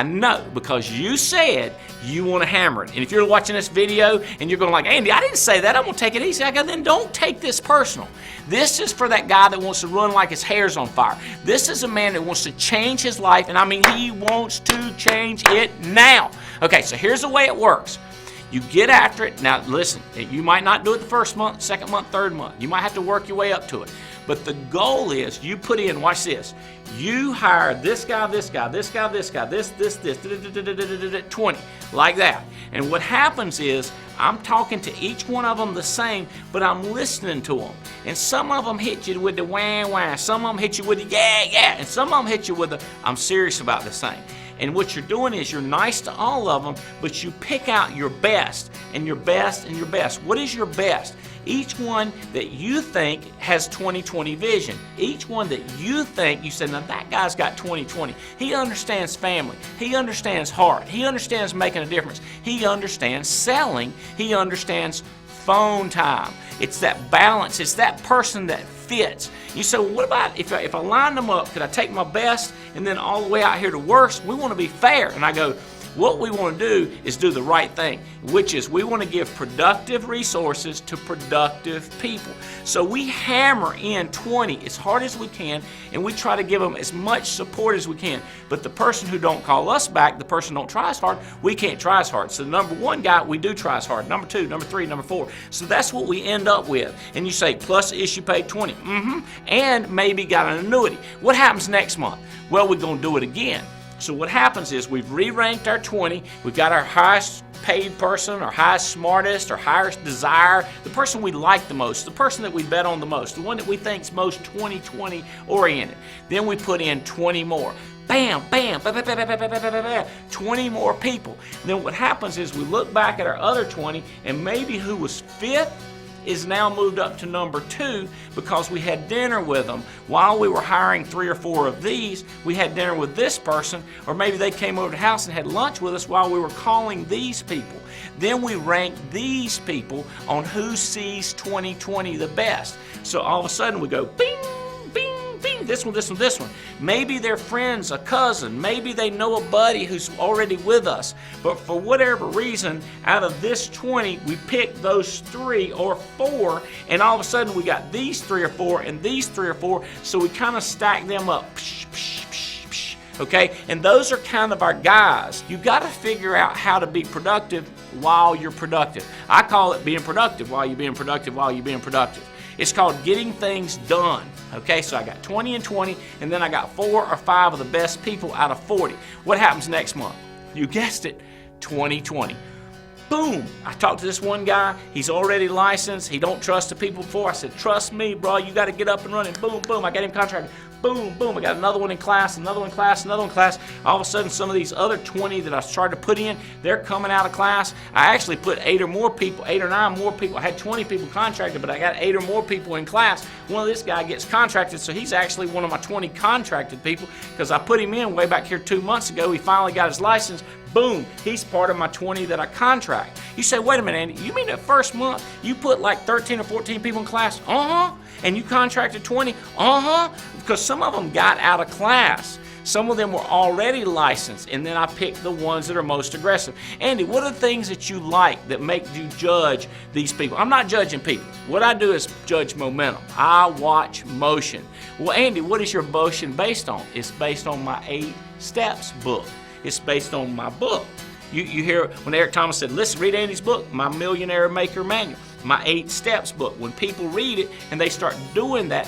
know, because you said you want to hammer it. And if you're watching this video and you're going like, Andy, I didn't say that, I'm going to take it easy. I go, then don't take this personal. This is for that guy that wants to run like his hair's on fire. This is a man that wants to change his life, and I mean, he wants to change it now. Okay, so here's the way it works. You get after it. Now, listen, you might not do it the first month, second month, third month. You might have to work your way up to it. But the goal is you put in, watch this, you hire this guy, this guy, this guy, this guy, this, 20, like that. And what happens is I'm talking to each one of them the same, but I'm listening to them. And some of them hit you with the wah, some of them hit you with the yeah, and some of them hit you with the I'm serious about this thing. And what you're doing is you're nice to all of them, but you pick out your best and your best and your best. What is your best? Each one that you think has 20/20 vision. Each one that you think, you said, now that guy's got 20/20. He understands family. He understands heart. He understands making a difference. He understands selling. He understands phone time. It's that balance. It's that person that fits. You say, well, what about if I line them up, could I take my best and then all the way out here to worst? We want to be fair. And I go, what we want to do is do the right thing, which is we want to give productive resources to productive people. So we hammer in 20 as hard as we can, and we try to give them as much support as we can. But the person who don't call us back, the person who don't try as hard, we can't try as hard. So the number one guy, we do try as hard. Number two, number three, number four. So that's what we end up with. And you say, plus issue paid 20. And maybe got an annuity. What happens next month? Well, we're going to do it again. So what happens is we've re-ranked our 20. We've got our highest paid person, our highest smartest, our highest desire, the person we like the most, the person that we bet on the most, the one that we think's most 20/20 oriented. Then we put in 20 more. Bam, bam, 20 more people. And then what happens is we look back at our other 20, and maybe who was fifth is now moved up to number 2 because we had dinner with them. While we were hiring 3 or 4 of these, we had dinner with this person, or maybe they came over to the house and had lunch with us while we were calling these people. Then we ranked these people on who sees 20/20 the best. So all of a sudden we go bing, bing, bing, this one, this one, this one. Maybe they're friends, a cousin, maybe they know a buddy who's already with us. But for whatever reason, out of this 20, we picked those 3 or 4, and all of a sudden we got these 3 or 4 and these 3 or 4, so we kind of stack them up. Okay, and those are kind of our guys. You got to figure out how to be productive while you're productive. I call it being productive while you're being productive while you're being productive. It's called getting things done. Okay, so I got 20 and 20, and then I got 4 or 5 of the best people out of 40. What happens next month? You guessed it, 20/20. Boom! I talked to this one guy. He's already licensed. He don't trust the people before. I said, trust me, bro. You got to get up and running. Boom, boom. I got him contracted. Boom, boom. I got another one in class, another one in class, another one in class. All of a sudden, some of these other 20 that I started to put in, they're coming out of class. I actually put 8 or more people, 8 or 9 more people. I had 20 people contracted, but I got 8 or more people in class. One of this guy gets contracted, so he's actually one of my 20 contracted people because I put him in way back here 2 months ago. He finally got his license. Boom, he's part of my 20 that I contract. You say, wait a minute, Andy, you mean that first month you put like 13 or 14 people in class? And you contracted 20? Because some of them got out of class. Some of them were already licensed, and then I picked the ones that are most aggressive. Andy, what are the things that you like that make you judge these people? I'm not judging people. What I do is judge momentum. I watch motion. Well, Andy, what is your motion based on? It's based on my 8 Steps book. It's based on my book. You hear when Eric Thomas said, listen, read Andy's book, My Millionaire Maker Manual, my 8 Steps book. When people read it and they start doing that,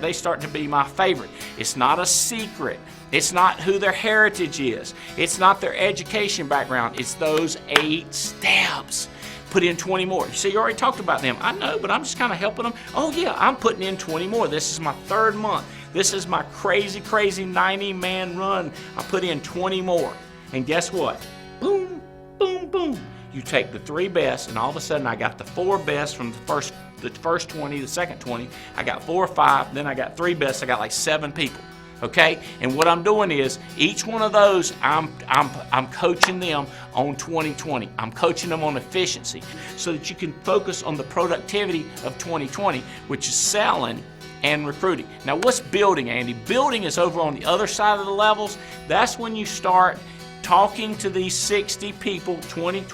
they start to be my favorite. It's not a secret. It's not who their heritage is. It's not their education background. It's those 8 steps. Put in 20 more. You see, you already talked about them. I know, but I'm just kind of helping them. Oh yeah, I'm putting in 20 more. This is my 3rd month. This is my crazy 90-man run. I put in 20 more. And guess what? Boom, boom, boom. you take the 3 best, and all of a sudden I got the 4 best from the first 20, the second 20. I got 4 or 5, then I got 3 best. I got like 7 people. Okay, and what I'm doing is each one of those I'm coaching them on 2020. I'm coaching them on efficiency so that you can focus on the productivity of 2020, which is selling and recruiting. Now, what's building, Andy? Building is over on the other side of the levels. That's when you start talking to these 60 people, 20,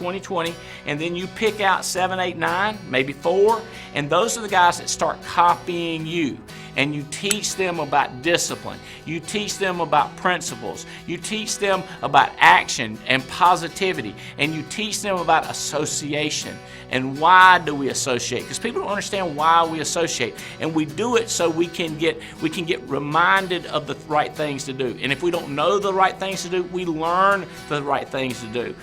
and then you pick out 7, 8, 9, maybe 4, and those are the guys that start copying you. And you teach them about discipline. You teach them about principles. You teach them about action and positivity. And you teach them about association. And why do we associate? Because people don't understand why we associate. And we do it so we can get reminded of the right things to do. And if we don't know the right things to do, we learn the right things to do.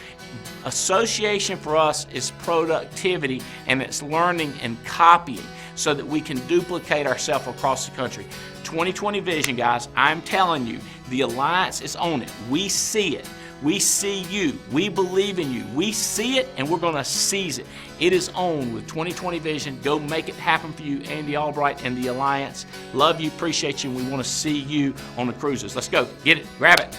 Association for us is productivity, and it's learning and copying so that we can duplicate ourselves across the country. 2020 vision, guys, I'm telling you, the Alliance is on it. We see it. We see you. We believe in you. We see it, and we're going to seize it. It is on with 2020 vision. Go make it happen for you, Andy Albright and the Alliance. Love you, appreciate you, and we want to see you on the cruises. Let's go. Get it. Grab it.